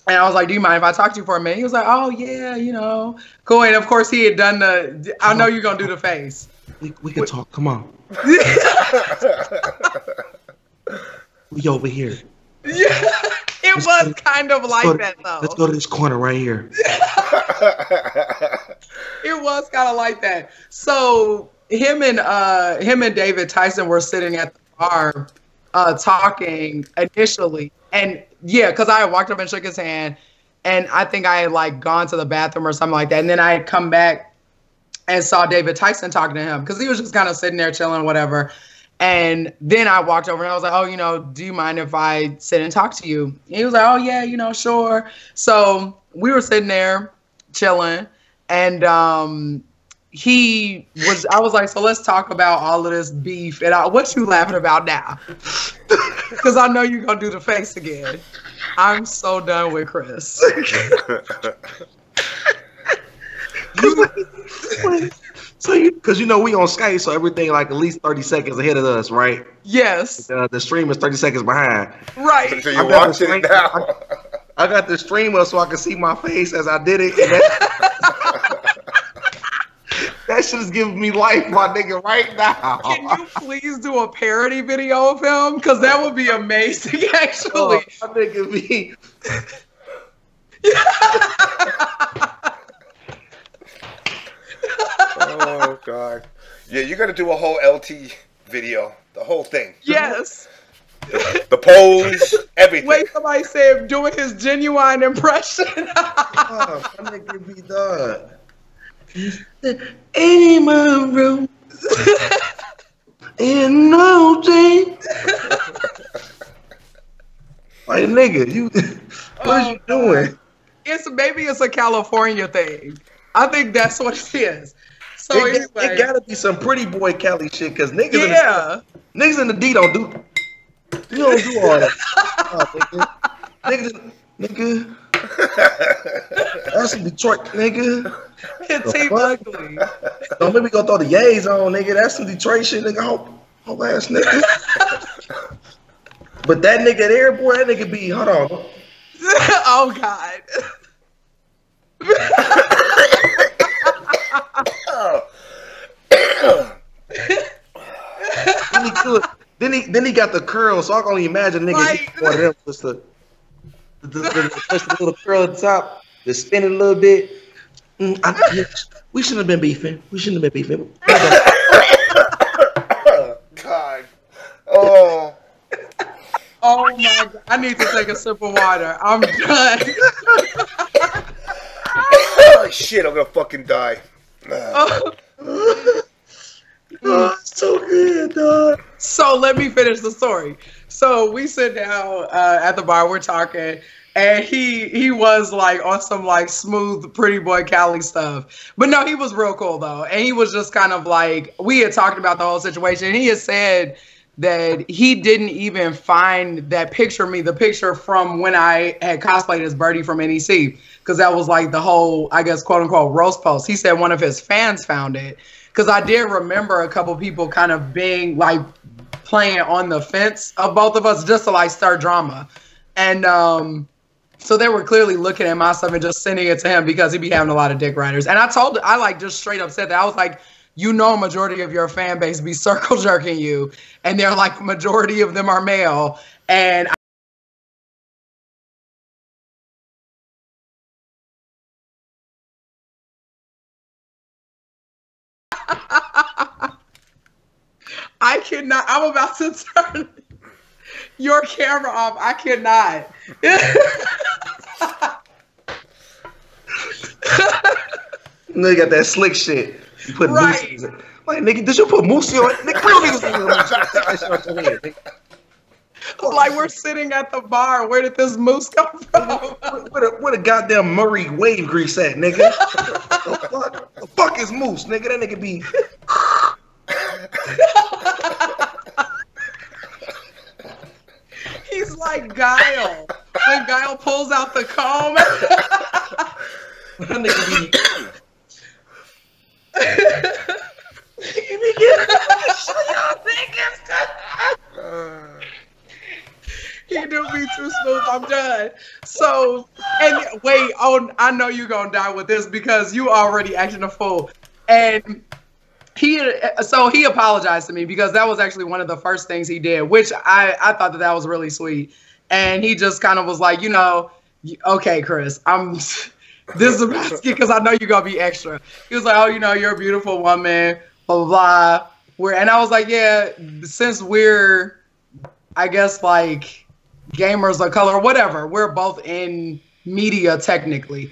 And I was like, do you mind if I talk to you for a minute? He was like, oh, yeah, you know, cool. And, of course, he had done I know you're going to do the face. We can talk. Come on. We over here. Yeah, it was kind of like that though. Let's go to this corner right here. It was kind of like that. So him and David Tyson were sitting at the bar talking initially, and yeah, because I had walked up and shook his hand, and I think I had like gone to the bathroom or something like that, and then I had come back and saw David Tyson talking to him because he was just kind of sitting there chilling, whatever. And then I walked over and I was like, oh, you know, do you mind if I sit and talk to you? And he was like, oh, yeah, you know, sure. So we were sitting there chilling. And I was like, so let's talk about all of this beef. And what you laughing about now? Because I know you're going to do the face again. I'm so done with Chris. So because you know we on Skype, so everything like at least 30 seconds ahead of us, right? Yes. The stream is 30 seconds behind. Right. So you're watching it now. I got the stream up so I can see my face as I did it. And that shit is giving me life, my nigga, right now. Can you please do a parody video of him? Because that would be amazing, actually. My nigga be. Oh God! Yeah, you got to do a whole LT video, the whole thing. Yes. The pose, everything. Wait, somebody said doing his genuine impression. Oh, my nigga be done. In my room, in no jeans. Like nigga, what are you doing? Maybe it's a California thing. I think that's what it is. So it gotta be some pretty boy Cali shit, cause niggas, niggas in the D don't do all that. Nigga, that's in Detroit, nigga. It's ugly. Don't make me go throw the yays on, nigga. That's some Detroit shit, nigga. Whole ass nigga. But that nigga there, boy, that nigga be, hold on. Oh God. Then he got the curl, so I can only imagine nigga one of them just the little curl at the top, just spin it a little bit. We shouldn't have been beefing. God. Oh. Oh my God. I need to take a sip of water. I'm done. Oh shit, I'm gonna fucking die. Oh, it's so good, dog. So let me finish the story. So we sit down at the bar, we're talking, and he was like on some like smooth pretty boy Cali stuff. But no, he was real cool though. And he was just kind of like, we had talked about the whole situation. He had said that he didn't even find that picture of me, the picture from when I had cosplayed as Birdie from NEC, because that was like the whole, I guess, quote unquote, roast post. He said one of his fans found it, because I did remember a couple people kind of being like playing on the fence of both of us just to like start drama. And so they were clearly looking at my stuff and just sending it to him because he be having a lot of dick riders. And I like just straight up said that. I was like, you know, a majority of your fan base be circle jerking you, and they're like, majority of them are male. And I cannot. I'm about to turn your camera off. I cannot. They got that slick shit. You put right. Moose in it. Like, nigga, did you put Moose on? Nigga, real niggas in like we're sitting at the bar. Where did this moose come from? Where the goddamn Murray wave grease at, nigga? The fuck is Moose, nigga? That nigga be. He's like Guile. When Guile pulls out the comb. That nigga be. He do be too smooth. I'm done. So, and wait, oh, I know you're gonna die with this because you already acting a fool. And he apologized to me because that was actually one of the first things he did, which I thought that was really sweet. And he just kind of was like, you know, okay, Chris, this is about because I know you're gonna be extra. He was like, oh, you know, you're a beautiful woman, blah blah blah. And I was like, yeah, since we're, I guess, like gamers of color, whatever, we're both in media technically.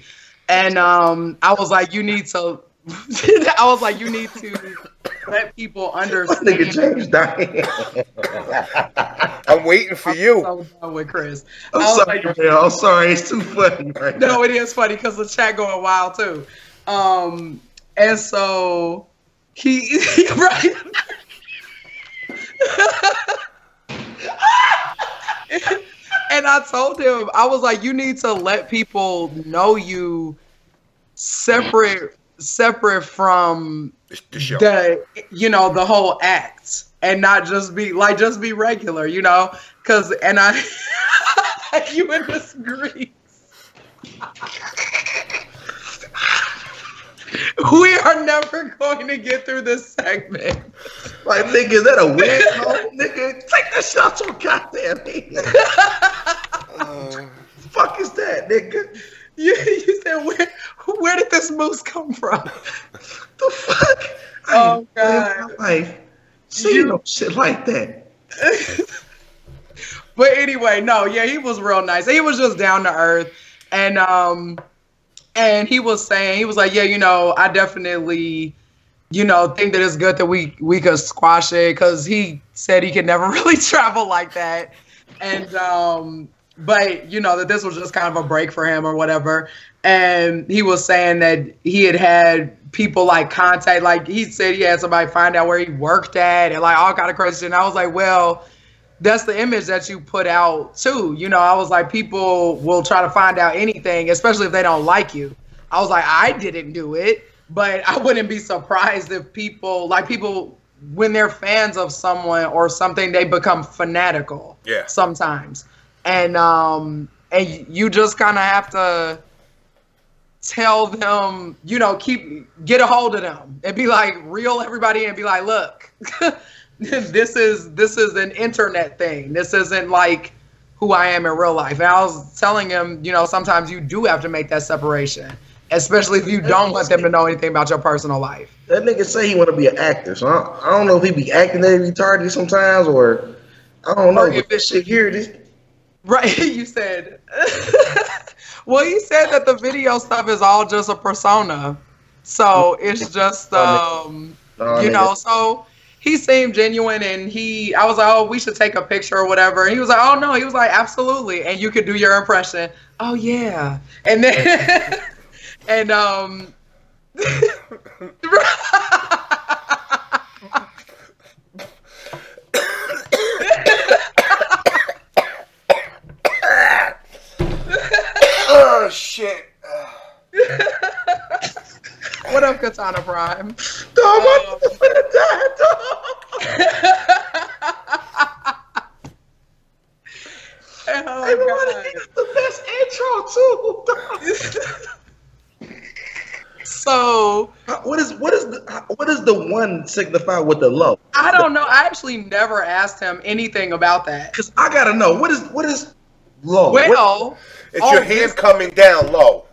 And I was like, you need to. I was like, you need to let people understand. Nigga James dying. I'm waiting for you. I'm so done with Chris. I'm sorry, like, man. I'm sorry. It's too funny right now. No, it is funny because the chat going wild too. And so he right. And I told him, I was like, you need to let people know you separate from the show. You know, the whole act, and not just be like, just be regular, you know, because, and I, you in this Greece. We are never going to get through this segment. Like, nigga, is that a wig? No, nigga, take that shit out your goddamn head. Fuck is that, nigga? You said, where did this moose come from? The fuck? Oh, God. Like, see no shit like that. But anyway, no, yeah, he was real nice. He was just down to earth. And he was saying, he was like, yeah, you know, I definitely, you know, think that it's good that we could squash it, because he said he could never really travel like that. And, but, you know, that this was just kind of a break for him or whatever. And he was saying that he had people like contact, like he said he had somebody find out where he worked at and like all kind of crazy shit. And I was like, well, that's the image that you put out too. You know, I was like, people will try to find out anything, especially if they don't like you. I was like, I didn't do it, but I wouldn't be surprised if people, when they're fans of someone or something, they become fanatical. Yeah. Sometimes. And you just kind of have to tell them, you know, get a hold of them and be like, reel everybody in and be like, look, this is an internet thing. This isn't like who I am in real life. And I was telling him, you know, sometimes you do have to make that separation, especially if you don't want them to know anything about your personal life. That nigga say he want to be an actor, so I don't know if he be acting that retarded sometimes, or I don't know. But this shit here, this. Right, you said. Well, he said that the video stuff is all just a persona, so it's just you know. So he seemed genuine, and I was like, oh, we should take a picture or whatever. And he was like, oh no, he was like, absolutely, and you could do your impression. Oh yeah, and then and Oh shit. What up, Katana Prime? Dog, I'm gonna die, dog. Oh, everybody thinks the best intro too. So what is the one signify with the low? I don't know. I actually never asked him anything about that. Cause I gotta know what is low. Well, it's your hand coming down low.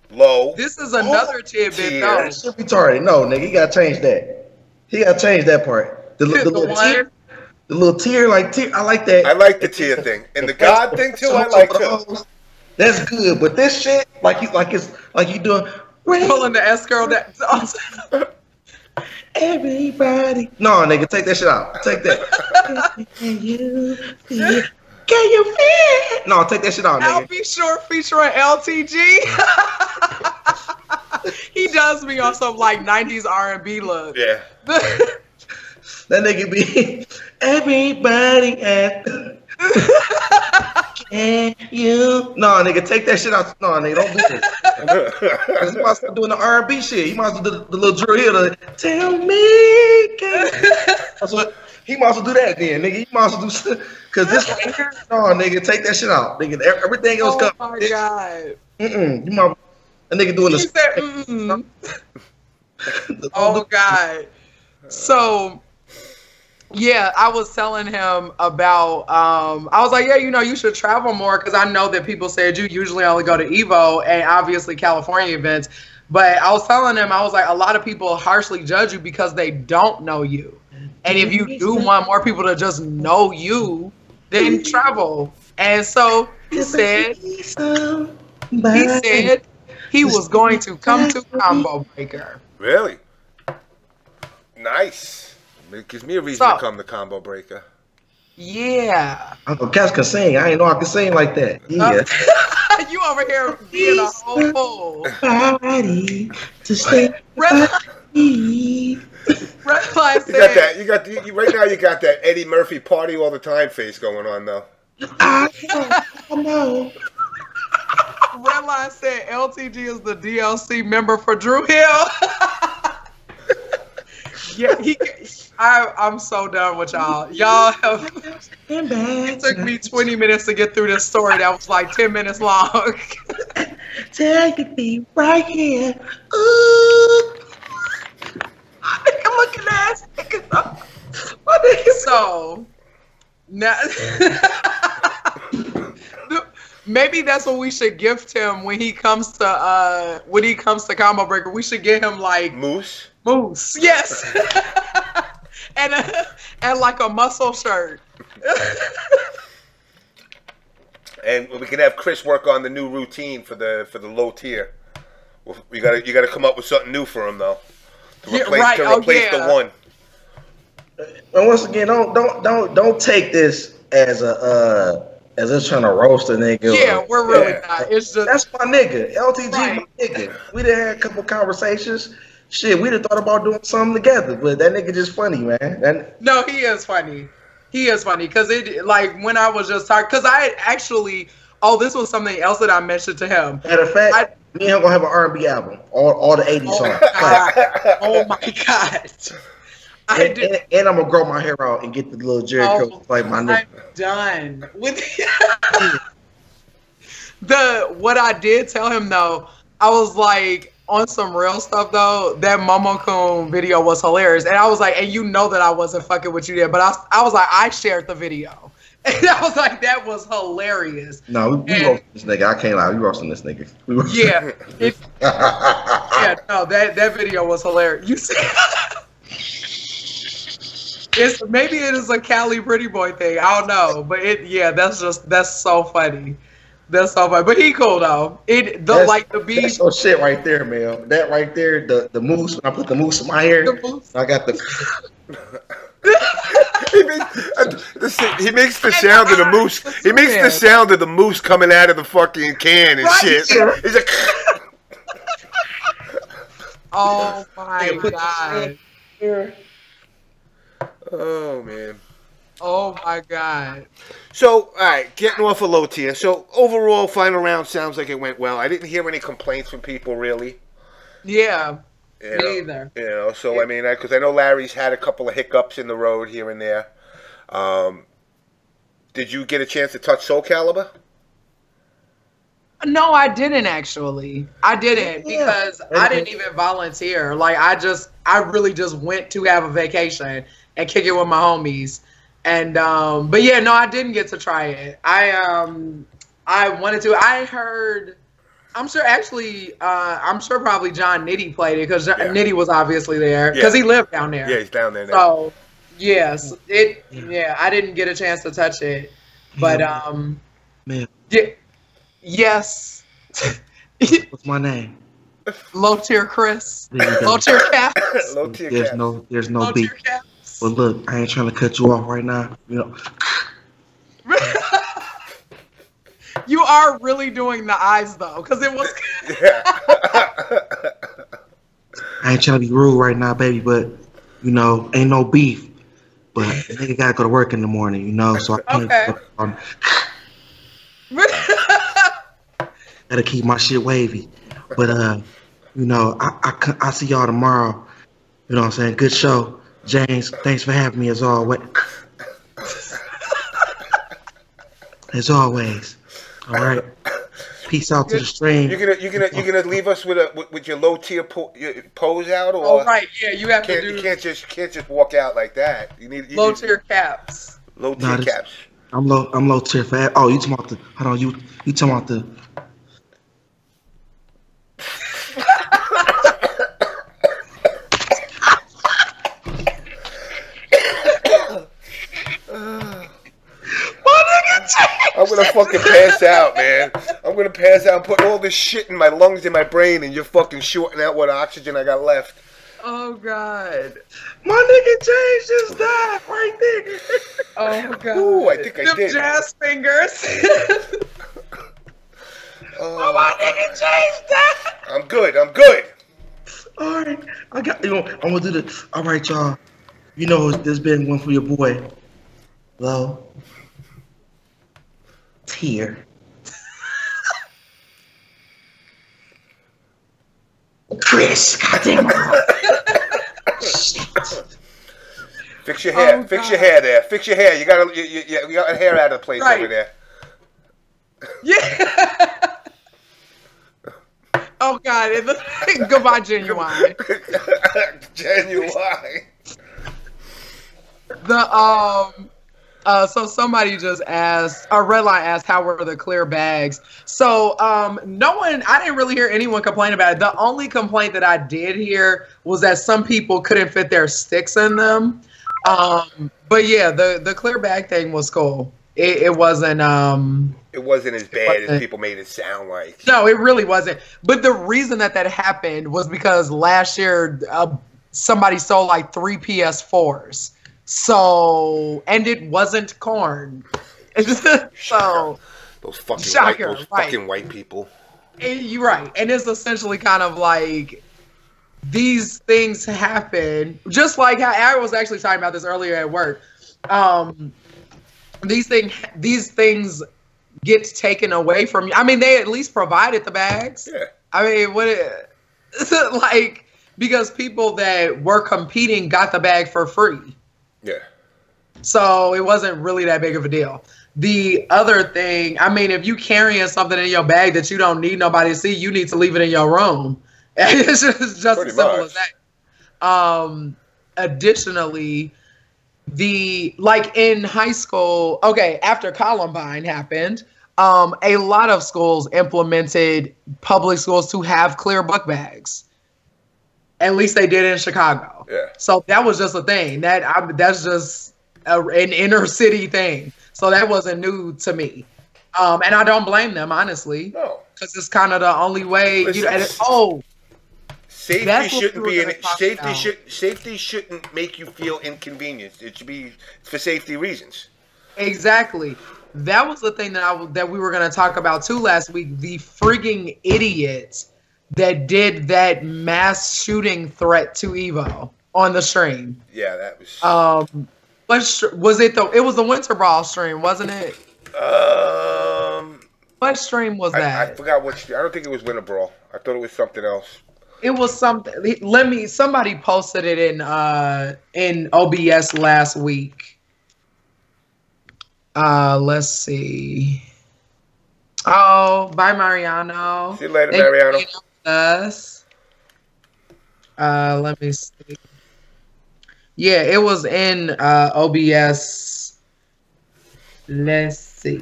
Low. This is another tidbit though. That shit retarded. No, nigga, you gotta change that. He gotta change that part. The little tier. The little tier, like tier. I like that. I like the tier thing. And the God thing too, I like too. That's good. But this shit, like you doing pulling the escrow that everybody. No, nigga, take that shit out. Take that. Can you feel it? No, take that shit out, nigga. I'll be sure featuring LTG. He does me on some like 90s R&B look. Yeah. That nigga be everybody at. Can you? No, nigga, take that shit out. No, nigga, don't do this. He might start doing the R&B shit. He might as well do the little drill here. Tell me. That's what. He might as well do that then, nigga. He might as well do because this right here. No, nigga, take that shit out, nigga. Everything else comes. Oh my god. You might. A nigga doing this. Oh god. So, yeah, I was telling him about, I was like, yeah, you know, you should travel more because I know that people said you usually only go to Evo and obviously California events. But I was telling him, I was like, a lot of people harshly judge you because they don't know you. And if you do want more people to just know you, then travel. And so he said he was going to come to Combo Breaker. Really? Nice. It gives me a reason to come to Combo Breaker. Yeah. Uncle Cass can sing. I ain't know I could sing like that. Yeah. You over here being a whole fool. Body to stay. Red Line said, You got that. Right now, you got that Eddie Murphy party all the time face going on though. I know. Redline said LTG is the DLC member for Drew Hill. Yeah, I'm so done with y'all. Y'all have. It took me 20 minutes to get through this story that was like 10 minutes long. Take me right here. Ooh. I'm looking at this. So now. Maybe that's what we should gift him when he comes to Combo Breaker. We should get him like Moose, yes, and like a muscle shirt. and we can have Chris work on the new routine for the low tier. You gotta come up with something new for him though to replace the one. And once again, don't take this as us trying to roast a nigga. Yeah, we're really not. It's just that's my nigga. LTG, my nigga. We done had a couple conversations. Shit, we done thought about doing something together, but that nigga just funny, man. No, he is funny. He is funny because it like when I was just talking because I had actually this was something else that I mentioned to him. Matter of fact, me and him gonna have an R&B album, all the 80s songs. Oh my god. And I'm gonna grow my hair out and get the little Jerry curls like my nigga. I'm done with what I did tell him though. I was like on some real stuff though. That Momokun video was hilarious, and I was like, and you know that I wasn't fucking with you there, but I was like, I shared the video, and I was like, that was hilarious. No, we roasting this nigga. I can't lie, we roasting this nigga. Yeah, that video was hilarious. You see. Maybe it is a Cali pretty boy thing. I don't know, but that's so funny. That's so funny. But he cool though. The beat. That's some shit right there, man. That right there, the moose. When I put the moose in my hair, I got the. he makes the sound of the moose. He makes the sound of the moose coming out of the fucking can and shit. He's like. Oh my god. Oh man. Oh my god. So, all right, getting off a low tier. So, overall, final round sounds like it went well. I didn't hear any complaints from people, really. Yeah, me either. You know, so I mean, because I know Larry's had a couple of hiccups in the road here and there. Did you get a chance to touch Soul Calibur? No, I didn't actually. I didn't because I didn't even volunteer. Like I really just went to have a vacation and kick it with my homies. And but yeah, no, I didn't get to try it. I wanted to. I heard. I'm sure probably John Nitty played it because Nitty was obviously there because he lived down there. Yeah, he's down there now. So yes, I didn't get a chance to touch it, but man. Yes. What's my name? Low tier Chris. Low tier Caps. Low tier Caps. There's no beat. But look, I ain't trying to cut you off right now. You know. You are really doing the eyes though, because it was. I ain't trying to be rude right now, baby, but you know, ain't no beef. But nigga gotta go to work in the morning, you know, so I can't. Gotta keep my shit wavy. But you know, I see y'all tomorrow. You know what I'm saying? Good show. James, thanks for having me as always. As always. All right. Peace out to the stream. You're gonna leave us with your low tier pose out, or oh right, yeah, you have to do. You can't just walk out like that. You need low tier caps. Low tier caps. I'm low tier fat. Oh, you talking about the? Hold on, you talking about the? I'm gonna fucking pass out, man. I'm gonna pass out and put all this shit in my lungs and my brain, and you're fucking shorting out what oxygen I got left. Oh God. My nigga James just died right there. Oh God. Ooh, I think I did. Jazz fingers. Oh, my nigga James died. I'm good. All right, I got you. I'm gonna do the. All right, y'all. You know, there's been one for your boy. Low tier. Chris, goddamn. Fix your hair. Fix your hair there. Fix your hair. You got hair out of place over there. Yeah. Oh God! Goodbye, Genuine. Genuine. So somebody just asked, or Redline asked, how were the clear bags? So no one, I didn't really hear anyone complain about it. The only complaint that I did hear was that some people couldn't fit their sticks in them. But yeah, the clear bag thing was cool. It wasn't it wasn't as bad as people made it sound like. No, it really wasn't. But the reason that happened was because last year somebody stole like 3 PS4s. So, and it wasn't corn. So, those fucking shocker, fucking white people. You're right. And it's essentially kind of like these things happen, just like how I was actually talking about this earlier at work. These things get taken away from you. I mean, they at least provided the bags. Yeah. I mean, like, because people that were competing got the bag for free. Yeah. So it wasn't really that big of a deal. The other thing, I mean, if you carrying something in your bag that you don't need nobody to see, you need to leave it in your room. It's just as simple as that. Additionally, like in high school, okay, after Columbine happened, a lot of schools implemented public schools to have clear book bags. At least they did in Chicago. Yeah. So that was just a thing. That's just an inner city thing. So that wasn't new to me. And I don't blame them, honestly. No. Because it's kind of the only way. Safety shouldn't be safety shouldn't make you feel inconvenienced. It should be for safety reasons. Exactly. That was the thing that we were going to talk about too last week. The frigging idiots that did that mass shooting threat to Evo on the stream. Yeah, that was. Was it it was the Winter Brawl stream, wasn't it? What stream was that? I forgot what stream. I don't think it was Winter Brawl. I thought it was something else. It was something. Somebody posted it in OBS last week. Let's see. Oh, bye, Mariano. See you later, Mariano. Us. Let me see. Yeah, it was in OBS. Let's see.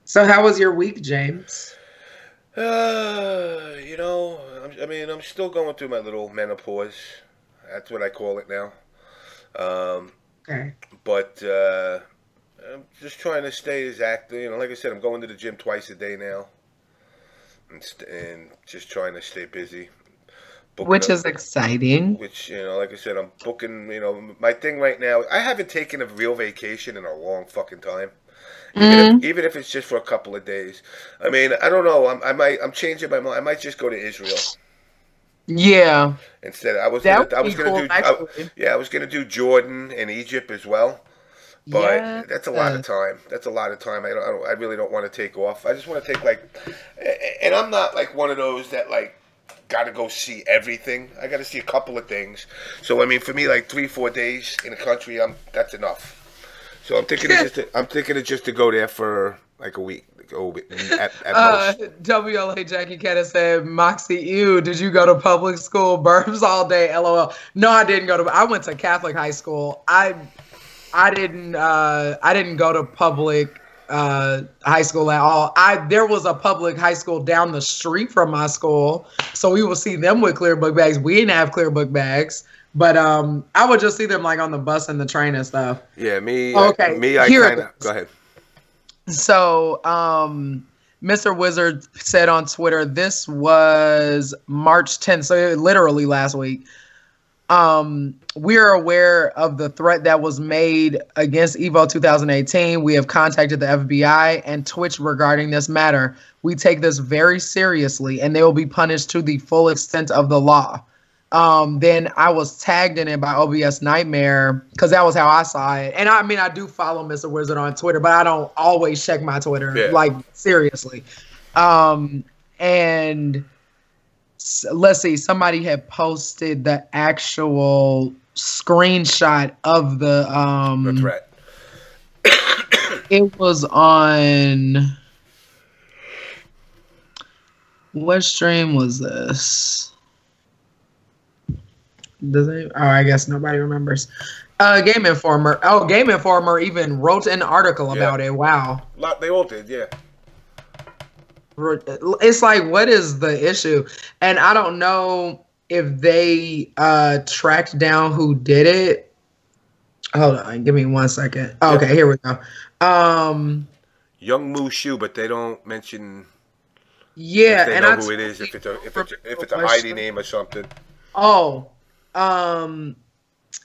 So how was your week, James? You know, I'm still going through my little menopause. That's what I call it now. Okay. But I'm just trying to stay as active. You know, like I said, I'm going to the gym twice a day now. And just trying to stay busy. Which is exciting. Which, you know, like I said, I'm booking, you know, my thing right now. I haven't taken a real vacation in a long fucking time. Even if it's just for a couple of days. I mean, I don't know. I'm changing my mind. I might just go to Israel. Yeah. Instead, I was gonna do Jordan and Egypt as well. But that's a lot of time. That's a lot of time. I really don't want to take off. I just want to take and I'm not like one of those that like got to go see everything. I got to see a couple of things. So I mean, for me, like 3-4 days in a country, that's enough. So I'm thinking of just to go there for like a week. At most. WLA Jackie Kennedy said, Moxie, ew, did you go to public school? Burps all day, LOL. No, I didn't go to. I went to Catholic high school. I didn't go to public high school at all. There was a public high school down the street from my school, so we would see them with clear book bags. We didn't have clear book bags, but I would just see them like on the bus and the train and stuff. Yeah, me. Okay, I kind of go ahead. So, Mr. Wizard said on Twitter, this was March 10th, so literally last week. We are aware of the threat that was made against Evo 2018. We have contacted the FBI and Twitch regarding this matter. We take this very seriously, and they will be punished to the full extent of the law. Then I was tagged in it by OBS Nightmare because that was how I saw it. And I mean, I do follow Mr. Wizard on Twitter, but I don't always check my Twitter, like seriously. And let's see, somebody had posted the actual screenshot of the threat. It was on, what stream was this? I guess nobody remembers. Game Informer. Oh, Game Informer even wrote an article about it. Wow. They all did, yeah. It's like, what is the issue? And I don't know if they tracked down who did it. Hold on, give me 1 second. Oh, okay, here we go. Young Mushu, but they don't mention. Yeah, if they and know who it is. If it's a hiding name or something. Oh.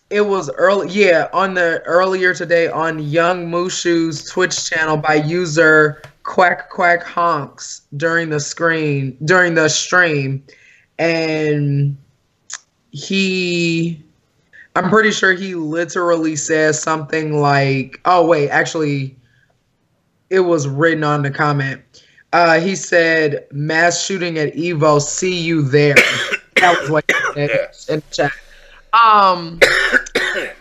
It was earlier today on Young Mushu's Twitch channel by user Quack Quack Honks during the stream, and I'm pretty sure he literally says something like, oh wait, actually it was written on the comment. He said, mass shooting at Evo, see you there. That was what he said in the chat.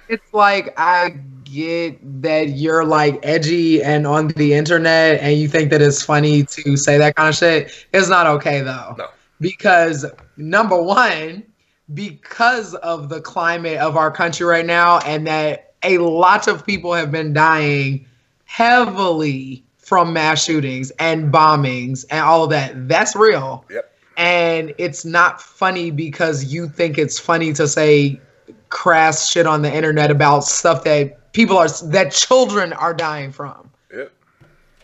It's like, I get that you're like edgy and on the internet and you think that it's funny to say that kind of shit. It's not okay though. No. Because number one, because of the climate of our country right now, and that a lot of people have been dying heavily from mass shootings and bombings and all of that. That's real. Yep. And it's not funny because you think it's funny to say crass shit on the internet about stuff that that children are dying from. Yep.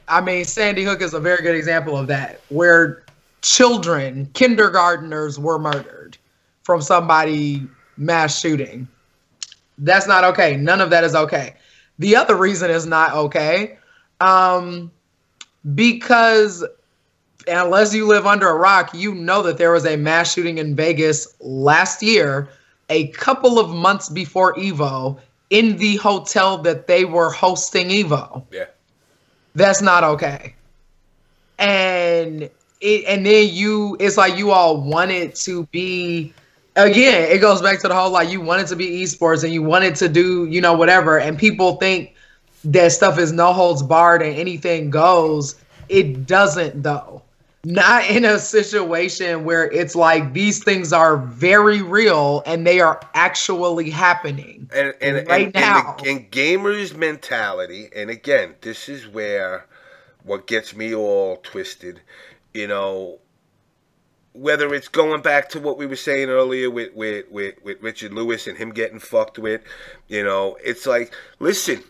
I mean, Sandy Hook is a very good example of that, where children, kindergartners, were murdered from somebody mass shooting. That's not okay. None of that is okay. The other reason is not okay, because unless you live under a rock, you know that there was a mass shooting in Vegas last year, a couple of months before Evo, in the hotel that they were hosting Evo. Yeah. That's not okay. And then it's like you all want it to be, again, it goes back to the whole, like, you want it to be eSports and you want it to do, whatever. And people think that stuff is no holds barred and anything goes. It doesn't, though. Not in a situation where it's like these things are very real and they are actually happening right now. In gamers' mentality, and again, this is where what gets me all twisted, whether it's going back to what we were saying earlier with Richard Lewis and him getting fucked with, it's like, listen,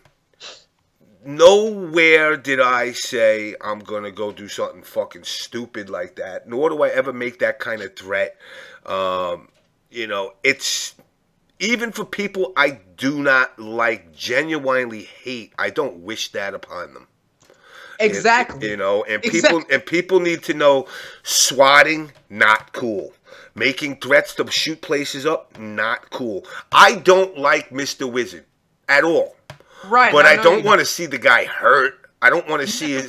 nowhere did I say I'm going to go do something fucking stupid like that, nor do I ever make that kind of threat. It's, even for people I do not like, genuinely hate, I don't wish that upon them. Exactly. And people need to know, swatting, not cool. Making threats to shoot places up, not cool. I don't like Mr. Wizard at all. Right. But I don't want to see the guy hurt. I don't want to see his,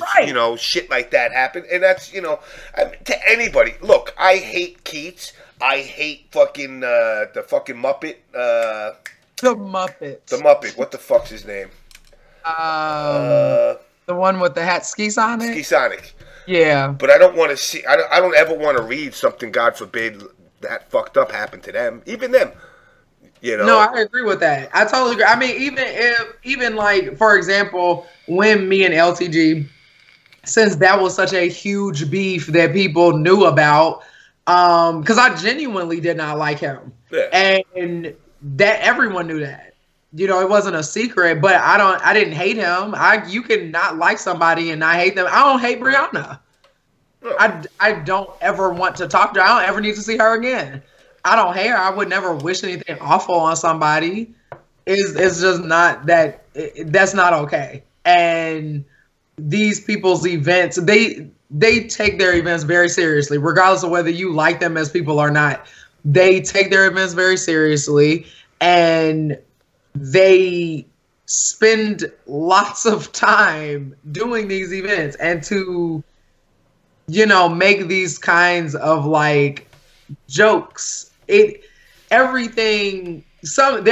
shit like that happen. And that's, to anybody. Look, I hate Keats. I hate fucking the fucking Muppet. The Muppet. The Muppet. What the fuck's his name? The The one with the hat, Ski Sonic? Ski Sonic. Yeah. But I don't want to see, I don't ever want to read something, God forbid, that fucked up happened to them. Even them. You know? No, I agree with that. I totally agree. I mean, even like, for example, when me and LTG, since that was such a huge beef that people knew about, because I genuinely did not like him. Yeah. And that everyone knew that. You know, it wasn't a secret, but I didn't hate him. You can not like somebody and not hate them. I don't hate Brianna. Oh. I don't ever want to talk to her. I don't ever need to see her again. I don't hate her. I would never wish anything awful on somebody. It's just not that. That's not okay. And these people's events, they take their events very seriously, regardless of whether you like them as people or not. They take their events very seriously, and they spend lots of time doing these events, and to, you know, make these kinds of like jokes. There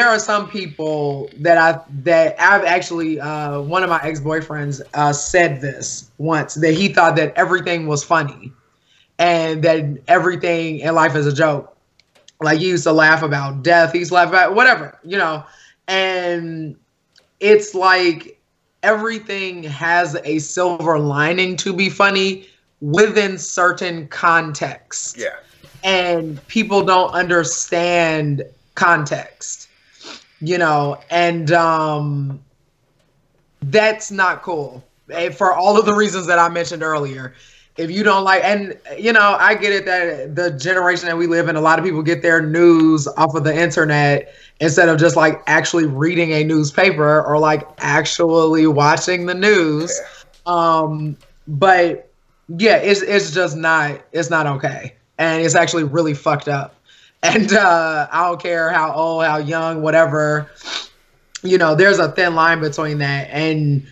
are some people that I've actually, one of my ex-boyfriends said this once, that he thought that everything was funny and that everything in life is a joke. Like, he used to laugh about death. He used to laugh about whatever, you know. And it's like everything has a silver lining to be funny within certain contexts. Yeah. And people don't understand context, you know, and that's not cool. For all of the reasons that I mentioned earlier. If you don't like, and you know, I get it that the generation that we live in, a lot of people get their news off of the internet instead of just like actually reading a newspaper or like actually watching the news. But yeah, it's just not, it's not okay. And it's actually really fucked up. And I don't care how old, how young, whatever, you know, there's a thin line between that and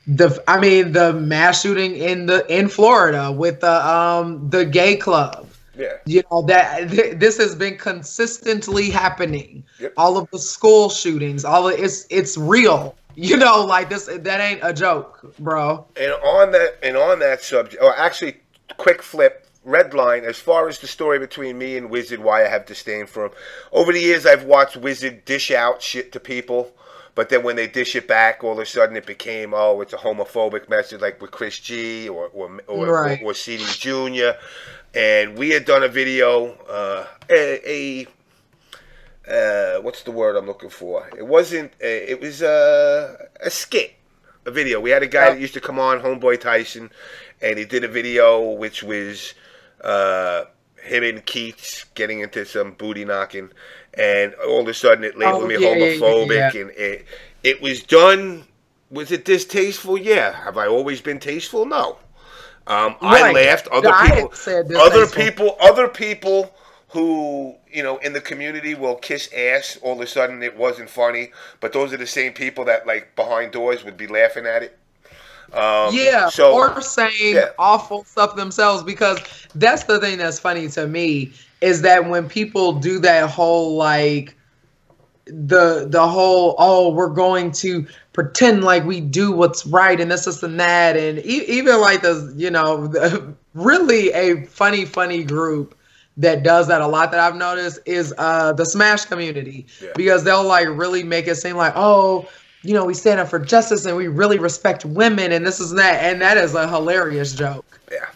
the mass shooting in Florida with the gay club. Yeah. You know, that this has been consistently happening. Yep. All of the school shootings, it's real. You know, like that ain't a joke, bro. And on that subject, or actually, quick flip, red line, as far as the story between me and Wizard, why I have disdain for him. Over the years, I've watched Wizard dish out shit to people. But then when they dish it back, all of a sudden it became, oh, it's a homophobic message, like with Chris G or CD Jr. And we had done a video, what's the word I'm looking for? It wasn't, it was a skit, a video. We had a guy that used to come on, Homeboy Tyson, and he did a video which was him and Keats getting into some booty knocking. And all of a sudden it labeled me homophobic. Yeah. And it was done. Was it distasteful? Yeah. Have I always been tasteful? No. I laughed. Other people who, you know, in the community will kiss ass. All of a sudden it wasn't funny. But those are the same people that, like, behind doors would be laughing at it. Or saying awful stuff themselves, because that's the thing that's funny to me, is that when people do that whole, like, the whole, oh, we're going to pretend like we do what's right and this and that, and even like the, you know, really a funny group that does that a lot that I've noticed is the Smash community, because they'll like really make it seem like, oh, you know, we stand up for justice and we really respect women and this is that, and that is a hilarious joke. Yeah.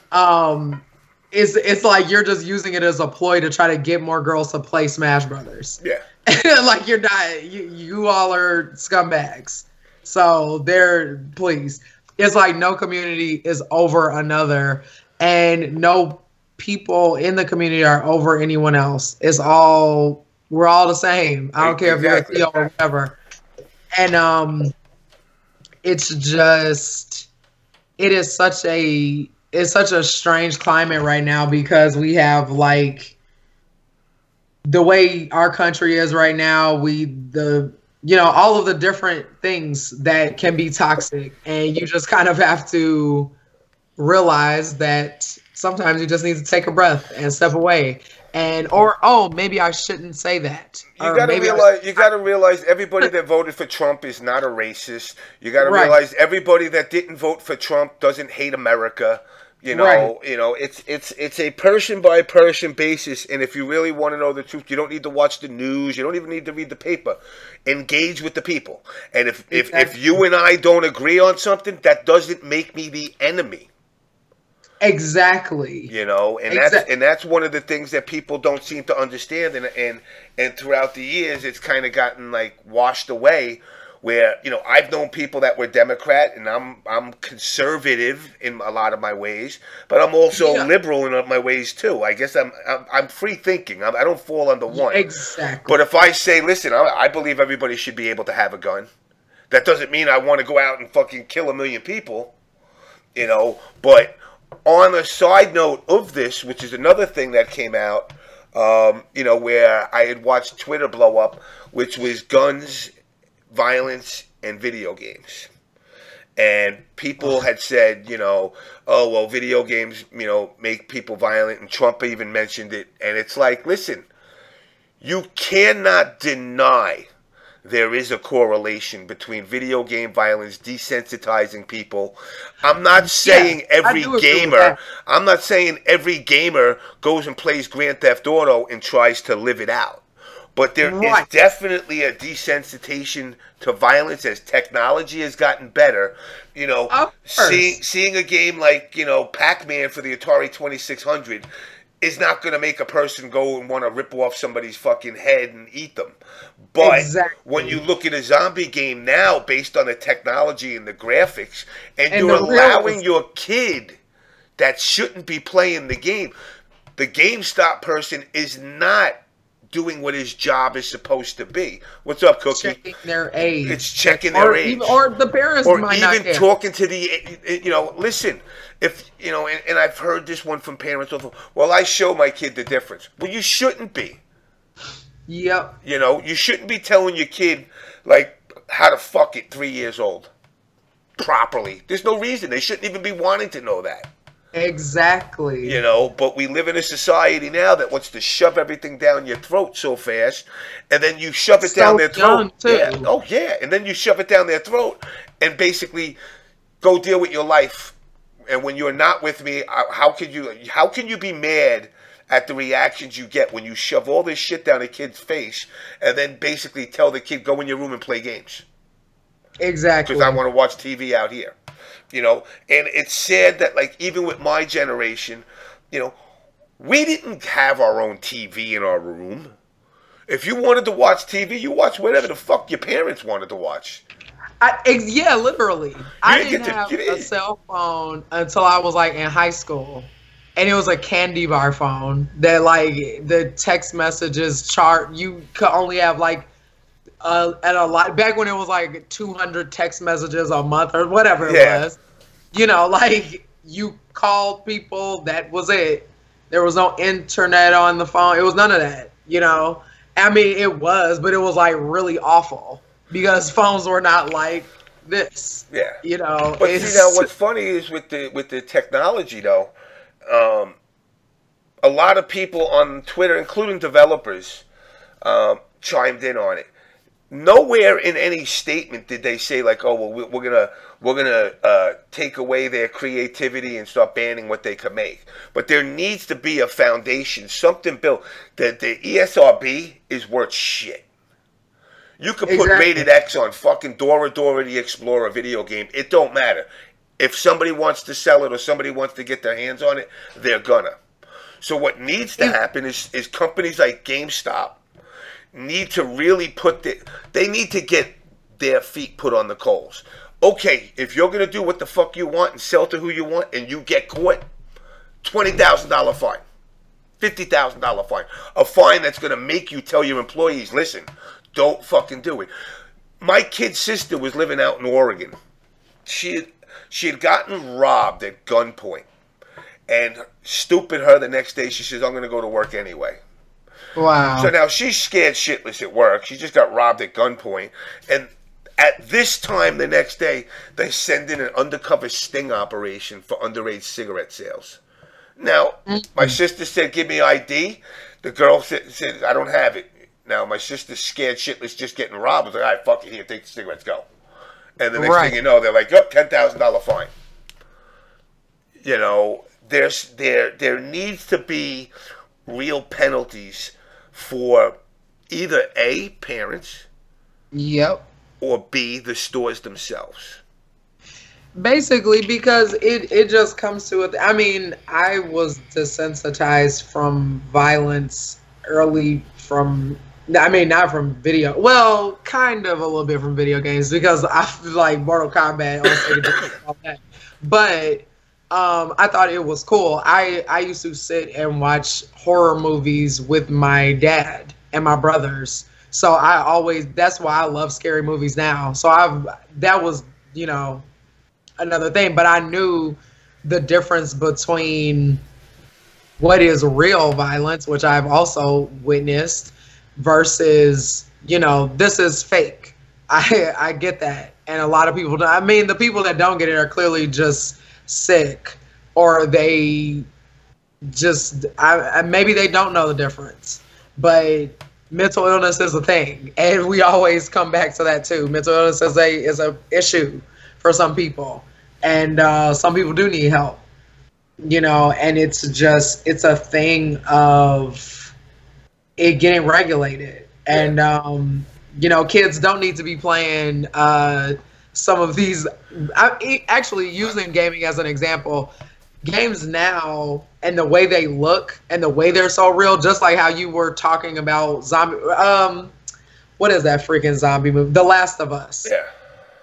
It's like you're just using it as a ploy to try to get more girls to play Smash Brothers. Yeah. Like you're not, you all are scumbags. So please. It's like no community is over another, and no people in the community are over anyone else. We're all the same. I don't care if you're a Theo or whatever. And it's such a strange climate right now, because we have, like, the way our country is right now, you know, all of the different things that can be toxic, and you just kind of have to realize that sometimes you just need to take a breath and step away. And or oh, maybe I shouldn't say that. You gotta realize everybody that voted for Trump is not a racist. You gotta realize everybody that didn't vote for Trump doesn't hate America. You know, it's a person by person basis, and if you really want to know the truth, you don't need to watch the news. You don't even need to read the paper. Engage with the people, and if you and I don't agree on something, that doesn't make me the enemy. Exactly. You know, and that's one of the things that people don't seem to understand, and throughout the years, it's kind of gotten like washed away. Where, you know, I've known people that were Democrat, and I'm conservative in a lot of my ways, but I'm also liberal in my ways too. I guess I'm free thinking. I don't fall under one. Exactly. But if I say, listen, I believe everybody should be able to have a gun. That doesn't mean I want to go out and fucking kill 1 million people. You know, but on a side note of this, which is another thing that came out, you know, where I had watched Twitter blow up, which was guns, violence, and video games. And people had said, you know, oh, well, video games, you know, make people violent, and Trump even mentioned it. And it's like, listen, you cannot deny there is a correlation between video game violence desensitizing people. I'm not saying I'm not saying every gamer goes and plays Grand Theft Auto and tries to live it out. But there is definitely a desensitization to violence as technology has gotten better. You know, seeing a game like, you know, Pac-Man for the Atari 2600 is not going to make a person go and want to rip off somebody's fucking head and eat them. But when you look at a zombie game now based on the technology and the graphics, and you're allowing your kid that shouldn't be playing the game, the GameStop person is not doing what his job is supposed to be. What's up, Cookie? Checking their age. It's checking their age. Or the parents might not care. Talking to the, you know, listen, if, you know, and I've heard this one from parents also, well, I show my kid the difference. Well, you shouldn't be. Yep. You know, you shouldn't be telling your kid, like, how to fuck it 3 years old properly. There's no reason. They shouldn't even be wanting to know that. Exactly. You know, but we live in a society now that wants to shove everything down your throat so fast, and then you shove it down their throat. Yeah. Oh yeah, and then you shove it down their throat, and basically go deal with your life. And when you're not with me, how can you be mad at the reactions you get when you shove all this shit down a kid's face, and then basically tell the kid, go in your room and play games? Exactly. Because I want to watch TV out here. You know, and it's sad that, like, even with my generation, you know, we didn't have our own TV in our room. If you wanted to watch TV, you watch whatever the fuck your parents wanted to watch. Yeah, literally. I didn't have a cell phone until I was, like, in high school. And it was a candy bar phone that, like, the text messages chart, you could only have, like, at a lot back when it was like 200 text messages a month or whatever it was. You know, like, you called people, that was it. There was no internet on the phone. It was none of that, you know. I mean, it was, but it was like really awful because phones were not like this. Yeah. You know. But see, now what's funny is with the technology though, a lot of people on Twitter, including developers, chimed in on it. Nowhere in any statement did they say, like, oh, well, we're gonna take away their creativity and start banning what they can make. But there needs to be a foundation, something built. That the ESRB is worth shit. You could put Rated X on fucking Dora the Explorer video game. It don't matter. If somebody wants to sell it or somebody wants to get their hands on it, they're gonna. So what needs to happen is companies like GameStop need to really they need to get their feet put on the coals. Okay, if you're going to do what the fuck you want and sell to who you want and you get caught, $20,000 fine, $50,000 fine. A fine that's going to make you tell your employees, listen, don't fucking do it. My kid's sister was living out in Oregon. She had gotten robbed at gunpoint. And stupid her, the next day she says, I'm going to go to work anyway. Wow. So now she's scared shitless at work. She just got robbed at gunpoint. And at this time the next day, they send in an undercover sting operation for underage cigarette sales. Now, my sister said, give me ID. The girl said, I don't have it. Now, my sister's scared shitless just getting robbed. I was like, all right, fuck it, here, take the cigarettes, go. And the next thing you know, they're like, yep, $10,000 fine. You know, there needs to be real penalties for either A, parents, yep, or B, the stores themselves. Basically, because it just comes to it. I mean, I was desensitized from violence early from, I mean, not from video. Well, kind of a little bit from video games because I like Mortal Kombat on Sega and all that. But I thought it was cool. I used to sit and watch horror movies with my dad and my brothers. So that's why I love scary movies now. So that was, you know, another thing. But I knew the difference between what is real violence, which I've also witnessed, versus, you know, this is fake. I get that. And a lot of people, I mean, the people that don't get it are clearly just sick, or they just, maybe they don't know the difference. But mental illness is a thing, and we always come back to that too. Mental illness is a issue for some people, and some people do need help, you know. And it's a thing of it getting regulated, and you know, kids don't need to be playing some of these. Actually, using gaming as an example, games now and the way they look and the way they're so real, just like how you were talking about zombie. What is that freaking zombie movie? The Last of Us. Yeah.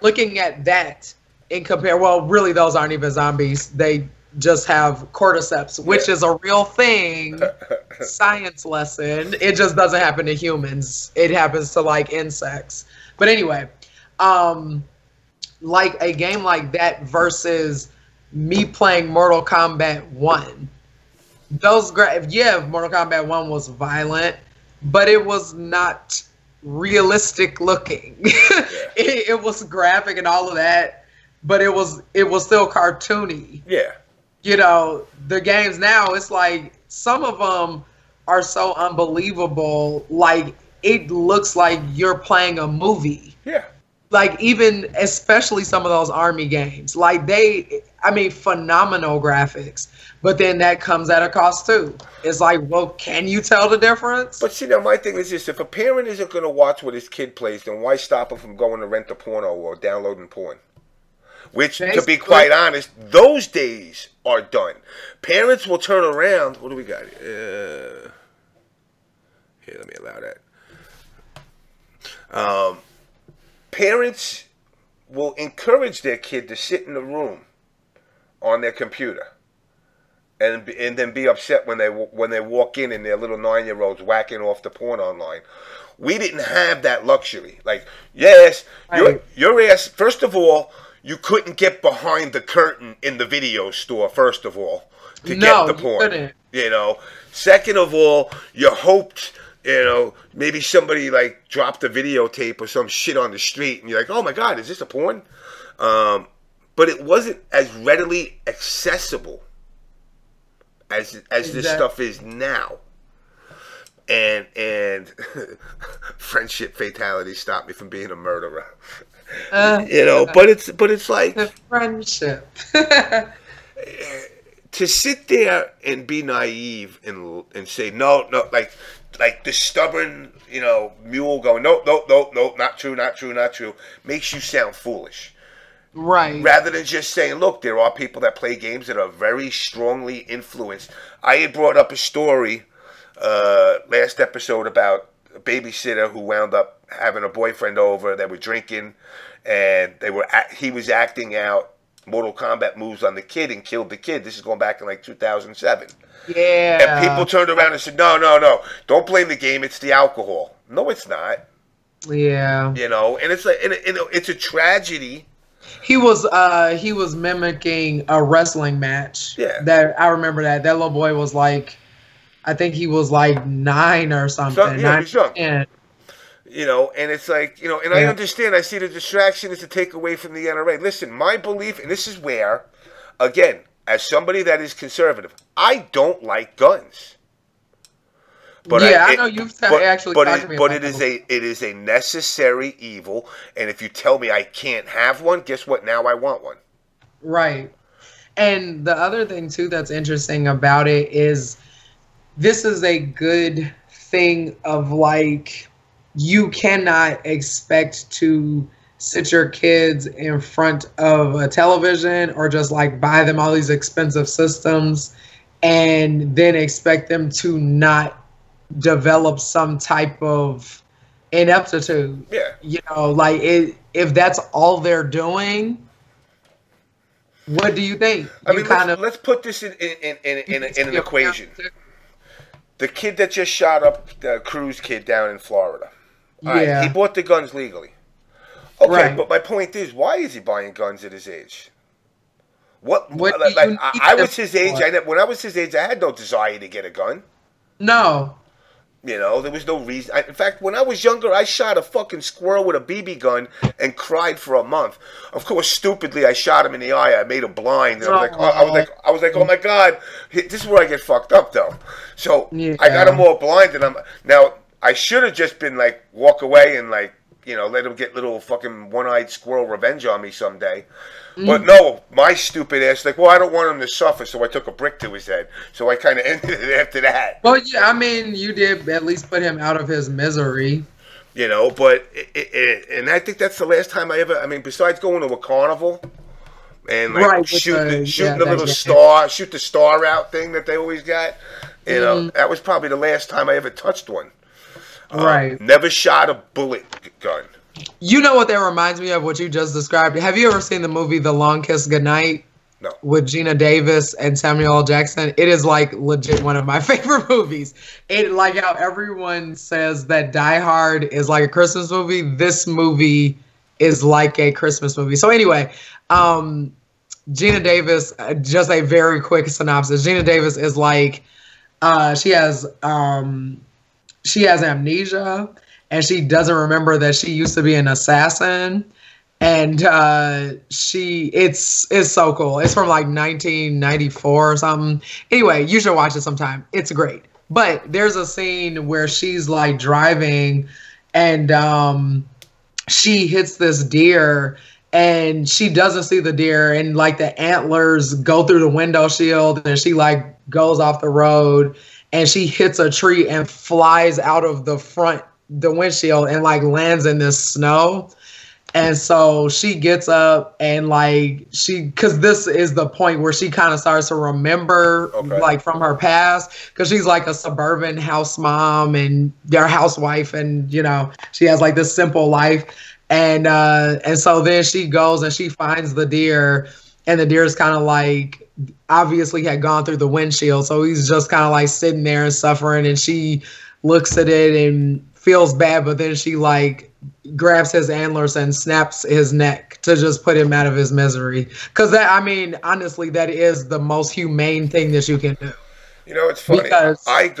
Looking at that in compare, well, really, those aren't even zombies. They just have cordyceps, which is a real thing. Science lesson. It just doesn't happen to humans. It happens to like insects. But anyway, like a game like that versus me playing Mortal Kombat 1. Mortal Kombat 1 was violent, but it was not realistic looking. It was graphic and all of that, but it was still cartoony. Yeah. You know, the games now, it's like some of them are so unbelievable, like it looks like you're playing a movie. Yeah. Like even, especially some of those army games, like phenomenal graphics, but then that comes at a cost too. It's like, well, can you tell the difference? But see, now my thing is this: if a parent isn't going to watch what his kid plays, then why stop him from going to rent a porno or downloading porn? Which, to be quite honest, those days are done. Parents will turn around. What do we got? Here, let me allow that. Parents will encourage their kid to sit in the room on their computer, and then be upset when they walk in and their little 9-year-olds whacking off the porn online. We didn't have that luxury. Like, yes, your ass. First of all, you couldn't get behind the curtain in the video store. First of all, to get the porn, you couldn't. You know. Second of all, you hoped, you know, maybe somebody like dropped a videotape or some shit on the street, and you're like, "Oh my God, is this a porn?" But it wasn't as readily accessible as this stuff is now. And friendship fatality stopped me from being a murderer. You know, but it's like the friendship. To sit there and be naive and say no, like the stubborn, you know, mule going, nope, not true, makes you sound foolish. Right. Rather than just saying, look, there are people that play games that are very strongly influenced. I had brought up a story last episode about a babysitter who wound up having a boyfriend over. They were drinking, and he was acting out Mortal Kombat moves on the kid and killed the kid. This is going back in like 2007. Yeah. And people turned around and said, no, don't blame the game. It's the alcohol. No, it's not. Yeah. You know, and it's like, and it's a tragedy. He was mimicking a wrestling match. Yeah. That I remember that little boy was like, I think he was like 9 or something. Yeah, he's young. You know, and it's like, you know, and I understand. I see the distraction is to take away from the NRA. Listen, my belief, and this is where, again, as somebody that is conservative, I don't like guns. But I know you've actually talked to me about it is a necessary evil, and if you tell me I can't have one, guess what? Now I want one. Right. And the other thing too that's interesting about it is this is a good thing of like, you cannot expect to sit your kids in front of a television or just like buy them all these expensive systems and then expect them to not develop some type of ineptitude. Yeah. You know, like if that's all they're doing, what do you think? Let's put this in an equation. The kid that just shot up the Cruz kid down in Florida. All right, he bought the guns legally. Okay, right. But my point is, why is he buying guns at his age? I was his age. When I was his age, I had no desire to get a gun. No. You know, there was no reason. In fact, when I was younger, I shot a fucking squirrel with a BB gun and cried for a month. Of course, stupidly, I shot him in the eye. I made him blind. And I was like, oh my God, this is where I get fucked up, though. So I got him all blind, and now I should have just been like, walk away and like, you know, let him get little fucking one-eyed squirrel revenge on me someday. But no, my stupid ass, like, well, I don't want him to suffer, so I took a brick to his head. So I kind of ended it after that. Well, yeah, I mean, you did at least put him out of his misery. You know, but, and I think that's the last time I ever, I mean, besides going to a carnival and like shooting the little star, shoot the star out thing that they always got, you know, that was probably the last time I ever touched one. Right. Never shot a bullet gun. You know what that reminds me of, what you just described? Have you ever seen the movie The Long Kiss Goodnight? No. With Gina Davis and Samuel L. Jackson? It is like legit one of my favorite movies. It, like how everyone says that Die Hard is like a Christmas movie, this movie is like a Christmas movie. So anyway, Gina Davis, just a very quick synopsis. Gina Davis is like, she has amnesia, and she doesn't remember that she used to be an assassin. And it's so cool. It's from like 1994 or something. Anyway, you should watch it sometime. It's great. But there's a scene where she's like driving and she hits this deer and she doesn't see the deer, and like the antlers go through the window shield, and she like goes off the road and she hits a tree and flies out of the windshield and like lands in this snow. And so she gets up and like because this is the point where she kind of starts to remember like from her past, because she's like a suburban house mom and their housewife, and you know, she has like this simple life. And so then she goes and she finds the deer, and the deer is kind of like obviously had gone through the windshield, so he's just kind of like sitting there and suffering, and she looks at it and feels bad, but then she like grabs his antlers and snaps his neck to just put him out of his misery. Because that, I mean, honestly, that is the most humane thing that you can do. You know, it's funny. Because I've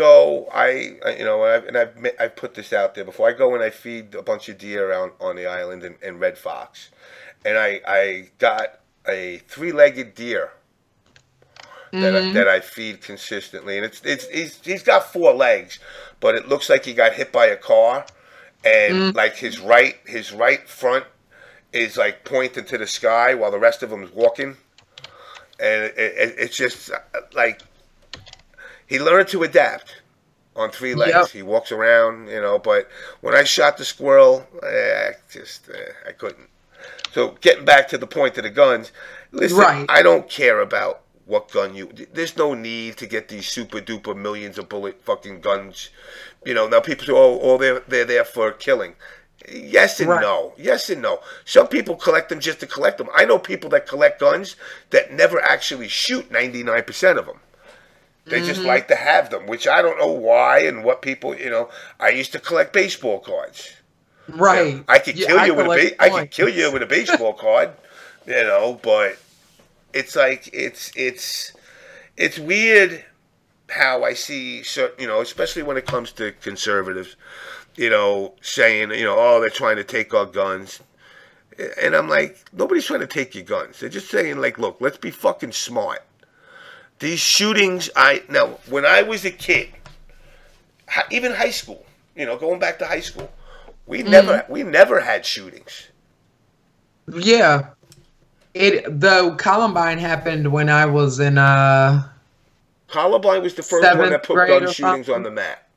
put this out there before. I go and I feed a bunch of deer on the island in Red Fox, and I got a 3-legged deer that I feed consistently, and he's got 4 legs, but it looks like he got hit by a car, and like his right front is like pointing to the sky while the rest of him is walking, and it's just like he learned to adapt on 3 legs. Yep. He walks around, you know. But when I shot the squirrel, I couldn't. So getting back to the point of the guns, listen, I don't care about what gun there's no need to get these super duper millions of bullet fucking guns. You know, now people say, oh, they're there for killing. Yes and no. Yes and no. Some people collect them just to collect them. I know people that collect guns that never actually shoot 99% of them. They just like to have them, which I don't know why and what people, you know. I used to collect baseball cards. Right. You know, I could kill you with a baseball card, you know, but it's like it's weird how I see certain, you know, especially when it comes to conservatives, you know, saying, you know, oh, they're trying to take our guns. And I'm like, nobody's trying to take your guns. They're just saying, like, look, let's be fucking smart. these shootings, now when I was a kid, even high school, going back to high school, we never had shootings. Yeah. The Columbine happened when I was in Columbine was the first one that put gun shootings on the map.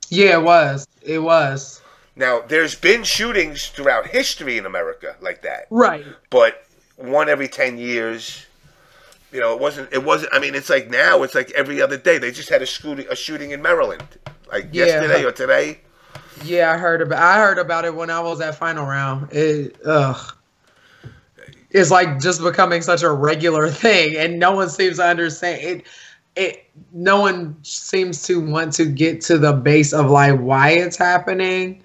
Yeah, it was. It was. Now, there's been shootings throughout history in America like that. Right. But one every 10 years. It wasn't, I mean, it's like now, it's like every other day. They just had a shooting in Maryland. Like yesterday or today. Yeah, I heard about it when I was at final round. It's like just becoming such a regular thing, and no one seems to understand it. No one seems to want to get to the base of like why it's happening,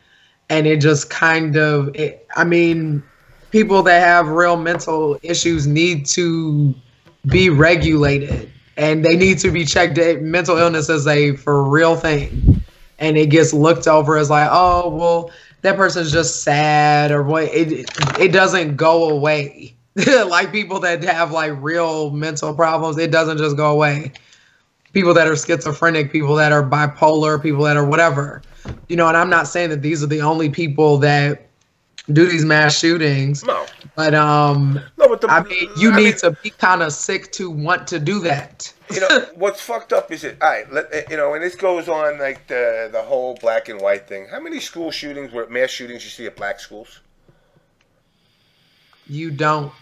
and it just kind of. I mean, people that have real mental issues need to be regulated, and they need to be checked. Mental illness is a for real thing, and it gets looked over as like, oh well, that person's just sad or what. It doesn't go away. Like people that have like real mental problems, it doesn't just go away. People that are schizophrenic, people that are bipolar, people that are whatever, and I'm not saying that these are the only people that do these mass shootings. No. But I mean, you need to be kind of sick to want to do that. What's fucked up is all right, and this goes on like the whole black and white thing. How many school shootings, mass shootings you see at black schools? You don't.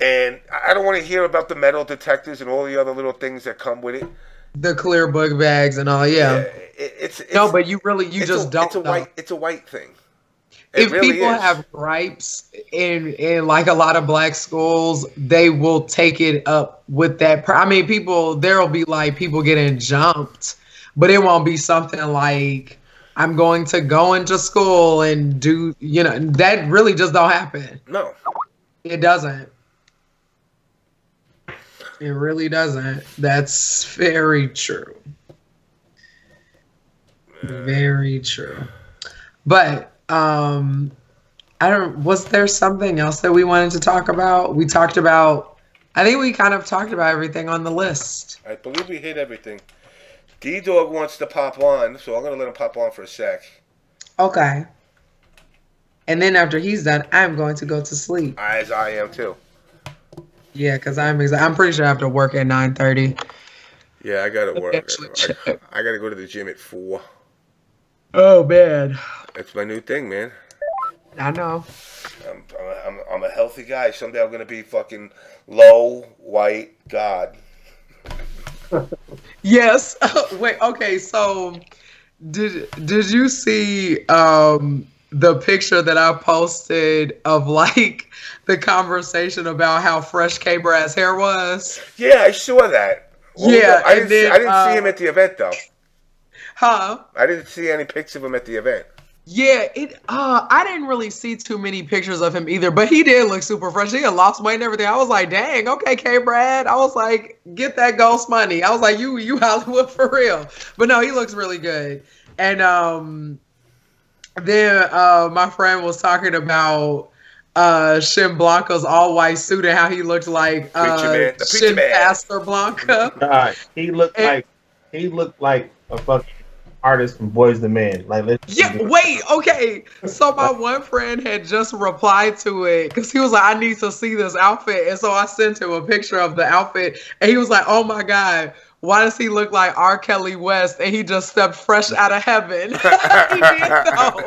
And I don't want to hear about the metal detectors and all the other little things that come with it. The clear book bags and all, yeah. It's no, but you just don't. It's a white thing. If really people have gripes in like a lot of black schools, they will take it up with that. I mean, there'll be like people getting jumped, but it won't be something like I'm going to go into school and do, that really just don't happen. No. It doesn't. It really doesn't. That's very true. Very true. But, was there something else that we wanted to talk about? I think we kind of talked about everything on the list. I believe we hit everything. D-Dog wants to pop on, so I'm going to let him pop on for a sec. Okay. And then after he's done, I'm going to go to sleep. As I am too. Yeah, because I'm pretty sure I have to work at 9:30. Yeah, I got to work. I got to go to the gym at 4. Oh, man. That's my new thing, man. I know. I'm a healthy guy. Someday I'm going to be fucking low, white, God. Yes. Wait. Okay. So, did you see the picture that I posted of like the conversation about how fresh K-Brad's hair was? Yeah, I saw that. I didn't see him at the event though. Huh? I didn't see any pics of him at the event. Yeah, I didn't really see too many pictures of him either, but he did look super fresh. He had lost weight and everything. I was like, dang, okay, K-Brad. I was like, get that ghost money. I was like, you Hollywood for real. But no, he looks really good. And then my friend was talking about Shin Blanca's all-white suit and how he looked like Shin Pastor Blanca. He looked like a fucking artist from Boys the Men. Like, okay. So my one friend had just replied to it because he was like, I need to see this outfit. And so I sent him a picture of the outfit and he was like, oh my God, why does he look like R. Kelly West? And he just stepped fresh out of heaven. He did though.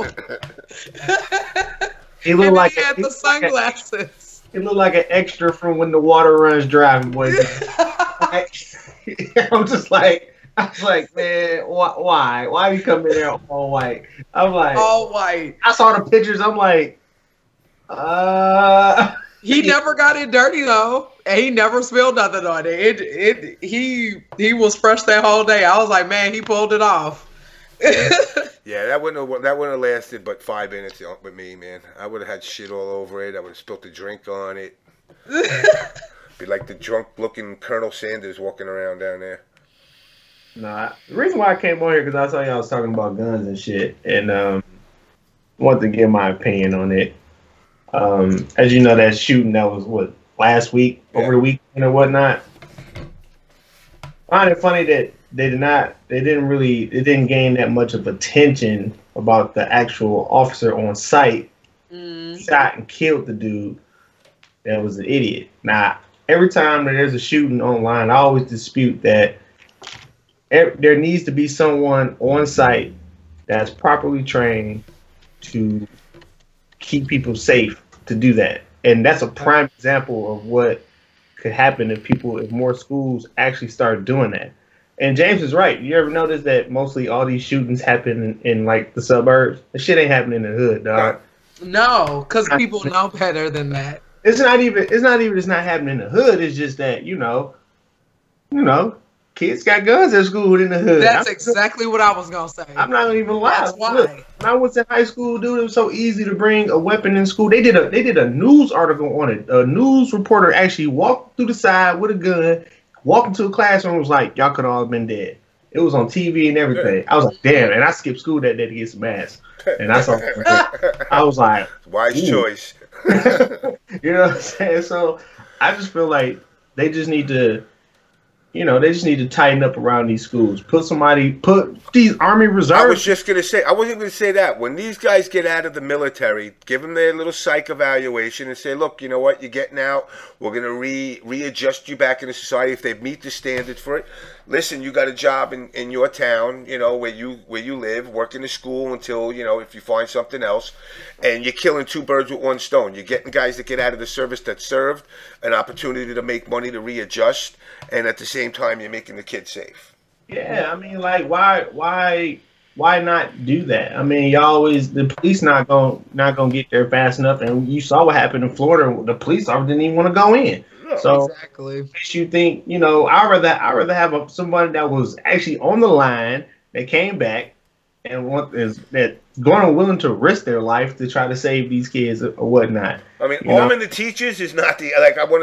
He looked like he had the sunglasses. He looked like an extra from When the Water Runs Dry, Boys. I was like, man, why? Why are you coming there all white? I'm like, all white. I saw the pictures. I'm like, He never got it dirty though, and he never spilled nothing on it. He was fresh that whole day. I was like, man, he pulled it off. Yeah, that wouldn't have lasted but 5 minutes with me, man. I would have had shit all over it. I would have spilled the drink on it. Be like the drunk-looking Colonel Sanders walking around down there. Nah, the reason why I came on here because I saw y'all was talking about guns and shit, and wanted to give my opinion on it. As you know, that shooting that was last week, over the weekend or whatnot. I find it funny that it didn't gain that much of attention about the actual officer on site shot and killed the dude that was an idiot. Now, every time that there's a shooting online, I always dispute that there needs to be someone on site that's properly trained to keep people safe to do that. And that's a prime example of what could happen if more schools actually start doing that. And James is right. You ever notice that mostly all these shootings happen in like the suburbs? The shit ain't happening in the hood, dog. No, because people know better than that. It's not even it's not happening in the hood. It's just that, you know, kids got guns at school in the hood. That's exactly what I was gonna say. I'm not gonna even lie. That's why. Look, when I was in high school, dude, it was so easy to bring a weapon in school. They did a news article on it. A news reporter actually walked through the side with a gun, walked into a classroom, and was like, "Y'all could all have been dead." It was on TV and everything. I was like, "Damn!" And I skipped school that day to get some ass. And I saw. I was like, wise choice. You know what I'm saying? So I just feel like they just need to. They just need to tighten up around these schools. Put these Army Reserves. I was just going to say, I wasn't going to say that. When these guys get out of the military, give them their little psych evaluation and say, look, you know what, you're getting out. We're going to readjust you back into society if they meet the standards for it. Listen, you got a job in your town, where you live, work in the school until, if you find something else. And you're killing two birds with one stone. You're getting guys that get out of the service that served an opportunity to make money to readjust. And at the same time, you're making the kids safe. Yeah, I mean, like, why not do that? I mean, the police not gonna get there fast enough, and you saw what happened in Florida. The police officer didn't even want to go in. No, so exactly, makes you think. I'd rather have somebody that was actually on the line that came back and going willing to risk their life to try to save these kids or whatnot. I mean, arming the teachers is not the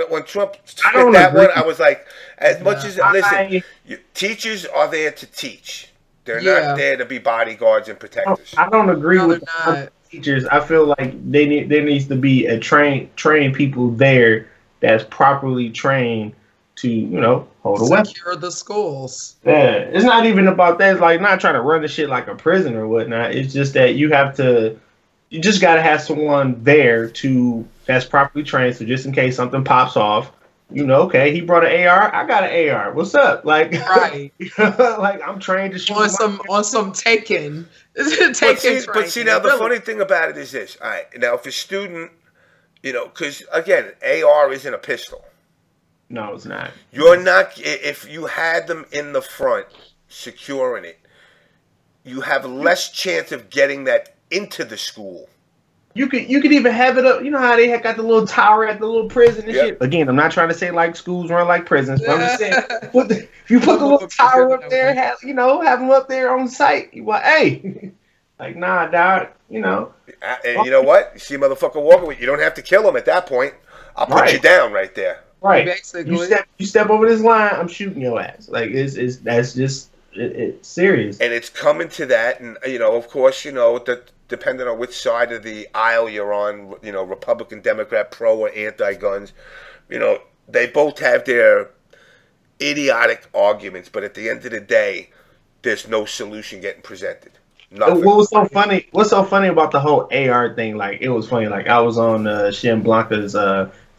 when Trump I don't that agree. one. I was like, as much as listen, teachers are there to teach. They're not there to be bodyguards and protectors. I don't agree with teachers. I feel like there needs to be a trained people there that's properly trained to hold a weapon. Secure the schools. Yeah, it's not even about that. It's like not trying to run the shit like a prison or whatnot. It's just that you just got to have someone there that's properly trained. So just in case something pops off, okay, he brought an AR. I got an AR. What's up? Like, right? Like I'm trained to shoot on some taken. But see, now the funny thing about it is this. All right, now if a student, because again, AR isn't a pistol. No, it's not. You're not. If you had them in the front, securing it, you have less chance of getting that into the school. You could even have it up. You know how they got the little tower at the little prison and shit. Again, I'm not trying to say like schools run like prisons, but I'm just saying if you put the little tower up there, have them up there on site. You like, hey, like nah, dog. And you know what? You see a motherfucker walking with you. Don't have to kill him at that point. I'll put you down right there. Right. Basically. You step over this line, I'm shooting your ass. Like that's just serious. And it's coming to that, and of course, depending on which side of the aisle you're on, Republican, Democrat, pro or anti-guns, they both have their idiotic arguments, but at the end of the day, there's no solution getting presented. Nothing. What's so funny about the whole AR thing? Like, it was funny. Like, I was on Shem Blanca's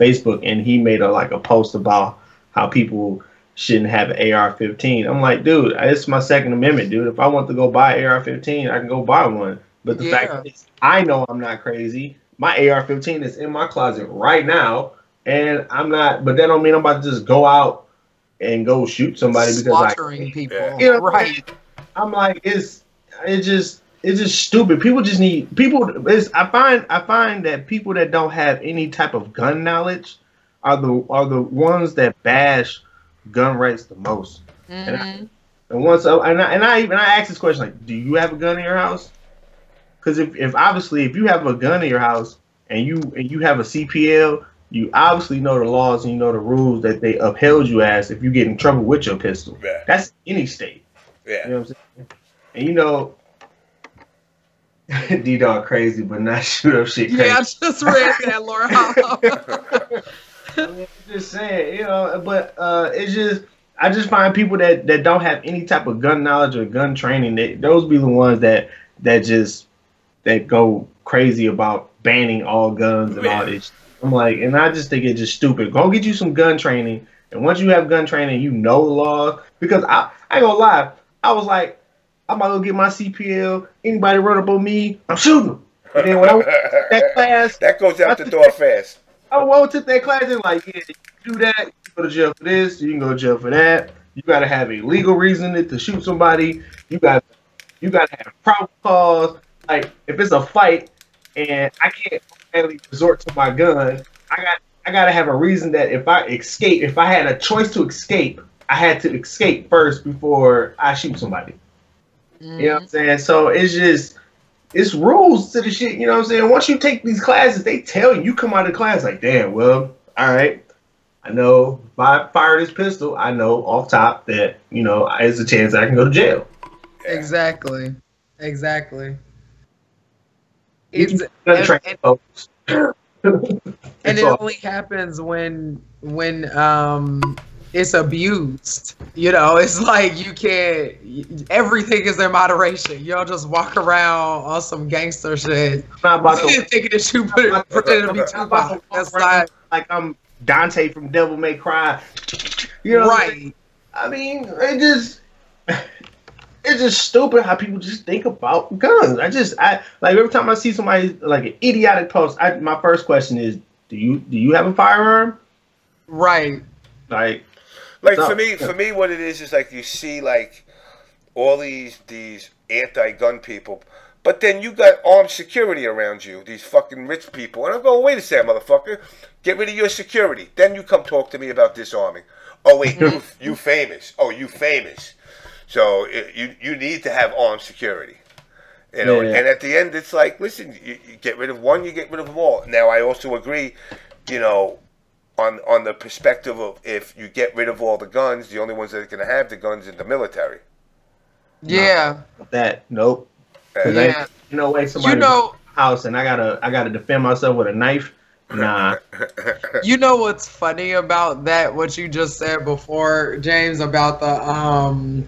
Facebook, and he made a post about how people shouldn't have an AR-15. I'm like, dude, it's my Second Amendment, dude. If I want to go buy an AR-15, I can go buy one. But the fact is, I know I'm not crazy. My AR-15 is in my closet right now, and I'm not. But that don't mean I'm about to just go out and go shoot somebody because slaughtering people. Right? I'm like, it's just stupid. People just need people. I find that people that don't have any type of gun knowledge are the ones that bash gun rights the most. Mm-hmm. And I ask this question, like, do you have a gun in your house? Because if obviously if you have a gun in your house and you have a CPL, you obviously know the laws and you know the rules that they upheld you as if you get in trouble with your pistol. Yeah. That's any state. Yeah. You know what I'm saying? And D-Dog crazy, but not shoot up shit crazy. Yeah, I just read that, Laura. I'm just saying, but it's just, I just find people that don't have any type of gun knowledge or gun training. Those be the ones that go crazy about banning all guns and all this. I'm like, and I just think it's just stupid. Go get you some gun training, and once you have gun training, you know the laws. Because I ain't gonna lie, I was like, I'm about to go get my CPL. Anybody run up on me, I'm shooting them. And then when I went to that class, that goes out the door fast. I went to that class and like, yeah, you do that, you go to jail for this, you can go to jail for that. You gotta have a legal reason to shoot somebody. You gotta have probable cause. Like if it's a fight and I can't only resort to my gun, I gotta have a reason that if I had a choice to escape, I had to escape first before I shoot somebody. Mm-hmm. You know what I'm saying? So it's rules to the shit. You know what I'm saying? Once you take these classes, they tell you come out of class like, damn, well, all right. I know if I fire this pistol, I know off top that, you know, there's a chance I can go to jail. Exactly. And it only happens when it's abused. You know, it's like you can't. Everything is in moderation. You don't just walk around on some gangster shit. I'm not about to thinking that you pretend to be Tupac. That's not like I'm Dante from Devil May Cry. You know, right? I mean, it's just stupid how people just think about guns. I like every time I see somebody like an idiotic post, my first question is, do you have a firearm? Right. Like so, for me, what it is like you see like all these anti-gun people, but then you got armed security around you, these fucking rich people, and I'm going, wait a second, motherfucker, get rid of your security, then you come talk to me about disarming. Oh wait, you famous? Oh, you famous? So you need to have armed security, you know. Yeah. And at the end, it's like, listen, you get rid of one, you get rid of them all. Now, I also agree, you know, on the perspective of if you get rid of all the guns, the only ones that are going to have the guns in the military. Yeah. Nope. Yeah. You know, way somebody house and I gotta defend myself with a knife. Nah. You know what's funny about that? What you just said before, James, about the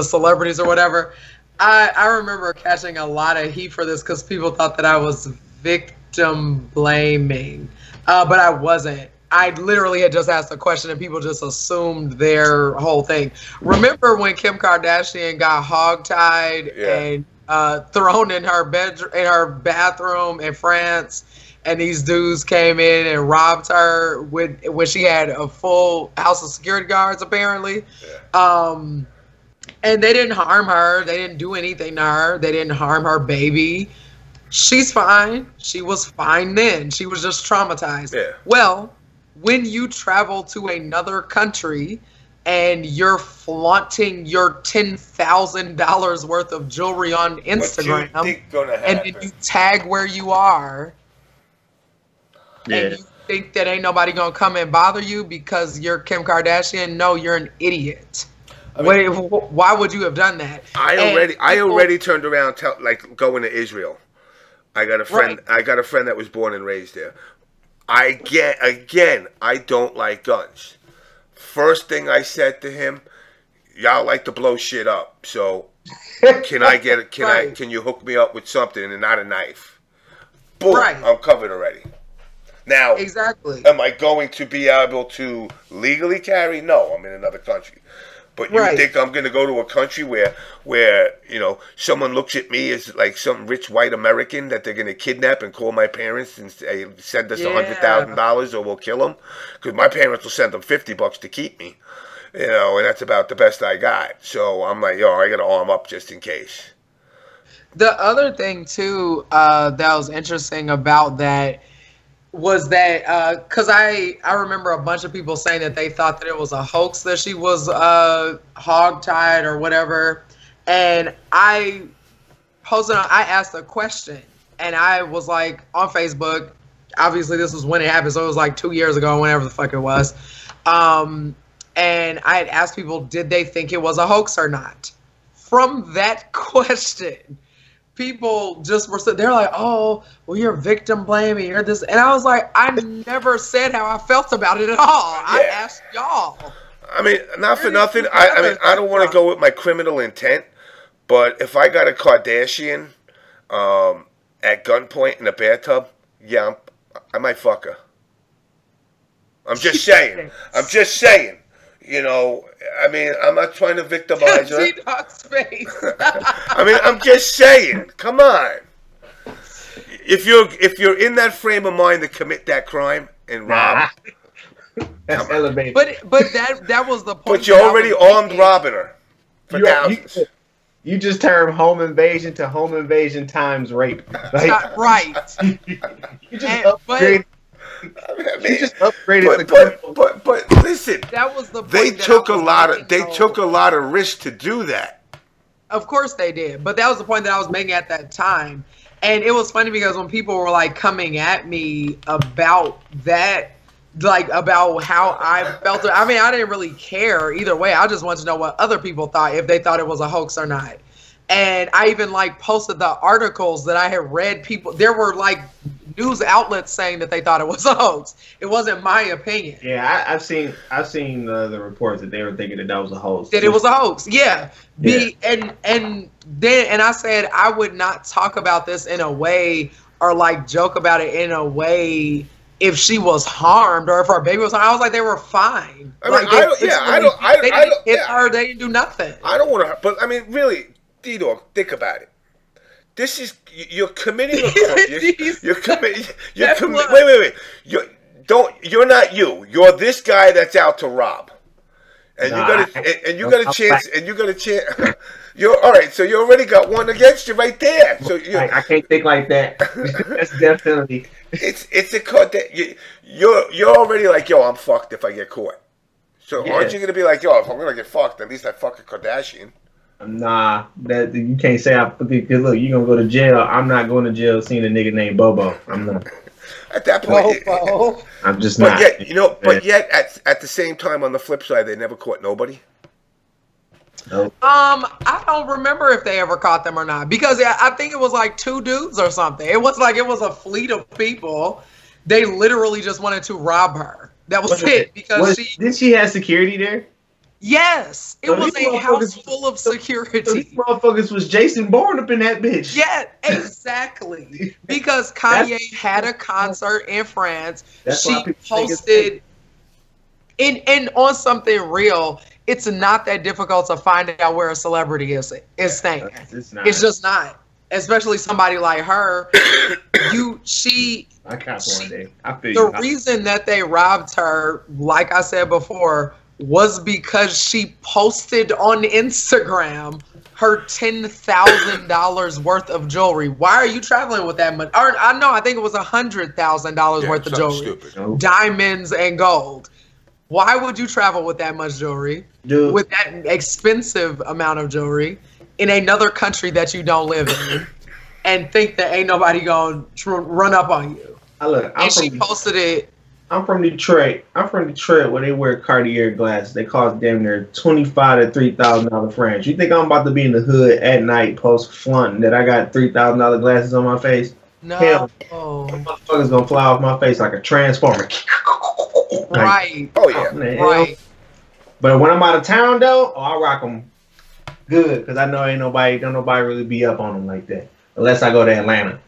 celebrities or whatever. I remember catching a lot of heat for this because people thought that I was victim blaming, but I wasn't. I literally had just asked a question and people just assumed their whole thing. Remember when Kim Kardashian got hogtied and thrown in her bathroom in France? And these dudes came in and robbed her when she had a full house of security guards, apparently. Yeah. And they didn't harm her. They didn't do anything to her. They didn't harm her baby. She's fine. She was fine then. She was just traumatized. Yeah. Well, when you travel to another country and you're flaunting your $10,000 worth of jewelry on Instagram, and then you tag where you are, and you think that ain't nobody gonna come and bother you because you're Kim Kardashian? No, you're an idiot. I mean, why would you have done that? I already turned around, like going to Israel. I got a friend. Right. I got a friend that was born and raised there. I don't like guns. First thing I said to him, y'all like to blow shit up. So can I get it? Can you hook me up with something and not a knife? Boom, I'm covered already. Now, exactly. Am I going to be able to legally carry? No, I'm in another country. But you think I'm going to go to a country where you know someone looks at me as like some rich white American that they're going to kidnap and call my parents and say, send us $100,000 or we'll kill them? Because my parents will send them $50 to keep me, you know, and that's about the best I got. So I'm like, yo, I got to arm up just in case. The other thing too that was interesting about that was that because I remember a bunch of people saying that they thought that it was a hoax that she was hogtied or whatever, and I asked a question and I was like on Facebook. Obviously this was when it happened, so it was like 2 years ago, whenever the fuck it was, and I had asked people, did they think it was a hoax or not? From that question, people just were they're like, oh, well, you're victim blaming, you're this, and I was like, I never said how I felt about it at all. I asked y'all. I mean, not for nothing. I mean, I don't want to go with my criminal intent, but if I got a Kardashian at gunpoint in a bathtub, yeah, I might fuck her. I'm just saying. I'm just saying. You know, I mean, I'm not trying to victimize her. G-Dog's face. I mean, I'm just saying. Come on. If you're in that frame of mind to commit that crime and rob, that's elevated. But that was the point. But you're already armed robbing her for thousands. You just turned home invasion to home invasion times rape. Like, right. You just upgraded. You just upgraded but listen, that was the point. They took a lot of risk to do that. Of course they did, but that was the point that I was making at that time. And it was funny because when people were like coming at me about that, like about how I felt, I mean, I didn't really care either way. I just wanted to know what other people thought, if they thought it was a hoax or not. And I even like posted the articles that I had read. People, there were like news outlets saying that they thought it was a hoax. It wasn't my opinion. Yeah, I've seen the reports that they were thinking that was a hoax. That it was a hoax. Yeah. And I said I would not talk about this in a way or like joke about it in a way if she was harmed or if her baby was harmed. I was like, they were fine. I mean, they didn't hit her. They didn't do nothing. I don't want to, but I mean, really, D-Dog, think about it. This is you're committing a crime. You're committing. Wait. You're not you. You're this guy that's out to rob, and you got a chance. You're all right. So you already got one against you right there. So I can't think like that. That's definitely. It's a cut that you're already like, yo, I'm fucked if I get caught. So aren't you gonna be like, yo, if I'm gonna get fucked, at least I fuck a Kardashian. Nah, that you can't say because look, you're gonna go to jail. I'm not going to jail seeing a nigga named Bobo. I'm not. At that point, I'm just but not. Yet, but yet at the same time, on the flip side, they never caught nobody. Nope. I don't remember if they ever caught them or not, because I think it was like 2 dudes or something. It was like it was a fleet of people. They literally just wanted to rob her. That was it. Because did she have security there? Yes, it was a house full of security. So these motherfuckers was Jason Bourne up in that bitch. Yeah, exactly. Because Kanye had a concert in France. She posted, and on something real, it's not that difficult to find out where a celebrity is staying. It's just not. Especially somebody like her. The reason that they robbed her, like I said before, was because she posted on Instagram her $10,000 worth of jewelry. Why are you traveling with that much? Or, I think it was $100,000 worth of jewelry. Stupid. Diamonds and gold. Why would you travel with that much jewelry? Dude. With that expensive amount of jewelry in another country that you don't live in and think that ain't nobody gonna run up on you? She posted it. I'm from Detroit. Where they wear Cartier glasses. They cost damn near $25,000 to $3,000 frames. You think I'm about to be in the hood at night post flaunting that I got $3,000 glasses on my face? No. Hell, motherfuckers gonna fly off my face like a transformer. Right. Oh yeah. Right. But when I'm out of town though, I rock them good because I know don't nobody really be up on them like that unless I go to Atlanta.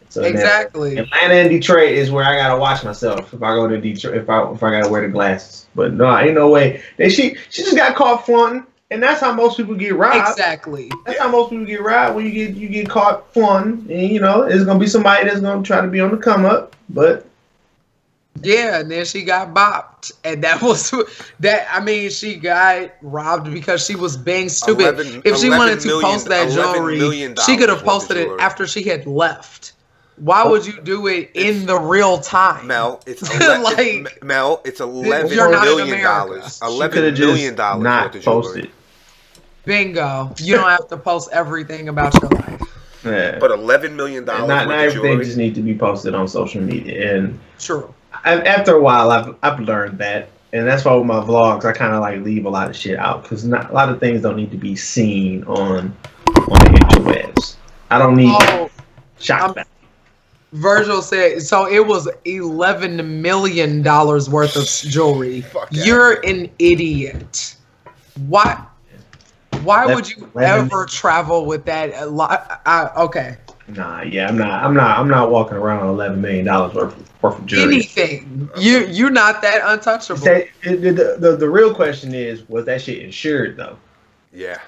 So exactly. Atlanta and Detroit is where I gotta watch myself if I go to Detroit. If I gotta wear the glasses, but no, ain't no way. She just got caught flaunting, and that's how most people get robbed. Exactly. That's how most people get robbed when you get caught flaunting, and it's gonna be somebody that's gonna try to be on the come up, but. Yeah, and then she got bopped, and that was that. I mean, she got robbed because she was being stupid. If she wanted to post that jewelry, she could have posted it after she had left. Why would you do it in the real time? Mel, it's $11 million. $11 million not worth of posted. Bingo. You don't have to post everything about your life. Yeah. But $11 million. Not everything just need to be posted on social media. And true. After a while, I've learned that, and that's why with my vlogs I kind of like leave a lot of shit out because a lot of things don't need to be seen on the interwebs. I don't need shock value. Virgil said, so it was $11 million worth of jewelry. Fuck yeah. You're an idiot. Why would you ever travel with that? Okay. Nah, yeah, I'm not walking around $11 million worth of jewelry. Anything. You're not that untouchable. The real question is, was that shit insured though? Yeah.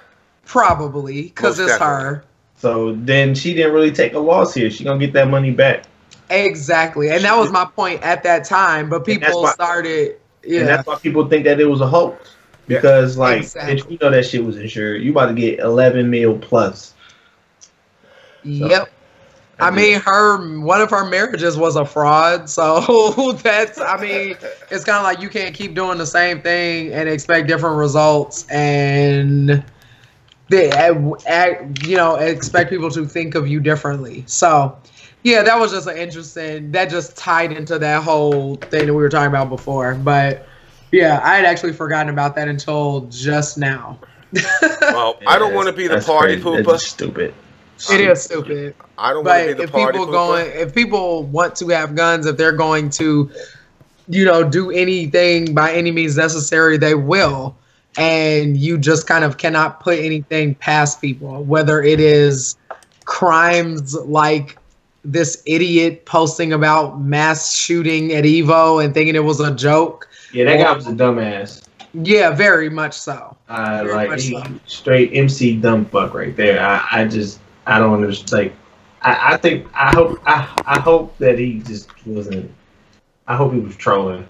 Probably, because it's her. So then she didn't really take a loss here. She gonna get that money back. Exactly, and that was my point at that time. But people started, and that's why people think that it was a hoax. Because bitch, you know that shit was insured. You about to get 11 mil plus. Yep. I mean, one of her marriages was a fraud, so that's. I mean, it's kind of like you can't keep doing the same thing and expect different results, and expect people to think of you differently. So, yeah, that was just that just tied into that whole thing that we were talking about before. But yeah, I had actually forgotten about that until just now. Well, I don't want to be the party pooper. That's stupid. It is stupid. I don't want to be the party pooper. If people want to have guns, if they're going to, do anything by any means necessary, they will. And you just kind of cannot put anything past people, whether it is crimes like this idiot posting about mass shooting at Evo and thinking it was a joke. Yeah, that guy was a dumbass. Yeah, very much so. Straight MC dumb fuck right there. I don't understand. I hope that he just wasn't. I hope he was trolling.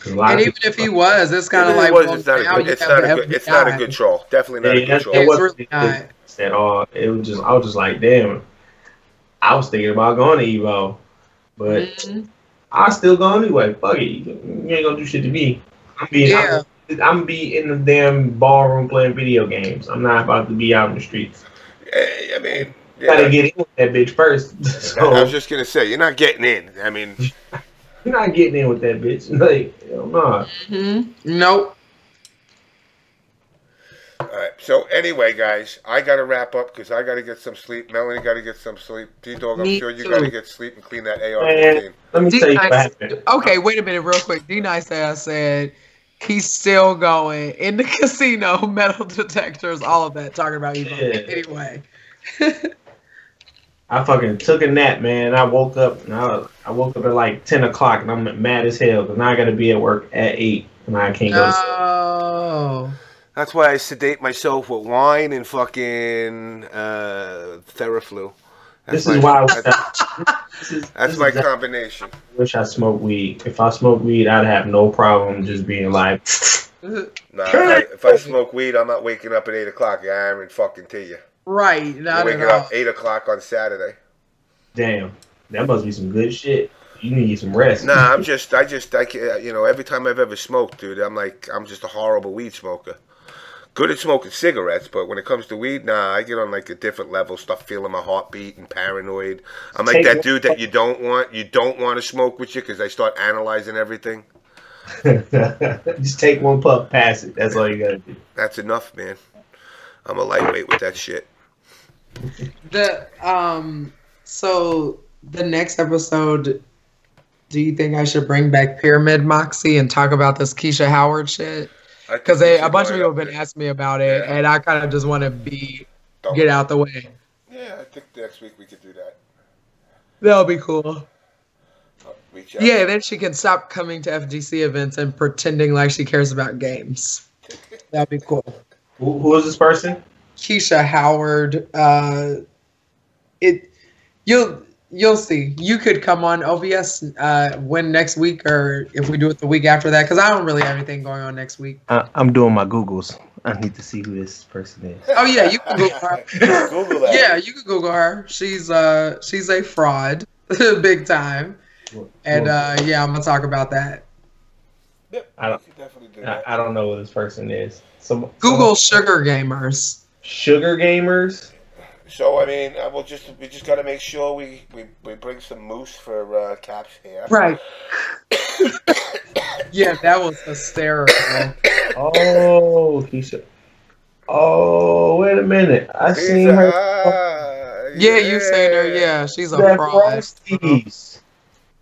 And even if he was, it's kind of like it's not a good troll. Definitely not a good troll. It's really not at all. It was just I was just like, damn. I was thinking about going to Evo, but I still go anyway. Fuck it, you ain't gonna do shit to me. I'm gonna be in the damn ballroom playing video games. I'm not about to be out in the streets. I mean, gotta get in with that bitch first. So, I was just gonna say, you're not getting in. I mean, you're not getting in with that bitch. Like, hell no. Nope. All right. So anyway, guys, I gotta wrap up because I gotta get some sleep. Melanie gotta get some sleep. D-Dog, I'm sure you gotta get sleep and clean that AR-15. Let me tell you what happened. Okay, wait a minute, real quick. D-Nice said he's still going in the casino, metal detectors, all of that, talking about Evo. Yeah. Anyway. I fucking took a nap, man. I woke up at like 10 o'clock and I'm mad as hell because now I gotta be at work at 8 and I can't go to sleep. Oh. That's why I sedate myself with wine and fucking Theraflu. That's my combination. I wish I smoked weed. If I smoked weed, I'd have no problem just being like. Nah, if I smoke weed, I'm not waking up at 8 o'clock. I ain't fucking to you. Right, not waking up 8 o'clock on Saturday. Damn, that must be some good shit. You need some rest. Nah, I can't, every time I've ever smoked, dude, I'm just a horrible weed smoker. Good at smoking cigarettes, but when it comes to weed, nah, I get on like a different level, start feeling my heartbeat and paranoid. I'm like that dude that you don't want to smoke with you because I start analyzing everything. Just take one puff, pass it. That's all you gotta do. That's enough, man. I'm a lightweight with that shit. So the next episode, do you think I should bring back Pyramid Moxie and talk about this Keisha Howard shit? Because a bunch of people have been asking me about it, and I kind of just want to get out the way. Yeah, I think next week we could do that. That'll be cool. Yeah, then she can stop coming to FGC events and pretending like she cares about games. That'd be cool. Who is this person? Keisha Howard. You'll see. You could come on OBS when next week, or if we do it the week after that, because I don't really have anything going on next week. I'm doing my Googles. I need to see who this person is. Oh yeah, you can Google her. Google that. Yeah, you can Google her. She's a fraud, big time. And yeah, I'm gonna talk about that. Yep, I don't know who this person is. Google Sugar Gamers. Sugar Gamers. So I mean, we just got to make sure we bring some mousse for Cap's hair. Right. Yeah, that was hysterical. Oh, Keisha. Oh, wait a minute. I seen her. Yeah, you seen her. Yeah, she's a That fraud. Frosties.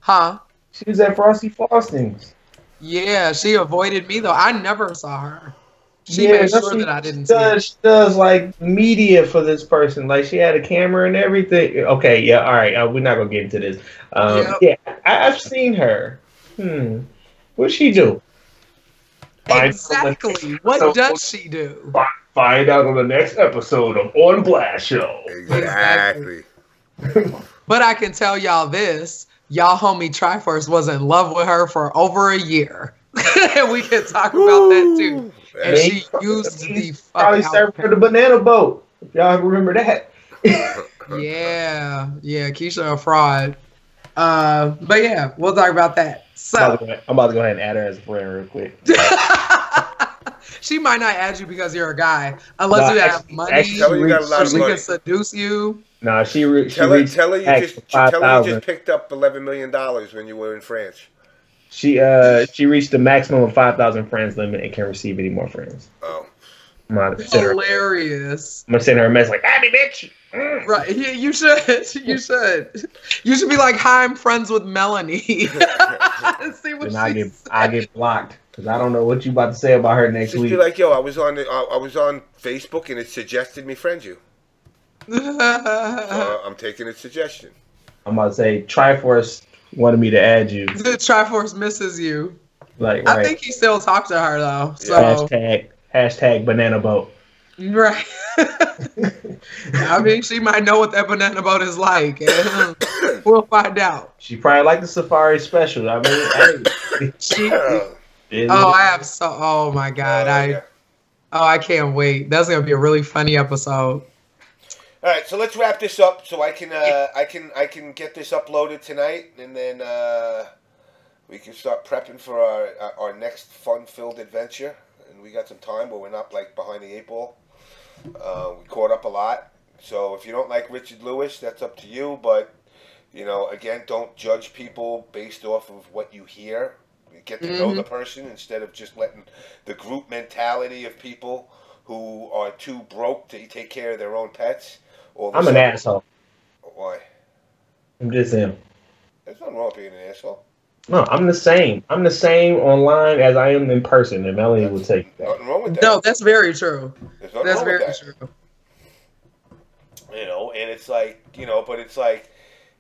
Huh? She was at Frosty Frostings. Yeah, she avoided me though. I never saw her. She Yeah, made no, sure she that I didn't see her. She does like media for this person. Like she had a camera and everything. Okay, yeah, all right. We're not gonna get into this. Yep. Yeah, I've seen her. What'd she do? Exactly. What does she do? Find out on the next episode of On Blast Show. Exactly. But I can tell y'all this. Y'all homie Triforce was in love with her for over a year. And we can talk about that too. And she used the probably served for the banana boat. If y'all remember that. Yeah, Keisha a fraud. But yeah, we'll talk about that. So I'm about to go ahead and add her as a friend real quick. She might not add you because you're a guy, unless you have money. Tell her you got a lot of she money. can seduce you. Nah, Tell her you just picked up $11 million when you were in France. She reached the maximum of 5,000 friends limit and can't receive any more friends. Oh, Hilarious! I'm gonna send her a message like, "Abby, bitch." Right? Yeah, you should. You should. You should be like, "Hi, I'm friends with Melanie." See what and she I get blocked because I don't know what you about to say about her next just week. be like, yo, I was on Facebook and it suggested me friend you. So I'm taking its suggestion. I'm about to say Triforce wanted me to add you. The Triforce misses you. Like, I right. think he still talks to her though. So hashtag banana boat. right. I mean, she might know what that banana boat is like. And we'll find out. She probably like the Safari special. I mean, hey. Oh my God. I can't wait. That's gonna be a really funny episode. All right, so let's wrap this up so I can get this uploaded tonight, and then we can start prepping for our next fun-filled adventure. And we got some time, but we're not like behind the 8 ball. We caught up a lot. So if you don't like Richard Lewis, that's up to you. But again, don't judge people based off of what you hear. You get to know the person instead of just letting the group mentality of people who are too broke to take care of their own pets. I'm an asshole. Why? I'm just him. There's nothing wrong with being an asshole. No, I'm the same. I'm the same online as I am in person, and Melanie will take that. Nothing wrong with that. No, that's very true. That's very true. And it's like, but it's like,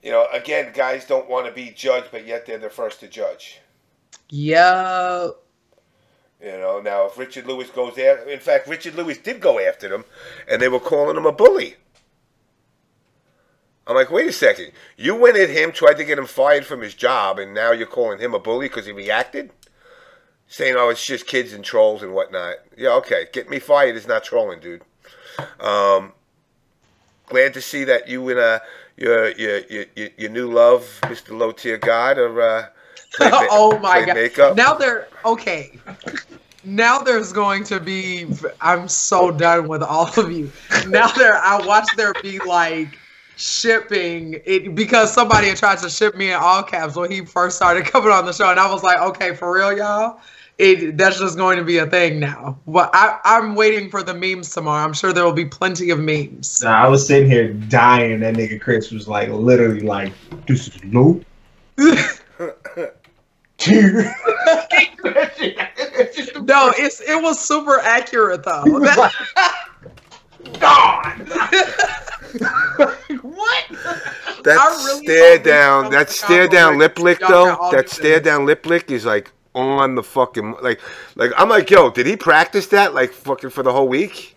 again, guys don't want to be judged, but yet they're the first to judge. Yeah. Now if Richard Lewis goes there, in fact, Richard Lewis did go after them, and they were calling him a bully. I'm like, wait a second. You went at him, tried to get him fired from his job, and now you're calling him a bully because he reacted? Saying, oh, it's just kids and trolls and whatnot. Yeah, okay. Get me fired is not trolling, dude. Glad to see that you and your new love, Mr. Low Tier God, are oh my God. Makeup. Now they're okay. Now there's going to be. I'm so done with all of you. Now I watch there be like shipping it because somebody had tried to ship me in all caps when he first started coming on the show, and I was like, okay, for real, y'all. That's just going to be a thing now. But I'm waiting for the memes tomorrow. I'm sure there will be plenty of memes. Nah, I was sitting here dying. That nigga Chris was like, literally like, this is low. No, it was super accurate though. God. What? That stare down lip lick though. That stare down lip lick is like on the fucking like I'm like, yo, did he practice that like fucking for the whole week?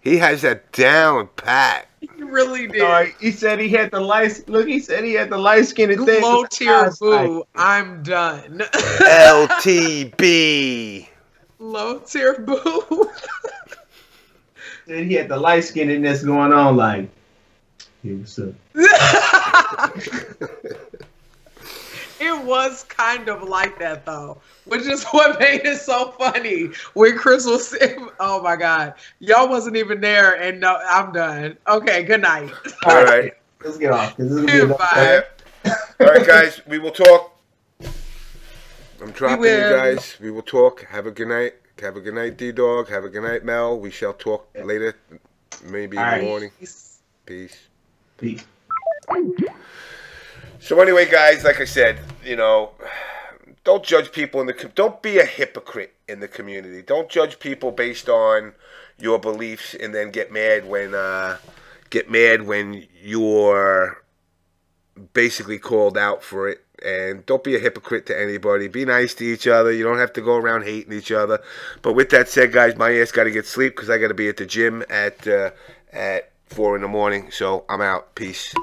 He has that down pat. He really did. He said he had the light. Look, he said he had the light skinned thing. Low tier boo. I'm done. LTB. Low tier boo. Said he had the light skinnedness going on. Like, hey, what's up? It was kind of like that though, which is what made it so funny. When Chris was saying, oh my God, y'all wasn't even there, and no, I'm done. Okay, good night. All right. Let's get off. Bye. All right, guys, we will talk. I'm dropping you guys. We will talk. Have a good night. Have a good night, D-Dog. Have a good night, Mel. We shall talk later, maybe in the morning. Peace. Peace. So anyway, guys, like I said, you know, don't judge people don't be a hypocrite in the community. Don't judge people based on your beliefs and then get mad when you're basically called out for it. And don't be a hypocrite to anybody. Be nice to each other. You don't have to go around hating each other. But with that said, guys, my ass got to get sleep because I got to be at the gym at 4 in the morning. So I'm out. Peace.